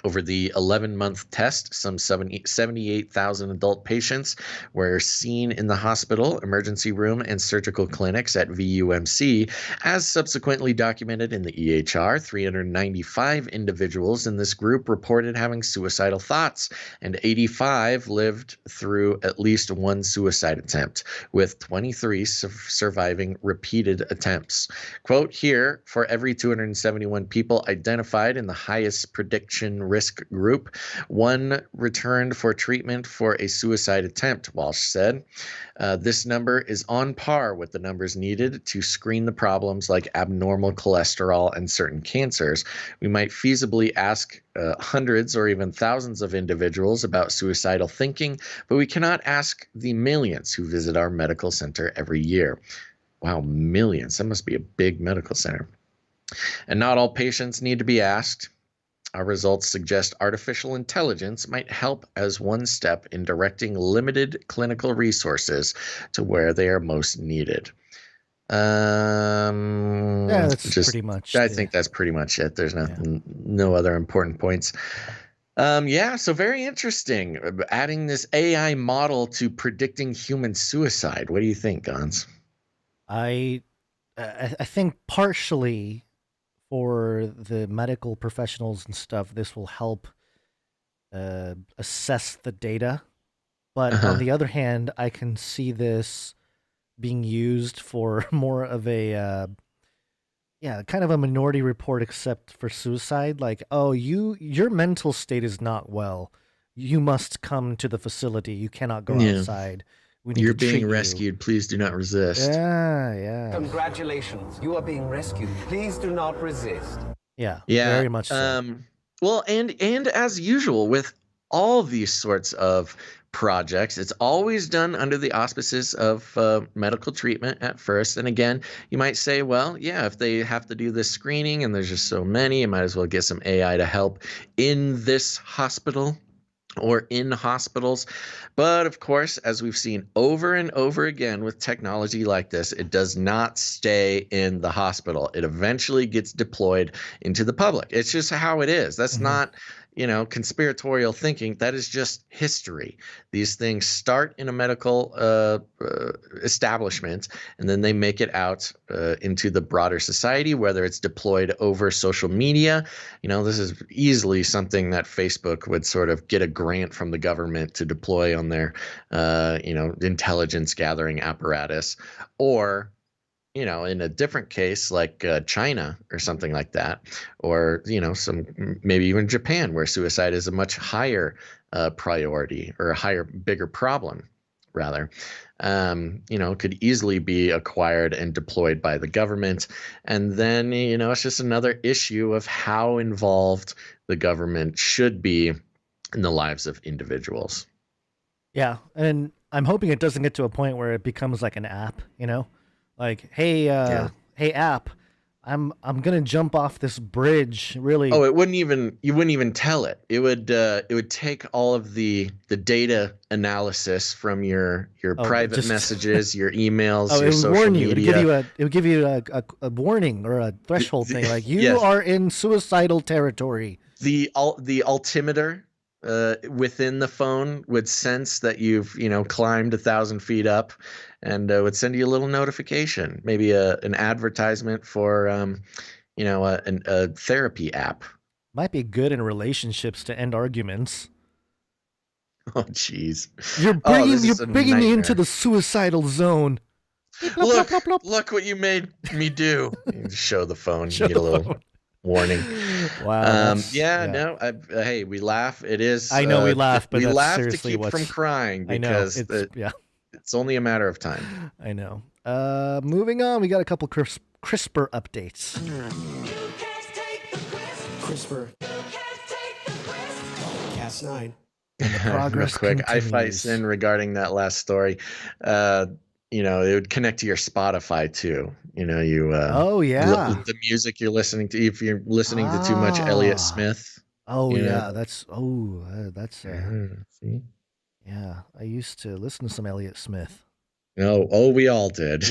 Over the 11-month test, some 78,000 adult patients were seen in the hospital, emergency room, and surgical clinics at VUMC. As subsequently documented in the EHR, 395 individuals in this group reported having suicidal thoughts, and 85 lived through at least one suicide attempt, with 23 surviving repeated attempts. Quote here, for every 271 people identified in the highest prediction risk group, 1 returned for treatment for a suicide attempt, Walsh said. This number is on par with the numbers needed to screen the problems like abnormal cholesterol and certain cancers. We might feasibly ask hundreds or even thousands of individuals about suicidal thinking, but we cannot ask the millions who visit our medical center every year. Wow, millions. That must be a big medical center. And not all patients need to be asked. Our results suggest artificial intelligence might help as one step in directing limited clinical resources to where they are most needed. Yeah, that's pretty much. I think that's pretty much it. There's no other important points. So very interesting. Adding this AI model to predicting human suicide. What do you think, Gons? I think partially for the medical professionals and stuff, this will help assess the data. But on the other hand, I can see this being used for more of a, kind of a minority report, except for suicide. Like, oh, your mental state is not well. You must come to the facility. You cannot go outside. You're being rescued. Please do not resist. Yeah. Congratulations. You are being rescued. Please do not resist. Yeah, very much so. Well, and as usual with all these sorts of projects, it's always done under the auspices of medical treatment at first. And again, you might say, well, yeah, if they have to do this screening and there's just so many, you might as well get some AI to help in this hospital or in hospitals. But of course, as we've seen over and over again with technology like this, it does not stay in the hospital. It eventually gets deployed into the public. It's just how it is. That's not, conspiratorial thinking. That is just history. These things start in a medical establishment, and then they make it out into the broader society, whether it's deployed over social media. This is easily something that Facebook would sort of get a grant from the government to deploy on their, intelligence gathering apparatus, or in a different case like China or something like that, or some maybe even Japan, where suicide is a much higher priority, or a bigger problem rather, could easily be acquired and deployed by the government. And then it's just another issue of how involved the government should be in the lives of individuals. Yeah, and I'm hoping it doesn't get to a point where it becomes like an app, Like, hey, hey app, I'm gonna jump off this bridge. Really? Oh, you wouldn't even tell it. It would take all of the data analysis from your private messages, your emails, your social media. It would give you a warning or a threshold thing, like you are in suicidal territory. The altimeter within the phone would sense that you've climbed 1,000 feet up, and would send you a little notification, maybe an advertisement for a therapy app. Might be good in relationships to end arguments. Oh jeez, you're bringing me into the suicidal zone. Look what you made me do. You show the phone. You get a little warning. Wow. No. Hey, we laugh. It is. I know we laugh, but we that's laugh to seriously keep from crying I know, because it's only a matter of time. I know. Moving on, we got a couple CRISPR updates. CRISPR. Cas9. Progress Real quick, I continues. fight sin regarding that last story. It would connect to your Spotify too. Oh yeah, the music you're listening to. If you're listening to too much Elliott Smith. Oh yeah, that's see. Yeah, I used to listen to some Elliott Smith. We all did.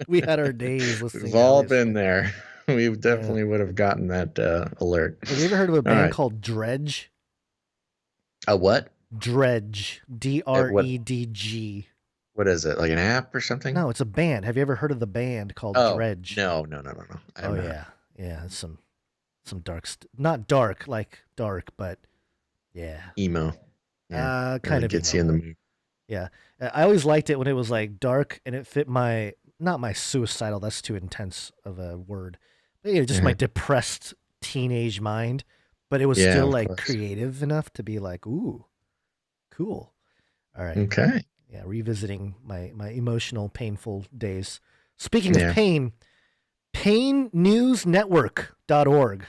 we had our days listening. We've all been there. We definitely would have gotten that alert. Have you ever heard of a band called Dredge? A what? Dredge. DREDG. What is it? Like an app or something? No, it's a band. Have you ever heard of the band called Dredge? No. Yeah. It's some dark, not dark like dark, but yeah, emo. Yeah, kind of gets you in the mood. Yeah, I always liked it when it was like dark and it fit not my suicidal. That's too intense of a word. But just my depressed teenage mind. But it was still like creative enough to be like, ooh, cool. All right. Okay. Yeah, revisiting my emotional, painful days. Speaking of pain, painnewsnetwork.org.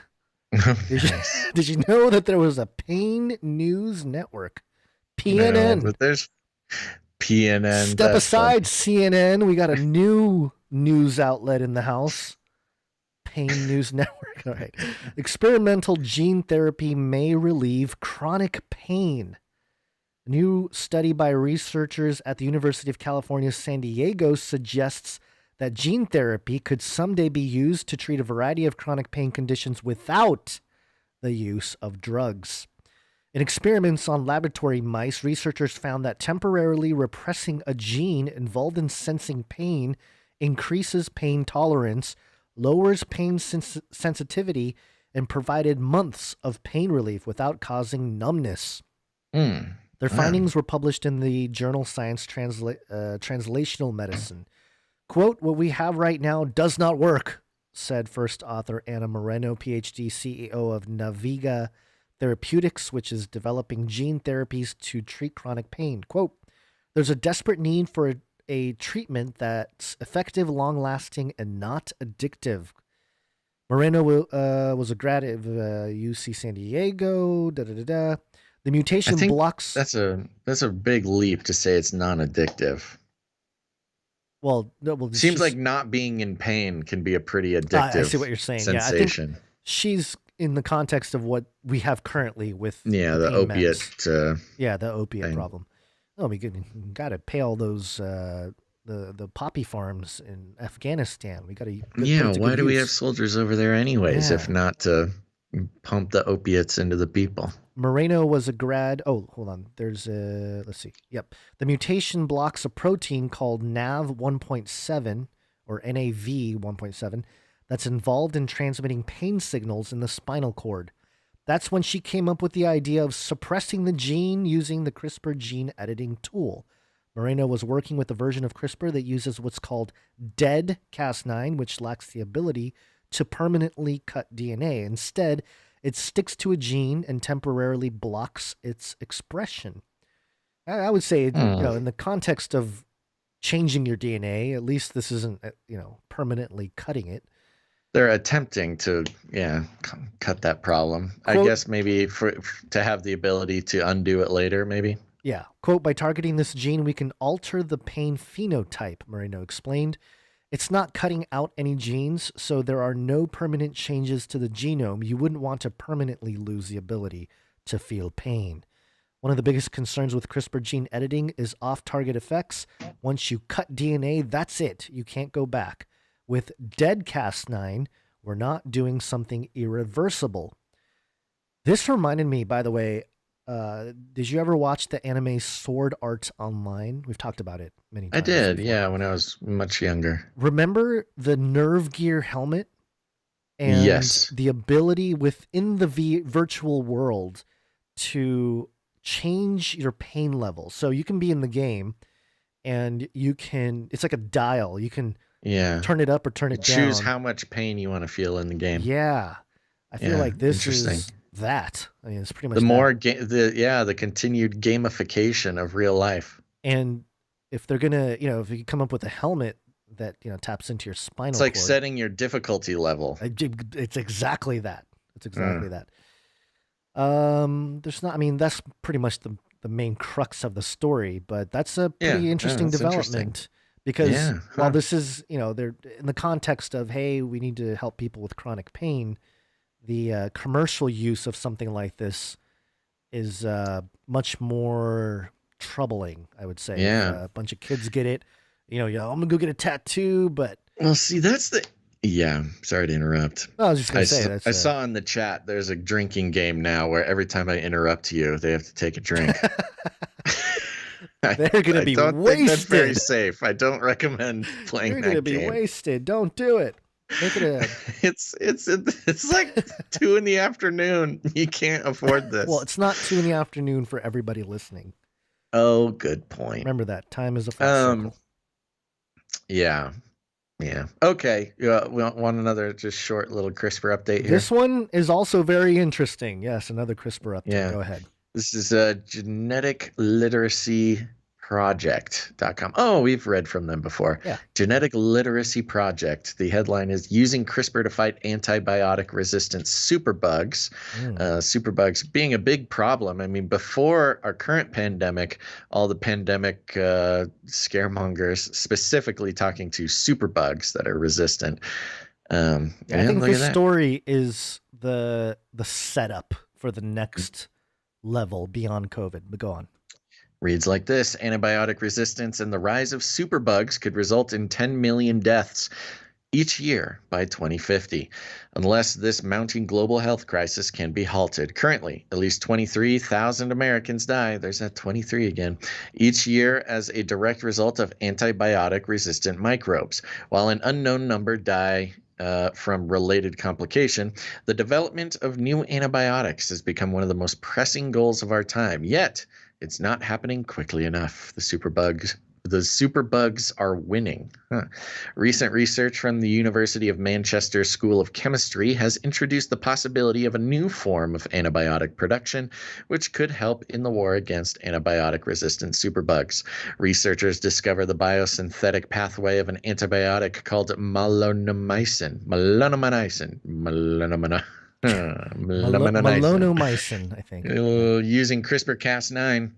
Did you know that there was a Pain News Network? PNN. No, but there's PNN. Step aside, CNN. We got a new news outlet in the house. Pain News Network. All right. Experimental gene therapy may relieve chronic pain. A new study by researchers at the University of California, San Diego suggests that gene therapy could someday be used to treat a variety of chronic pain conditions without the use of drugs. In experiments on laboratory mice, researchers found that temporarily repressing a gene involved in sensing pain increases pain tolerance, lowers pain sensitivity, and provided months of pain relief without causing numbness. Their findings were published in the journal Science Translational Medicine. Quote, "What we have right now does not work," said first author Anna Moreno, PhD, CEO of Naviga Therapeutics, which is developing gene therapies to treat chronic pain. Quote, "There's a desperate need for a treatment that's effective, long-lasting, and not addictive." Moreno was a grad of UC San Diego. The mutation blocks. That's a big leap to say it's non-addictive. Well, no, seems like not being in pain can be a pretty addictive. I see what you're saying. Sensation. Yeah, I think she's in the context of what we have currently with the opiate. The opiate problem. Oh, we got to pay all those the poppy farms in Afghanistan. We got to why do we have soldiers over there anyways if not to pump the opiates into the people? Moreno was a grad. Oh, hold on. There's a, let's see. Yep. The mutation blocks a protein called NAV 1.7 or NAV 1.7 that's involved in transmitting pain signals in the spinal cord. That's when she came up with the idea of suppressing the gene using the CRISPR gene editing tool. Moreno was working with a version of CRISPR that uses what's called dead Cas9, which lacks the ability to permanently cut DNA. Instead, it sticks to a gene and temporarily blocks its expression. I would say, in the context of changing your DNA, at least this isn't, permanently cutting it. They're attempting to, cut that problem. Quote, I guess maybe to have the ability to undo it later, maybe. Yeah. Quote, "By targeting this gene, we can alter the pain phenotype," Moreno explained. "It's not cutting out any genes, so there are no permanent changes to the genome. You wouldn't want to permanently lose the ability to feel pain. One of the biggest concerns with CRISPR gene editing is off-target effects. Once you cut DNA, that's it. You can't go back. With dead Cas9, we're not doing something irreversible." This reminded me, by the way, did you ever watch the anime Sword Art Online? We've talked about it many times. I did, before. When I was much younger. Remember the Nerve Gear helmet? And the ability within the virtual world to change your pain level. So you can be in the game and it's like a dial. You can Yeah. turn it up or turn it down. Choose how much pain you want to feel in the game. Yeah. I feel like this is that. I mean, it's pretty much the more the continued gamification of real life. And if they're gonna, if you come up with a helmet that taps into your spinal it's like cord, setting your difficulty level. It's exactly that. It's exactly that. There's not. I mean, that's pretty much the main crux of the story. But that's a pretty interesting development because while this is, they're in the context of, hey, we need to help people with chronic pain. The commercial use of something like this is much more troubling, I would say. Yeah. A bunch of kids get it. I'm gonna go get a tattoo, but well, see, that's the sorry to interrupt. I was just gonna say I saw in the chat there's a drinking game now where every time I interrupt you, they have to take a drink. They're gonna be don't wasted. Think that's very safe. I don't recommend playing They're that gonna be game. wasted. Don't do it. Make it a. It's like 2 p.m. You can't afford this. Well, it's not 2 p.m. for everybody listening. Oh, good point. Remember that time is a flat circle. Yeah. Okay. We want another just short little CRISPR update here. This one is also very interesting. Yes, another CRISPR update. Yeah. Go ahead. This is a genetic literacy project.com. Oh, we've read from them before. Yeah. Genetic Literacy Project. The headline is Using CRISPR to Fight Antibiotic Resistant Superbugs. Superbugs being a big problem. I mean, before our current pandemic, all the pandemic scaremongers specifically talking to superbugs that are resistant. I think this story is the setup for the next level beyond COVID. But go on. Reads like this: antibiotic resistance and the rise of superbugs could result in 10 million deaths each year by 2050, unless this mounting global health crisis can be halted. Currently, at least 23,000 Americans die, there's that 23 again, each year as a direct result of antibiotic-resistant microbes, while an unknown number die from related complication. The development of new antibiotics has become one of the most pressing goals of our time, yet it's not happening quickly enough. The superbugs are winning. Recent research from the University of Manchester School of Chemistry has introduced the possibility of a new form of antibiotic production, which could help in the war against antibiotic-resistant superbugs. Researchers discover the biosynthetic pathway of an antibiotic called malonomycin, Malonomycin, I think. Using CRISPR-Cas9,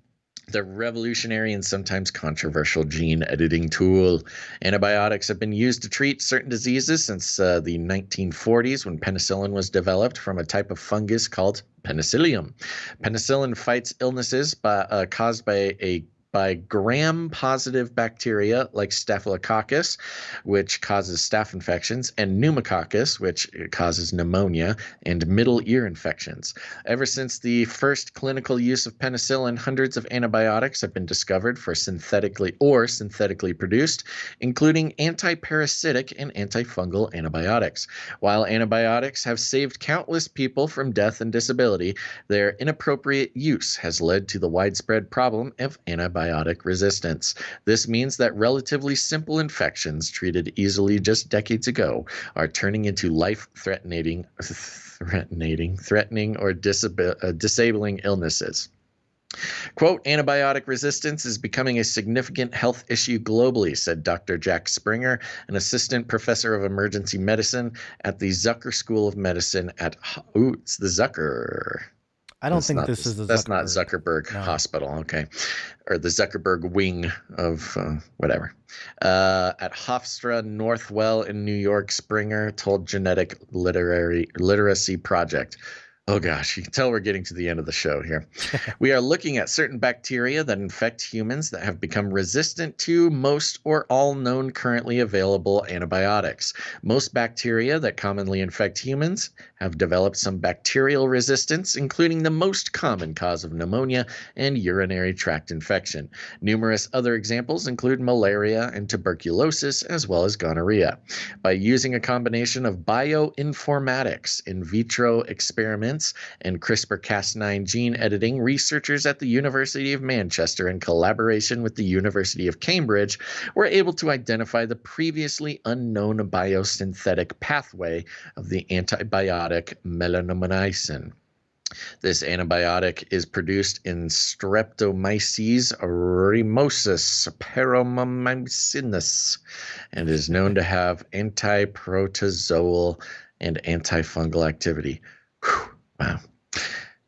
the revolutionary and sometimes controversial gene editing tool. Antibiotics have been used to treat certain diseases since the 1940s, when penicillin was developed from a type of fungus called penicillium. Penicillin fights illnesses caused by gram-positive bacteria like Staphylococcus, which causes staph infections, and pneumococcus, which causes pneumonia and middle ear infections. Ever since the first clinical use of penicillin, hundreds of antibiotics have been discovered for synthetically produced, including antiparasitic and antifungal antibiotics. While antibiotics have saved countless people from death and disability, their inappropriate use has led to the widespread problem of antibiotic resistance. This means that relatively simple infections treated easily just decades ago are turning into life-threatening or disabling illnesses. Quote, antibiotic resistance is becoming a significant health issue globally, said Dr. Jack Springer, an assistant professor of emergency medicine at the Zucker School of Medicine it's the Zucker. I don't think this is the Zuckerberg. That's not Zuckerberg Hospital, okay. Or the Zuckerberg wing of whatever. At Hofstra Northwell in New York, Springer told Genetic Literacy Project. Oh gosh, you can tell we're getting to the end of the show here. We are looking at certain bacteria that infect humans that have become resistant to most or all known currently available antibiotics. Most bacteria that commonly infect humans have developed some bacterial resistance, including the most common cause of pneumonia and urinary tract infection. Numerous other examples include malaria and tuberculosis, as well as gonorrhea. By using a combination of bioinformatics, in vitro experiments, and CRISPR-Cas9 gene editing, researchers at the University of Manchester, in collaboration with the University of Cambridge, were able to identify the previously unknown biosynthetic pathway of the antibiotic melanonomycin. This antibiotic is produced in Streptomyces rhemosus paromycinus and is known to have antiprotozoal and antifungal activity. Whew, wow.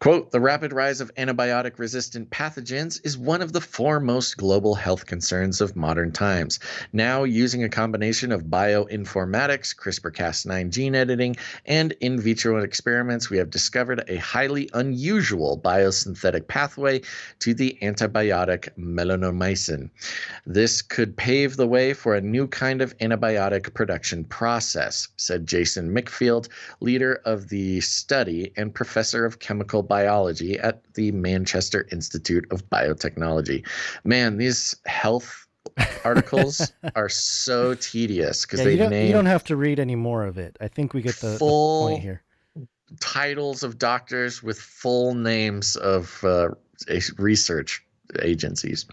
Quote, the rapid rise of antibiotic-resistant pathogens is one of the foremost global health concerns of modern times. Now, using a combination of bioinformatics, CRISPR-Cas9 gene editing, and in vitro experiments, we have discovered a highly unusual biosynthetic pathway to the antibiotic melanonomycin. This could pave the way for a new kind of antibiotic production process, said Jason Mickfield, leader of the study and professor of chemical biology at the Manchester Institute of Biotechnology. Man, these health articles are so tedious because you don't have to read any more of it. I think we get the point here. Titles of doctors with full names of research agencies.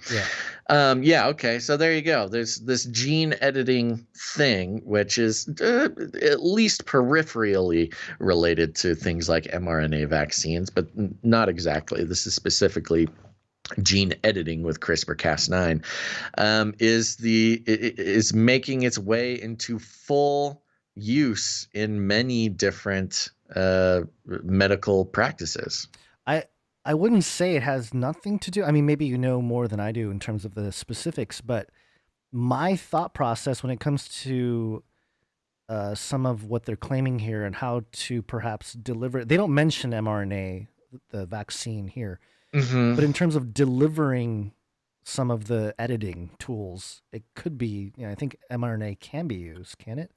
Okay, so there you go. There's this gene editing thing, which is at least peripherally related to things like mRNA vaccines, but not exactly. This is specifically gene editing with CRISPR-Cas9, is making its way into full use in many different medical practices. I wouldn't say it has nothing to do. I mean, maybe you know more than I do in terms of the specifics, but my thought process when it comes to some of what they're claiming here and how to perhaps deliver, they don't mention mRNA, the vaccine here, but in terms of delivering some of the editing tools, it could be, I think mRNA can be used, can it?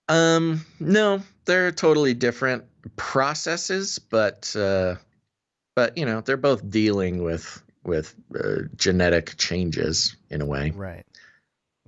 No, they're totally different processes, but they're both dealing with genetic changes in a way. Right.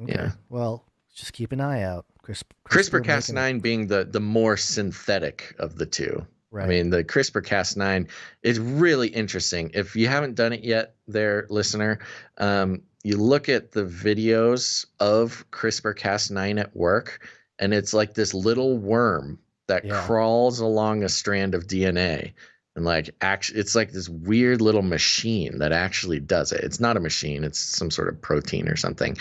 Okay. Yeah. Well, just keep an eye out. CRISPR-Cas9 being the more synthetic of the two. Right. I mean, the CRISPR-Cas9 is really interesting. If you haven't done it yet, there, listener, you look at the videos of CRISPR-Cas9 at work, and it's like this little worm that crawls along a strand of DNA. And it's like this weird little machine that actually does it. It's not a machine; it's some sort of protein or something.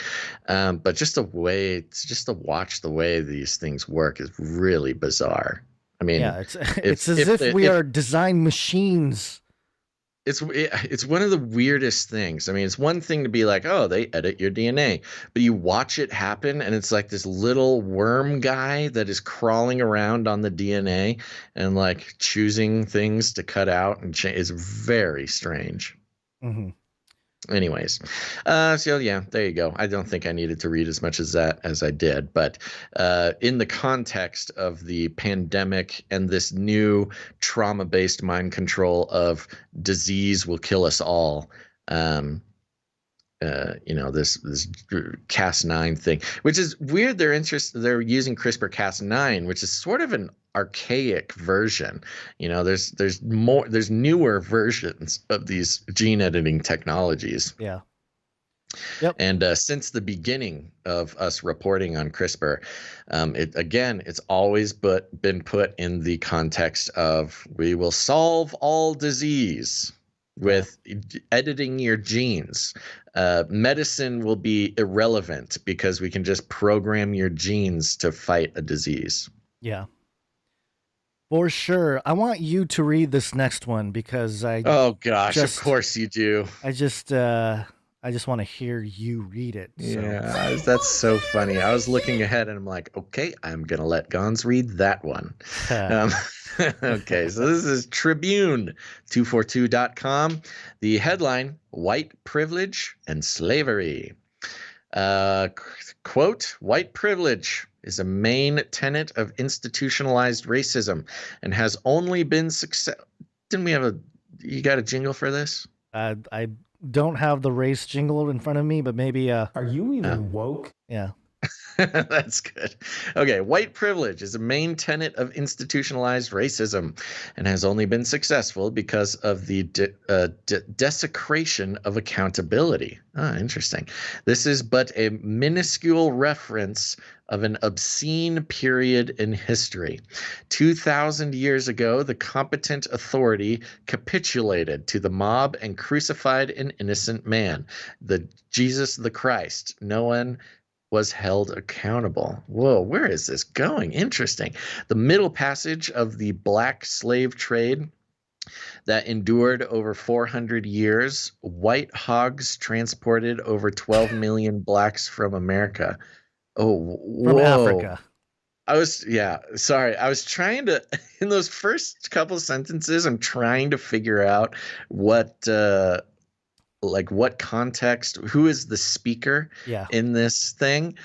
But just to watch the way these things work is really bizarre. I mean, it's as if we are design machines. It's one of the weirdest things. I mean, it's one thing to be like, oh, they edit your DNA, but you watch it happen, and it's like this little worm guy that is crawling around on the DNA and like choosing things to cut out and change. It's very strange. Mm-hmm. Anyways, so yeah, there you go. I don't think I needed to read as much as that as I did, but in the context of the pandemic and this new trauma-based mind control of disease will kill us all, this Cas9 thing, which is weird. They're using CRISPR-Cas9, which is sort of an archaic version. There's newer versions of these gene editing technologies. Yeah. Yep. And since the beginning of us reporting on CRISPR, it's always been put in the context of we will solve all disease with editing your genes. Medicine will be irrelevant because we can just program your genes to fight a disease. Yeah. For sure. I want you to read this next one because of course you do. I just want to hear you read it. So. Yeah, that's so funny. I was looking ahead and I'm like, okay, I'm going to let Gons read that one. Okay, so this is Tribune242.com. The headline, White Privilege and Slavery. Quote, white privilege is a main tenet of institutionalized racism and has only been success. Didn't we have you got a jingle for this? I don't have the race jingle in front of me, but maybe. Are you even woke? Yeah. That's good. Okay, white privilege is a main tenet of institutionalized racism and has only been successful because of the desecration of accountability. Interesting. This is but a minuscule reference of an obscene period in history. 2,000 years ago, the competent authority capitulated to the mob and crucified an innocent man, the Jesus the Christ. No one was held accountable. Whoa, where is this going? Interesting. The middle passage of the black slave trade that endured over 400 years, white hogs transported over 12 million blacks from America. Oh, whoa. From Africa. I was trying to, in those first couple sentences, I'm trying to figure out what context, who is the speaker in this thing.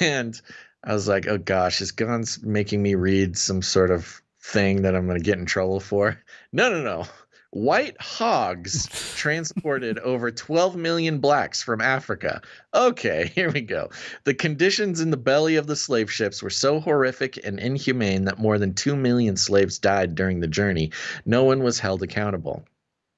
And I was like, oh gosh, is Guns making me read some sort of thing that I'm going to get in trouble for? No. White hogs transported over 12 million blacks from Africa. Okay, here we go. The conditions in the belly of the slave ships were so horrific and inhumane that more than 2 million slaves died during the journey. No one was held accountable.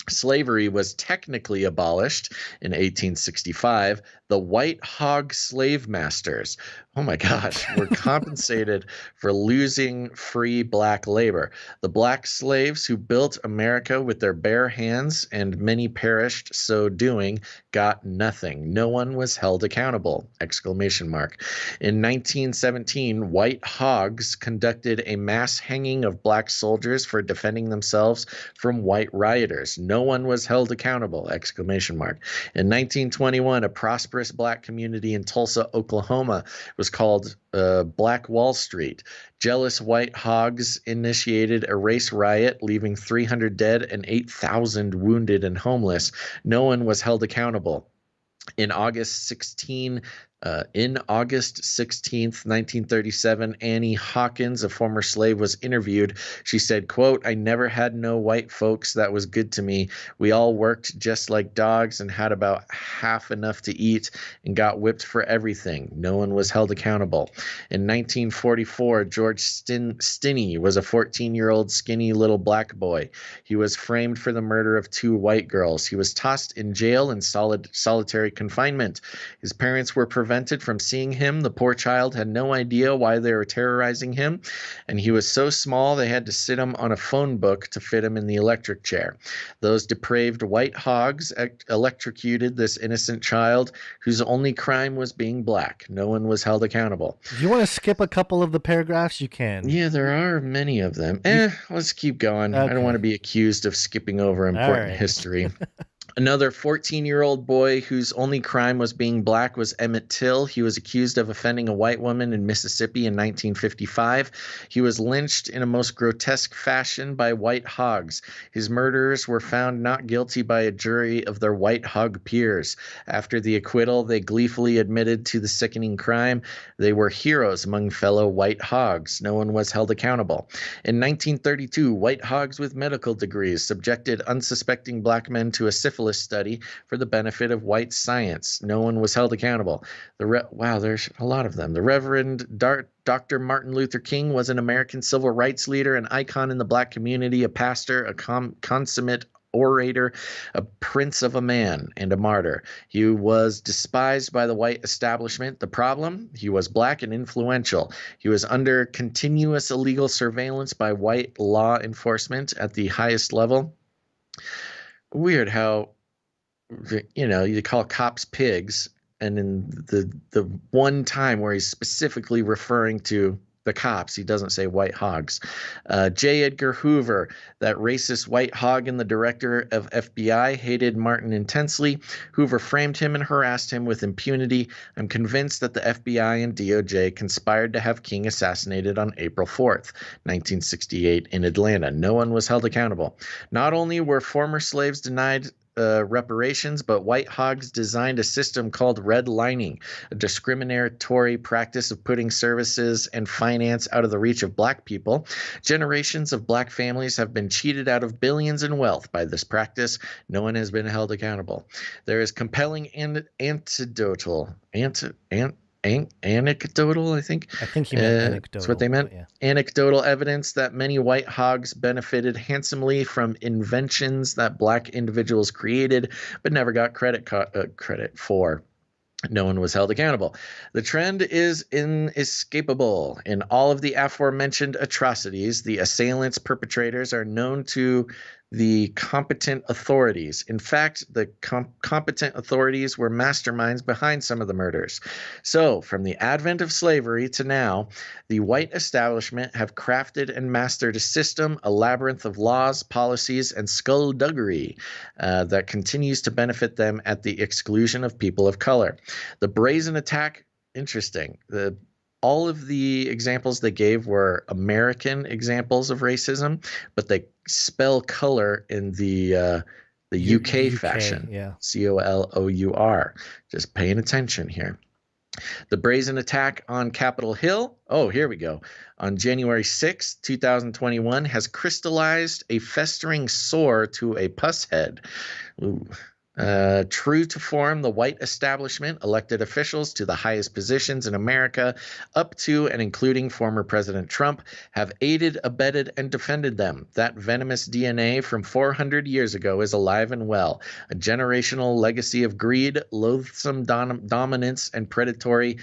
Slavery was technically abolished in 1865. The white hog slave masters, oh my gosh, were compensated for losing free black labor. The black slaves who built America with their bare hands, and many perished so doing, got nothing. No one was held accountable! Exclamation mark. In 1917, white hogs conducted a mass hanging of black soldiers for defending themselves from white rioters. No one was held accountable! Exclamation mark. In 1921, a prosperous black community in Tulsa, Oklahoma was called Black Wall Street. Jealous white hogs initiated a race riot, leaving 300 dead and 8,000 wounded and homeless. No one was held accountable. In August 16th, 1937, Annie Hawkins, a former slave, was interviewed. She said, quote, I never had no white folks that was good to me. We all worked just like dogs and had about half enough to eat and got whipped for everything. No one was held accountable. In 1944, George Stinney was a 14-year-old skinny little black boy. He was framed for the murder of 2 white girls. He was tossed in jail in solitary confinement. His parents were prevented from seeing him. The poor child had no idea why they were terrorizing him, and he was so small they had to sit him on a phone book to fit him in the electric chair. Those depraved white hogs electrocuted this innocent child whose only crime was being black. No one was held accountable. If you want to skip a couple of the paragraphs, you can. Yeah, there are many of them. Let's keep going. Okay. I don't want to be accused of skipping over important history. Another 14-year-old boy whose only crime was being black was Emmett Till. He was accused of offending a white woman in Mississippi in 1955. He was lynched in a most grotesque fashion by white hogs. His murderers were found not guilty by a jury of their white hog peers. After the acquittal, they gleefully admitted to the sickening crime. They were heroes among fellow white hogs. No one was held accountable. In 1932, white hogs with medical degrees subjected unsuspecting black men to a syphilis study for the benefit of white science. No one was held accountable. Wow, there's a lot of them. The Reverend Dr. Martin Luther King was an American civil rights leader, an icon in the black community, a pastor, a consummate orator, a prince of a man, and a martyr. He was despised by the white establishment. The problem? He was black and influential. He was under continuous illegal surveillance by white law enforcement at the highest level. Weird how, you call cops pigs, and in the one time where he's specifically referring to the cops, he doesn't say white hogs. J. Edgar Hoover, that racist white hog and the director of FBI, hated Martin intensely. Hoover framed him and harassed him with impunity. I'm convinced that the FBI and DOJ conspired to have King assassinated on April 4th, 1968 in Atlanta. No one was held accountable. Not only were former slaves denied reparations, but white hogs designed a system called redlining, a discriminatory practice of putting services and finance out of the reach of black people. Generations of black families have been cheated out of billions in wealth by this practice. No one has been held accountable. There is compelling anecdotal, I think. I think he meant anecdotal. That's what they meant. Yeah. Anecdotal evidence that many white hogs benefited handsomely from inventions that black individuals created, but never got credit for. No one was held accountable. The trend is inescapable. In all of the aforementioned atrocities, the assailants, perpetrators are known to the competent authorities. In fact, the competent authorities were masterminds behind some of the murders. So, from the advent of slavery to now, the white establishment have crafted and mastered a system, a labyrinth of laws, policies, and skullduggery that continues to benefit them at the exclusion of people of color. The brazen attack, interesting. All of the examples they gave were American examples of racism, but they spell color in the UK fashion. Yeah. COLOUR. Just paying attention here. The brazen attack on Capitol Hill. Oh, here we go. On January 6, 2021, has crystallized a festering sore to a pus head. Ooh. True to form, the white establishment elected officials to the highest positions in America, up to and including former President Trump, have aided, abetted, and defended them. That venomous DNA from 400 years ago is alive and well. A generational legacy of greed, loathsome dominance, and predatory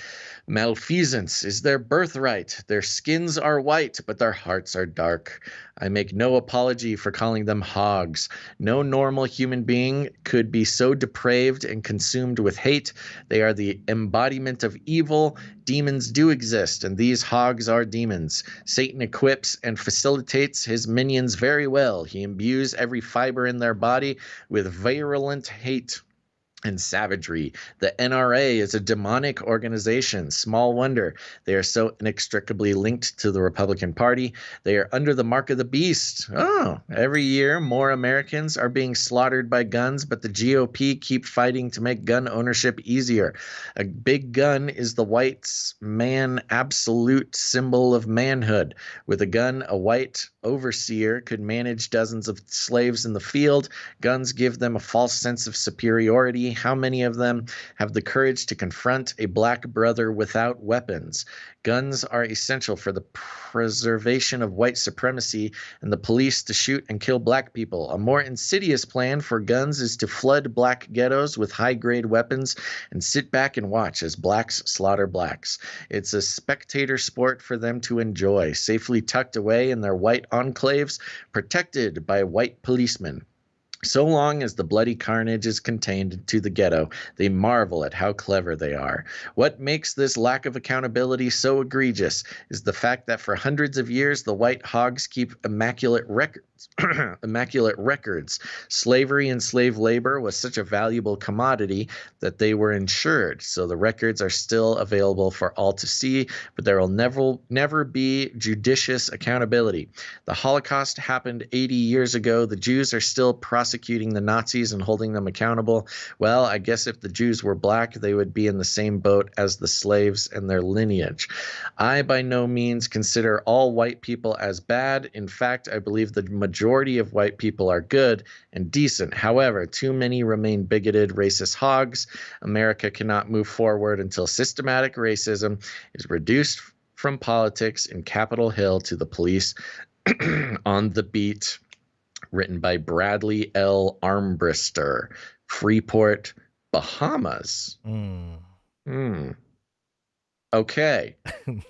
malfeasance is their birthright. Their skins are white, but their hearts are dark. I make no apology for calling them hogs. No normal human being could be so depraved and consumed with hate. They are the embodiment of evil. Demons do exist, and these hogs are demons. Satan equips and facilitates his minions very well. He imbues every fiber in their body with virulent hate and savagery. The NRA is a demonic organization. Small wonder they are so inextricably linked to the Republican Party. They are under the mark of the beast. Oh, every year more Americans are being slaughtered by guns, but the GOP keep fighting to make gun ownership easier. A big gun is the white man absolute symbol of manhood. With a gun, a white overseer could manage dozens of slaves in the field. Guns give them a false sense of superiority. How many of them have the courage to confront a black brother without weapons? Guns are essential for the preservation of white supremacy and the police to shoot and kill black people. A more insidious plan for guns is to flood black ghettos with high-grade weapons and sit back and watch as blacks slaughter blacks. It's a spectator sport for them to enjoy, safely tucked away in their white enclaves, protected by white policemen. So long as the bloody carnage is contained to the ghetto, they marvel at how clever they are. What makes this lack of accountability so egregious is the fact that for hundreds of years the white hogs keep immaculate records. Slavery and slave labor was such a valuable commodity that they were insured, so the records are still available for all to see, but there will never be judicious accountability. The Holocaust happened 80 years ago. The Jews are still prosecuting the Nazis and holding them accountable. Well, I guess if the Jews were black, they would be in the same boat as the slaves and their lineage. I by no means consider all white people as bad. In fact, I believe the majority of white people are good and decent. However, too many remain bigoted, racist hogs. America cannot move forward until systematic racism is reduced from politics in Capitol Hill to the police on the beat. Written by Bradley L. Armbrister, Freeport, Bahamas. Okay.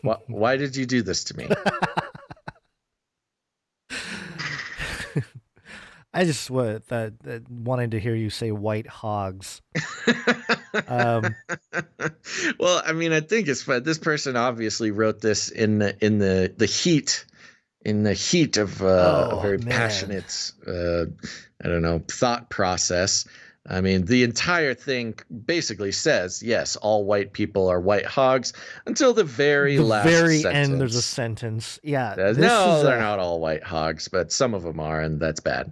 Why did you do this to me? I just wanted to hear you say white hogs. Well, I mean, I think it's fun. This person obviously wrote this in the heat. In the heat of a very passionate, thought process. I mean, the entire thing basically says, yes, all white people are white hogs until the very last sentence. End, there's a sentence. Yeah. They're not all white hogs, but some of them are, and that's bad.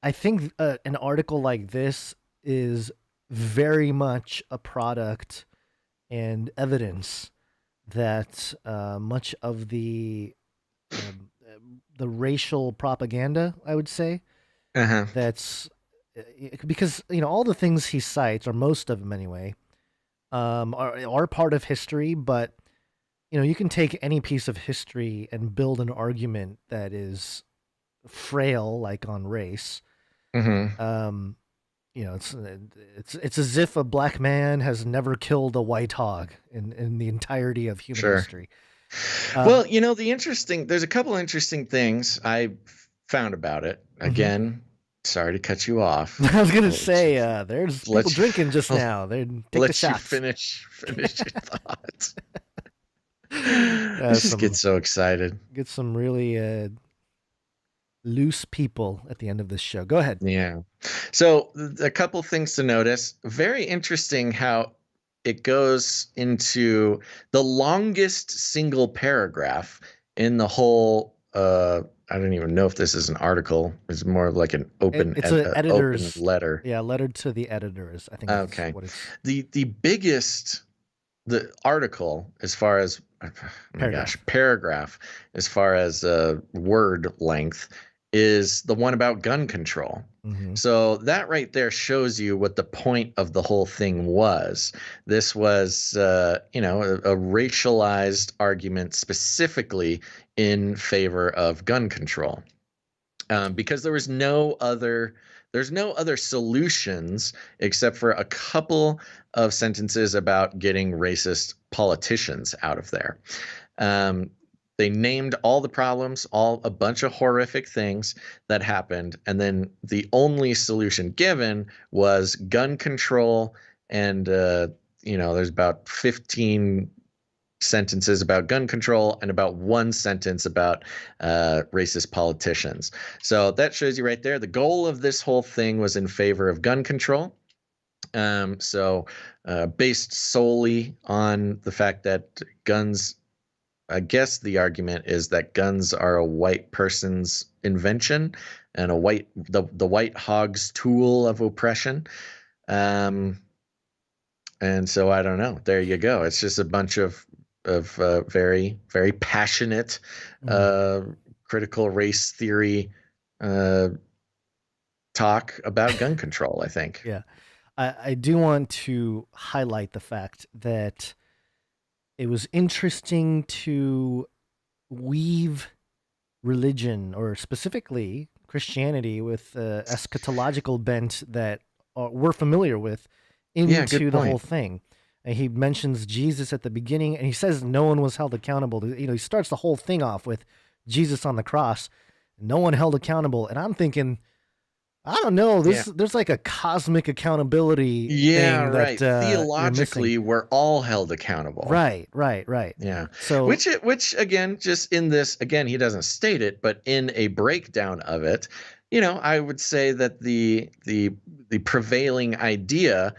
I think an article like this is very much a product and evidence that much of the racial propaganda, I would say, that's because all the things he cites, or most of them anyway, are part of history. But you can take any piece of history and build an argument that is frail, like on race. It's as if a black man has never killed a white hog in the entirety of human history. Well, there's a couple interesting things I found about it. Again, sorry to cut you off. I was gonna say, there's people drinking just now. They take the shots. Let you finish your thoughts. I just get so excited. Get some really loose people at the end of this show. Go ahead. Yeah. So a couple things to notice. Very interesting how it goes into the longest single paragraph in the whole. I don't even know if this is an article. It's more like an open. It's an editor's open letter. Yeah, letter to the editors. I think. Okay. What it's... The biggest article as far as paragraph as far as word length is the one about gun control. So that right there shows you what the point of the whole thing was. This was, a racialized argument specifically in favor of gun control, because there's no other solutions except for a couple of sentences about getting racist politicians out of there. They named all the problems, a bunch of horrific things that happened. And then the only solution given was gun control. And, there's about 15 sentences about gun control and about one sentence about racist politicians. So that shows you right there. The goal of this whole thing was in favor of gun control. Based solely on the fact that guns, I guess the argument is that guns are a white person's invention and the white hog's tool of oppression. And so I don't know. There you go. It's just a bunch of very, very passionate critical race theory talk about gun control, I think. Yeah. I do want to highlight the fact that it was interesting to weave religion, or specifically Christianity, with eschatological bent that we're familiar with into the whole thing. And he mentions Jesus at the beginning, and he says no one was held accountable. He starts the whole thing off with Jesus on the cross, no one held accountable. And I'm thinking, I don't know. There's like a cosmic accountability. Yeah, thing right. That, theologically, we're all held accountable. Right. Yeah. So, which again, just in this, again, he doesn't state it, but in a breakdown of it, I would say that the prevailing idea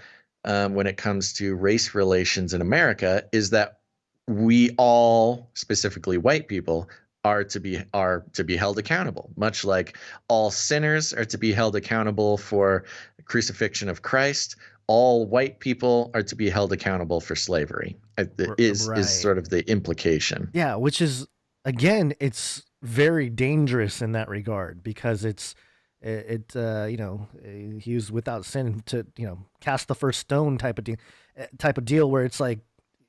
when it comes to race relations in America is that we all, specifically white people, are to be held accountable, much like all sinners are to be held accountable for the crucifixion of Christ. All white people are to be held accountable for slavery. Is sort of the implication. Yeah, which is, again, it's very dangerous in that regard, because he was without sin to cast the first stone type of deal where it's like,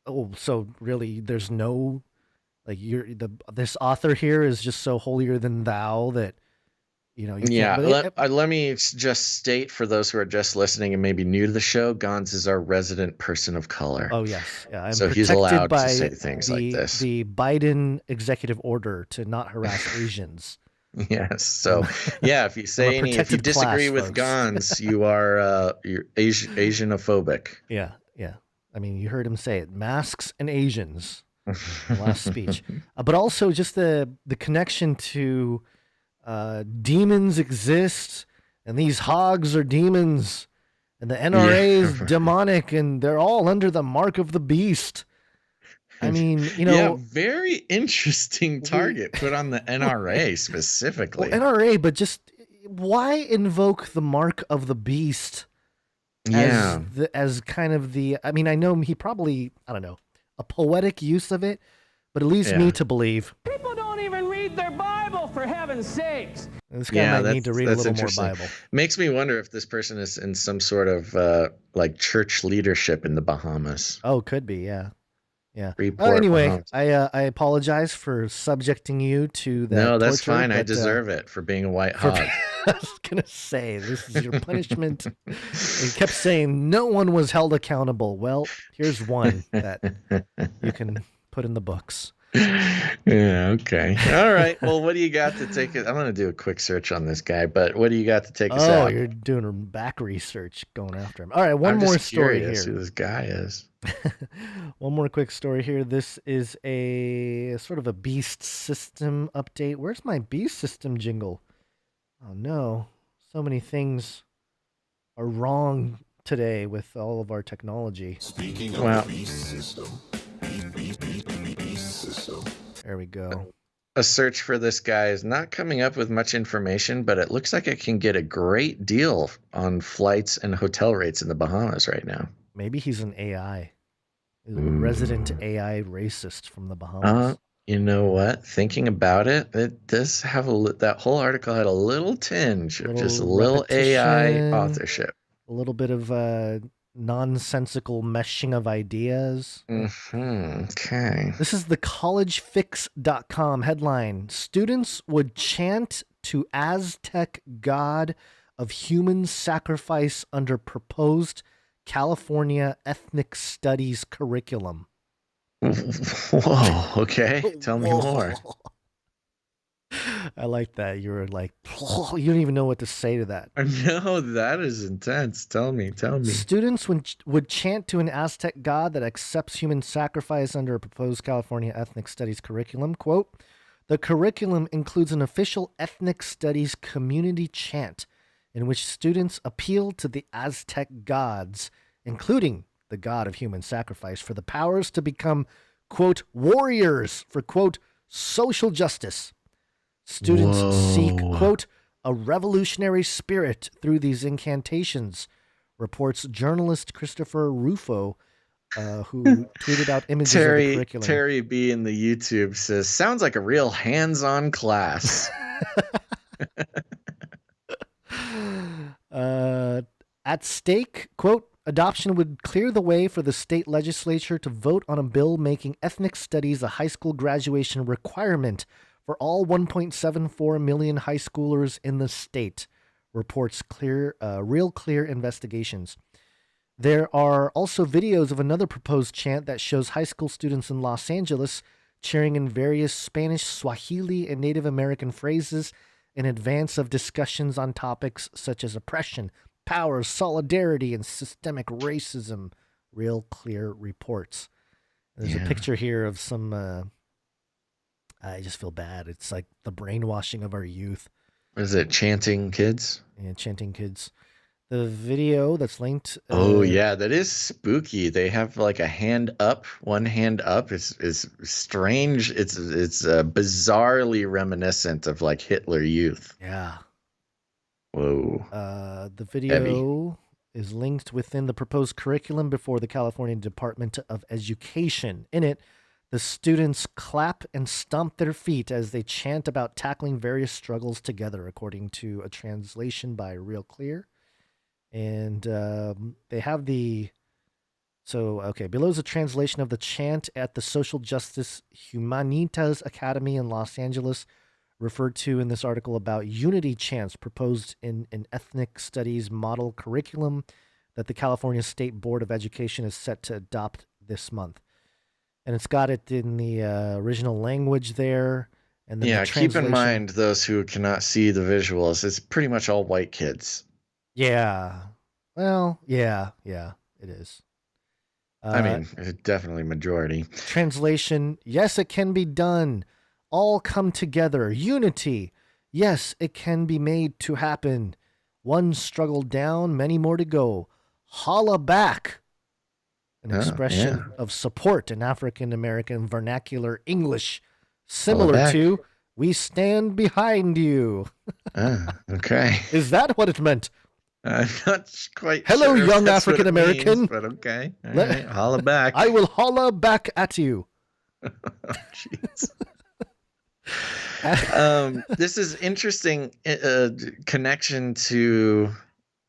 oh, so really there's no. Like this author here is just so holier than thou that, let me just state for those who are just listening and maybe new to the show, Gons is our resident person of color. Oh yes, yeah. So he's allowed to say things like this. The Biden executive order to not harass Asians. Yes. So yeah, if you disagree with Gons, you are you're Asianophobic. Yeah. I mean, you heard him say it: masks and Asians. Last speech, but also just the connection to demons exist, and these hogs are demons, and the NRA is demonic, and they're all under the mark of the beast. I mean, very interesting target put on the NRA specifically. Well, NRA, but just why invoke the mark of the beast as kind of the, I mean, I know he probably, I don't know, a poetic use of it, but it leads me to believe. People don't even read their Bible, for heaven's sakes. This guy might need to read a little more Bible. Makes me wonder if this person is in some sort of like church leadership in the Bahamas. Oh, could be, yeah. Yeah. Anyway, Bahamas. I apologize for subjecting you to that. No, that's torture, fine. I deserve it for being a white hog. I was gonna say, this is your punishment. He kept saying no one was held accountable. Well, here's one that you can put in the books. Yeah, okay. All right. Well, what do you got to take it? I'm going to do a quick search on this guy, but what do you got to take us out? Oh, you're doing back research going after him. All right, one more story here. Who this guy is. One more quick story here. This is a sort of a beast system update. Where's my beast system jingle? Oh, no. So many things are wrong today with all of our technology. Speaking of the beast system. There we go. A search for this guy is not coming up with much information, but it looks like it can get a great deal on flights and hotel rates in the Bahamas right now. Maybe he's an AI. He's a resident AI racist from the Bahamas. You know what? Thinking about it, it does have that whole article had a little tinge of just a little AI authorship. A little bit of nonsensical meshing of ideas. Okay. This is the collegefix.com headline. Students would chant to Aztec god of human sacrifice under proposed California ethnic studies curriculum. Whoa, okay. Tell me more. I like that. You were like, you don't even know what to say to that. No, that is intense. Tell me. Students would chant to an Aztec god that accepts human sacrifice under a proposed California ethnic studies curriculum. Quote, the curriculum includes an official ethnic studies community chant in which students appeal to the Aztec gods, including the god of human sacrifice, for the powers to become, quote, warriors for, quote, social justice. Students seek, quote, a revolutionary spirit through these incantations, reports journalist Christopher Rufo, who tweeted out images of the curriculum. Terry B in the YouTube says, sounds like a real hands-on class. At stake, quote, adoption would clear the way for the state legislature to vote on a bill making ethnic studies a high school graduation requirement for all 1.74 million high schoolers in the state, reports Real Clear Investigations. There are also videos of another proposed chant that shows high school students in Los Angeles cheering in various Spanish, Swahili, and Native American phrases in advance of discussions on topics such as oppression, power, solidarity, and systemic racism, Real Clear reports. There's a picture here of some... I just feel bad. It's like the brainwashing of our youth. Is it chanting kids? Yeah, chanting kids. The video that's linked. Oh yeah, that is spooky. They have like a hand up. One hand up is strange. It's bizarrely reminiscent of like Hitler Youth. Yeah. Whoa. The video is linked within the proposed curriculum before the California Department of Education. In it, the students clap and stomp their feet as they chant about tackling various struggles together, according to a translation by Real Clear. And they have below is a translation of the chant at the Social Justice Humanitas Academy in Los Angeles, referred to in this article about unity chants proposed in an ethnic studies model curriculum that the California State Board of Education is set to adopt this month. And it's got it in the original language there. And then keep in mind, those who cannot see the visuals, it's pretty much all white kids. Yeah. Well, yeah, it is. I mean, definitely majority. Translation, yes, it can be done. All come together. Unity. Yes, it can be made to happen. One struggle down, many more to go. Holla back. An expression of support in African American vernacular English, similar to We stand behind you. Okay. Is that what it meant? I'm not quite Hello, sure young that's what it African American. means, but okay. All right. Holla back. I will holla back at you. Jeez. This is interesting connection to,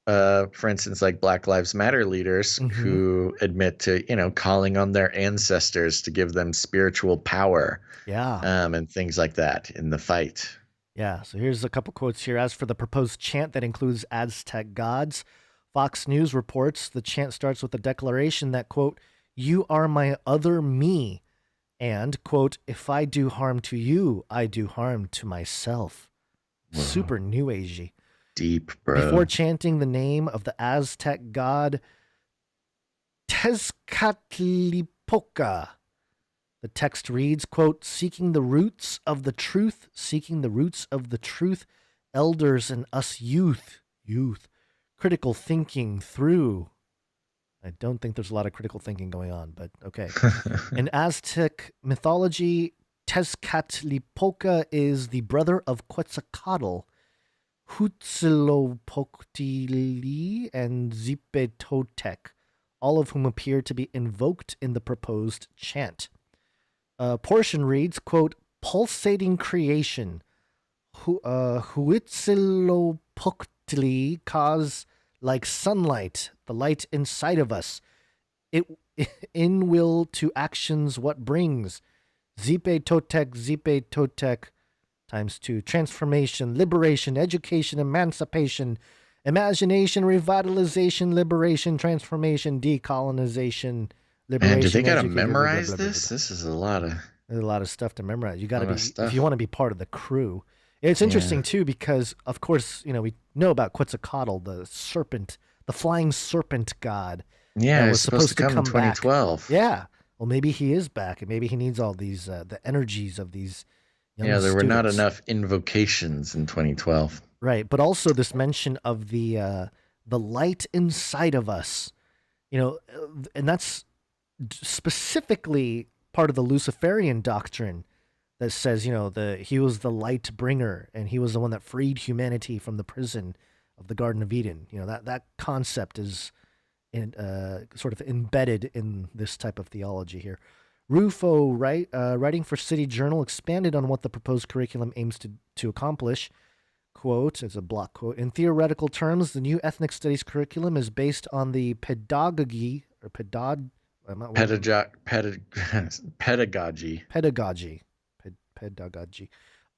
for instance, like Black Lives Matter leaders who admit to, calling on their ancestors to give them spiritual power. Yeah. And things like that in the fight. Yeah. So here's a couple quotes here. As for the proposed chant that includes Aztec gods, Fox News reports the chant starts with a declaration that, quote, "You are my other me," and, quote, "If I do harm to you, I do harm to myself." Whoa. Super new agey. Deep, bro. Before chanting the name of the Aztec god Tezcatlipoca, the text reads, quote, "Seeking the roots of the truth, elders and us youth, critical thinking through." I don't think there's a lot of critical thinking going on, but okay. In Aztec mythology, Tezcatlipoca is the brother of Quetzalcoatl, Huitzilopochtli, and Zipetotec, all of whom appear to be invoked in the proposed chant. A portion reads, quote, "Pulsating creation, Huitzilopochtli cause like sunlight, the light inside of us. It in will to actions what brings. Zipetotec, times 2. Transformation, liberation, education, emancipation, imagination, revitalization, liberation, transformation, decolonization, liberation. Man, do they got to memorize this? This is a lot of... There's a lot of stuff to memorize. You got to be, if you want to be part of the crew. It's interesting, too, because, of course, we know about Quetzalcoatl, the serpent, the flying serpent god. Yeah, was supposed to come in 2012. Back. Yeah. Well, maybe he is back, and maybe he needs all these, the energies of these young there were not students. enough invocations in 2012. Right, but also this mention of the light inside of us, and that's specifically part of the Luciferian doctrine that says, he was the light bringer, and he was the one that freed humanity from the prison of the Garden of Eden. That concept is sort of embedded in this type of theology here. Rufo, writing for City Journal, expanded on what the proposed curriculum aims to accomplish. Quote, it's a block quote, "In theoretical terms, the new ethnic studies curriculum is based on the pedagogy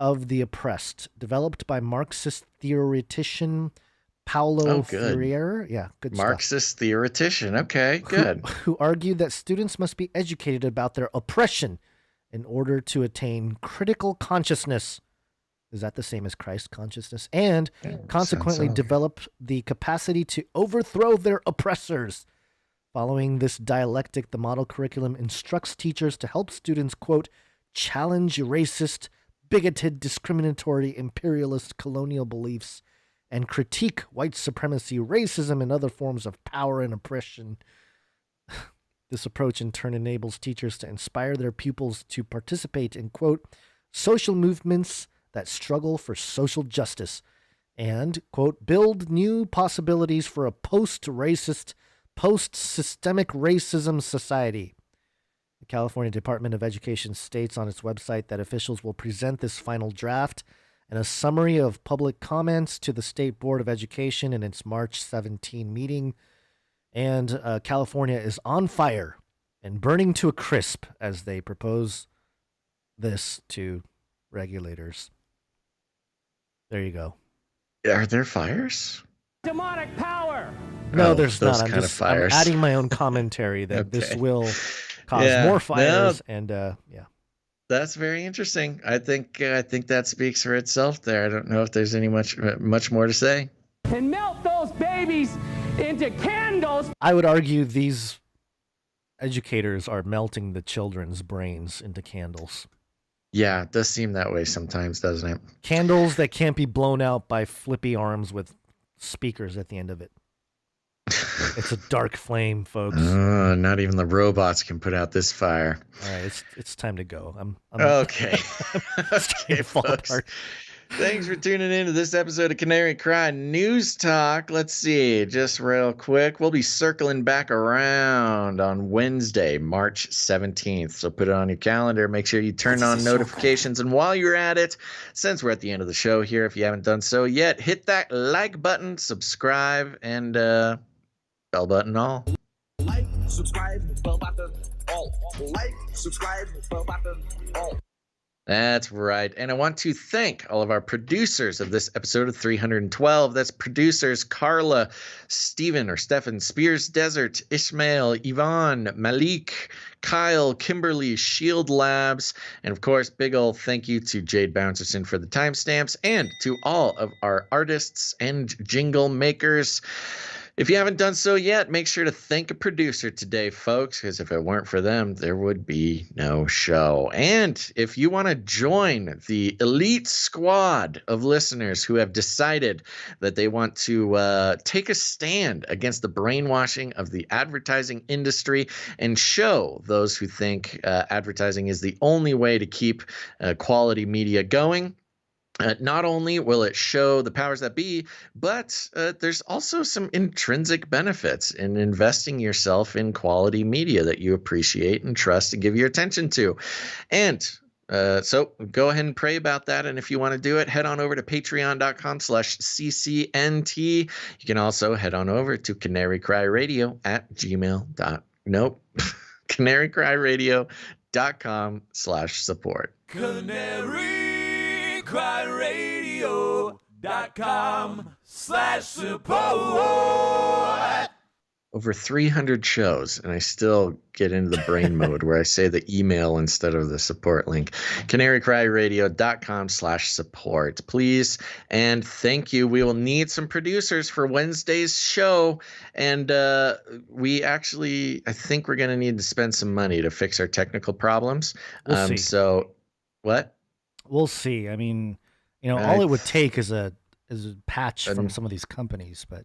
of the oppressed, developed by Marxist theoretician Paulo Freire." Yeah, good Marxist stuff. Theoretician. Okay, good. Who argued that students must be educated about their oppression in order to attain critical consciousness. Is that the same as Christ consciousness? And consequently develop the capacity to overthrow their oppressors. Following this dialectic, the model curriculum instructs teachers to help students, quote, "challenge racist, bigoted, discriminatory, imperialist, colonial beliefs, and critique white supremacy, racism, and other forms of power and oppression." This approach in turn enables teachers to inspire their pupils to participate in, quote, "social movements that struggle for social justice," and, quote, "build new possibilities for a post-racist, post-systemic racism society." The California Department of Education states on its website that officials will present this final draft and a summary of public comments to the State Board of Education in its March 17 meeting. And California is on fire and burning to a crisp as they propose this to regulators. There you go. Are there fires? Demonic power. No, there's not. I'm adding my own commentary that this will cause more fires. And that's very interesting. I think that speaks for itself there. I don't know if there's any much more to say. And melt those babies into candles. I would argue these educators are melting the children's brains into candles. Yeah, it does seem that way sometimes, doesn't it? Candles that can't be blown out by flippy arms with speakers at the end of it. It's a dark flame, folks. Not even the robots can put out this fire. All right, it's time to go. I'm okay. Okay, folks. Thanks for tuning in to this episode of Canary Cry News Talk. Let's see, just real quick, we'll be circling back around on Wednesday, March 17th. So put it on your calendar. Make sure you turn on notifications. And while you're at it, since we're at the end of the show here, if you haven't done so yet, hit that like button, subscribe, and bell button all. Like, subscribe, bell button all. Like, subscribe, bell button all. That's right. And I want to thank all of our producers of this episode of 312. That's producers Carla, Stephen Spears Desert, Ishmael, Yvonne, Malik, Kyle, Kimberly, Shield Labs, and of course, big ol' thank you to Jade Bouncerson for the timestamps and to all of our artists and jingle makers. If you haven't done so yet, make sure to thank a producer today, folks, because if it weren't for them, there would be no show. And if you want to join the elite squad of listeners who have decided that they want to take a stand against the brainwashing of the advertising industry and show those who think advertising is the only way to keep quality media going, not only will it show the powers that be, but there's also some intrinsic benefits in investing yourself in quality media that you appreciate and trust and give your attention to. And so go ahead and pray about that. And if you want to do it, head on over to patreon.com/CCNT. You can also head on over to canarycryradio@canarycryradio.com/support. canarycryradio.com/support. Over 300 shows, and I still get into the brain mode where I say the email instead of the support link. canarycryradio.com/support, please. And thank you. We will need some producers for Wednesday's show. And we actually, I think we're going to need to spend some money to fix our technical problems. We'll see. So what? We'll see. I mean, all it would take is a patch from some of these companies, but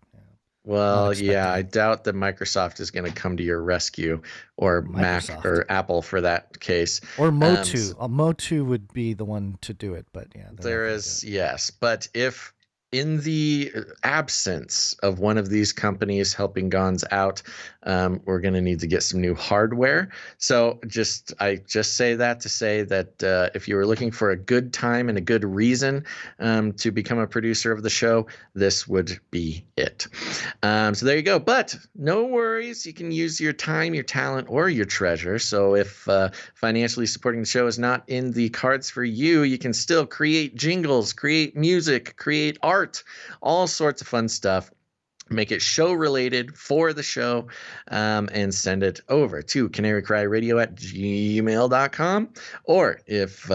well, yeah, I doubt that Microsoft is going to come to your rescue, or Mac or Apple for that case. Or Motu. Motu would be the one to do it, but yeah. There is, yes. But if in the absence of one of these companies helping Gons out, we're going to need to get some new hardware. So I just say that to say that if you were looking for a good time and a good reason to become a producer of the show, this would be it. So there you go. But no worries. You can use your time, your talent, or your treasure. So if financially supporting the show is not in the cards for you, you can still create jingles, create music, create art, all sorts of fun stuff. Make it show related for the show, and send it over to canarycryradio@gmail.com. Or if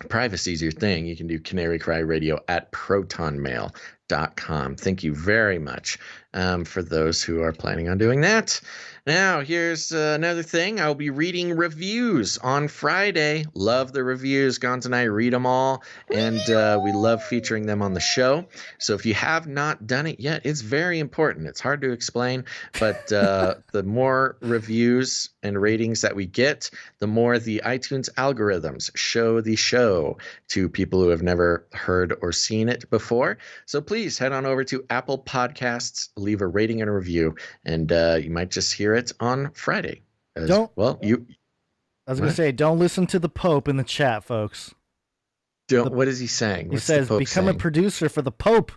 privacy is your thing, you can do canarycryradio@protonmail.com. Thank you very much for those who are planning on doing that. Now, here's another thing. I'll be reading reviews on Friday. Love the reviews. Gons and I read them all, and we love featuring them on the show. So if you have not done it yet, it's very important. It's hard to explain, but the more reviews and ratings that we get, the more the iTunes algorithms show the show to people who have never heard or seen it before. So please head on over to Apple Podcasts, leave a rating and a review, and you might just hear it on Friday. I was going to say, don't listen to the Pope in the chat, folks. What is he saying? He says, become a producer for the Pope.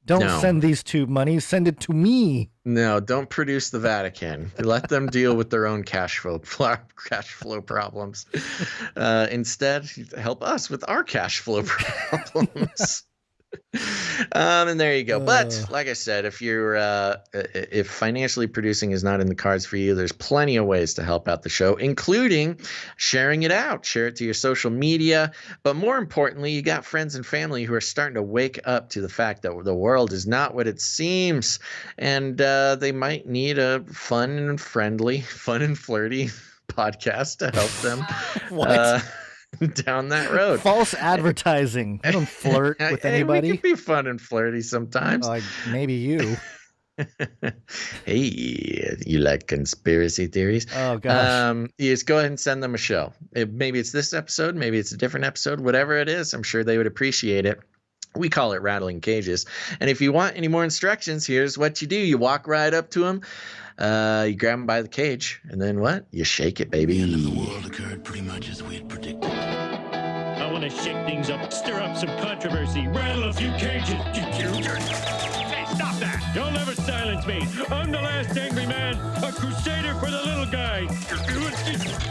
Don't send these two money. Send it to me. No, don't produce the Vatican. Let them deal with their own cash flow problems. Instead, help us with our cash flow problems. And there you go. But like I said, if you're if financially producing is not in the cards for you, there's plenty of ways to help out the show, including sharing it out. Share it to your social media. But more importantly, you got friends and family who are starting to wake up to the fact that the world is not what it seems, and they might need a fun and flirty podcast to help them. What? Down that road. False advertising. I don't flirt with anybody. We can be fun and flirty sometimes. Maybe you. Hey, you like conspiracy theories? Oh, gosh. Yes, go ahead and send them a show. Maybe it's this episode, maybe it's a different episode, whatever it is. I'm sure they would appreciate it. We call it rattling cages. And if you want any more instructions, here's what you do. You walk right up to them, you grab them by the cage, and then what? You shake it, baby. The end of the world occurred pretty much as we had predicted. I want to shake things up, stir up some controversy, rattle a few cages. Hey, stop that! You'll never silence me. I'm the last angry man, a crusader for the little guy.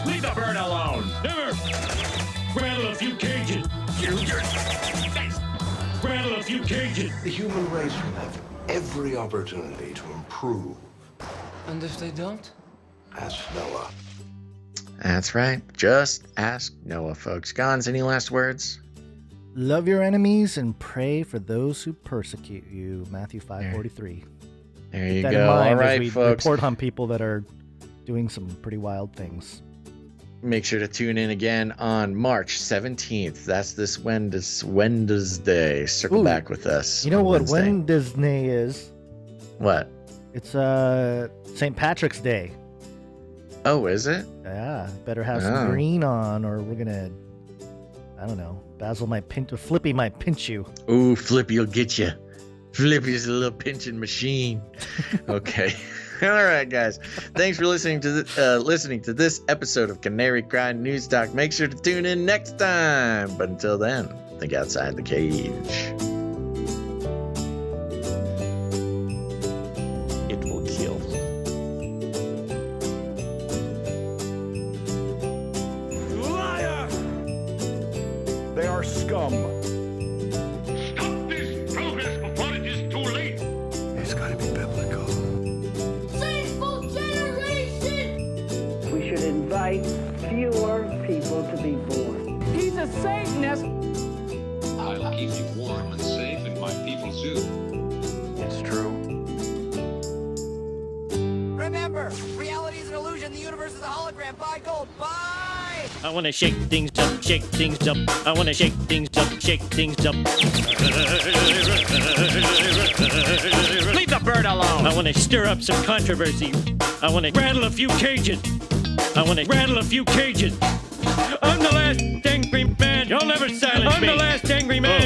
Leave the bird alone. Never. Rattle a few cages. Rattle a few cages. The human race will have every opportunity to improve. And if they don't? Ask Noah. That's right. Just ask Noah, folks. Gons, any last words? Love your enemies and pray for those who persecute you. Matthew 5:43. There you Keep that go. in mind All right, as we folks. report on people that are doing some pretty wild things. Make sure to tune in again on March 17th. That's this Wednesday. Circle Ooh, back with us. You know on what Wednesday. Wednesday is? What? It's St. Patrick's Day. Oh, is it? Yeah, better have some green on, or we're gonna, I don't know. Basil might pinch, or Flippy might pinch you. Ooh, Flippy will get you. Flippy's a little pinching machine. Okay. All right, guys. Thanks for listening to this episode of Canary Cry News Talk. Make sure to tune in next time. But until then, think outside the cage. It will kill. Liar! They are scum. Stop this progress before it is too late. It's gotta be biblical. Sinful generation! We should invite fewer people to be born. He's a Satanist. I'll keep you warm and safe in my people's zoo. It's true. Remember, reality is an illusion. The universe is a hologram. Bye, gold. Bye! I want to shake things up, shake things up. I want to shake things up, shake things up. Leave the bird alone. I want to stir up some controversy. I want to rattle a few cages. I want to rattle a few cages. I'm the last angry man. You'll never silence me. I'm the last angry man.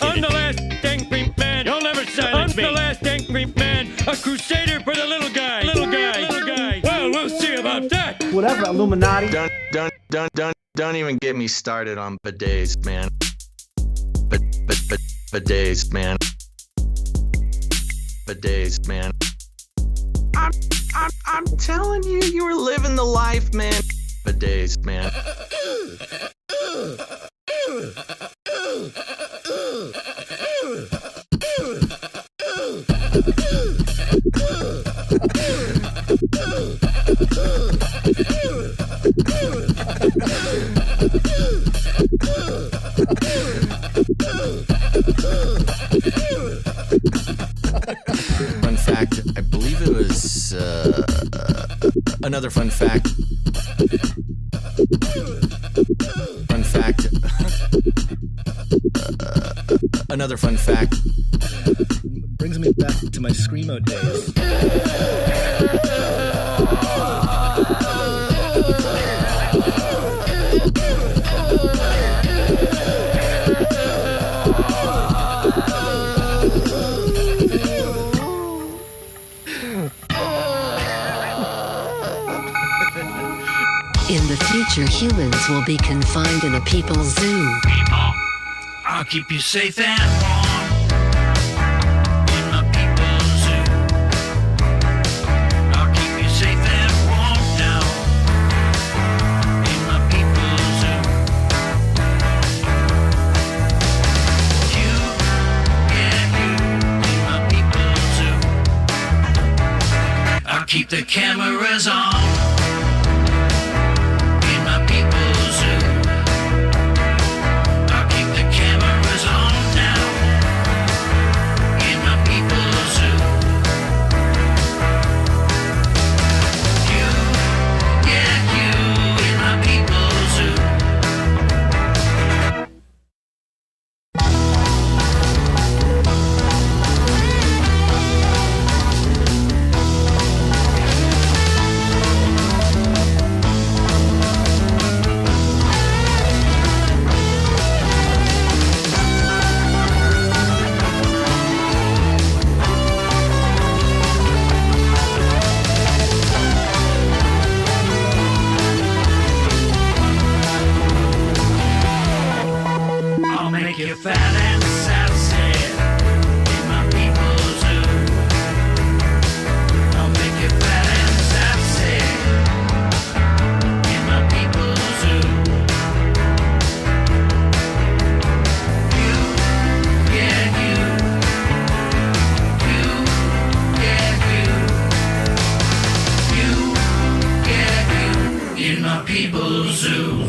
I'm the last angry man. You'll never silence me. I'm the last angry man. A crusader for the little guy. Little guy. Little guy. Well, we'll see about that. Whatever, Illuminati. Don't even get me started on bidets, man. Bidets, man. Bidets, man. I'm telling you, you were living the life, man. Bidets, man. Fun fact, I believe it was another fun fact. Fun fact. Another fun fact. Brings me back to my Screamo days. In the future, humans will be confined in a people's zoo. People, I'll keep you safe and warm in my people's zoo. I'll keep you safe and warm now in my people's zoo. You, yeah, you in my people's zoo. I'll keep the cameras on. people's zoo.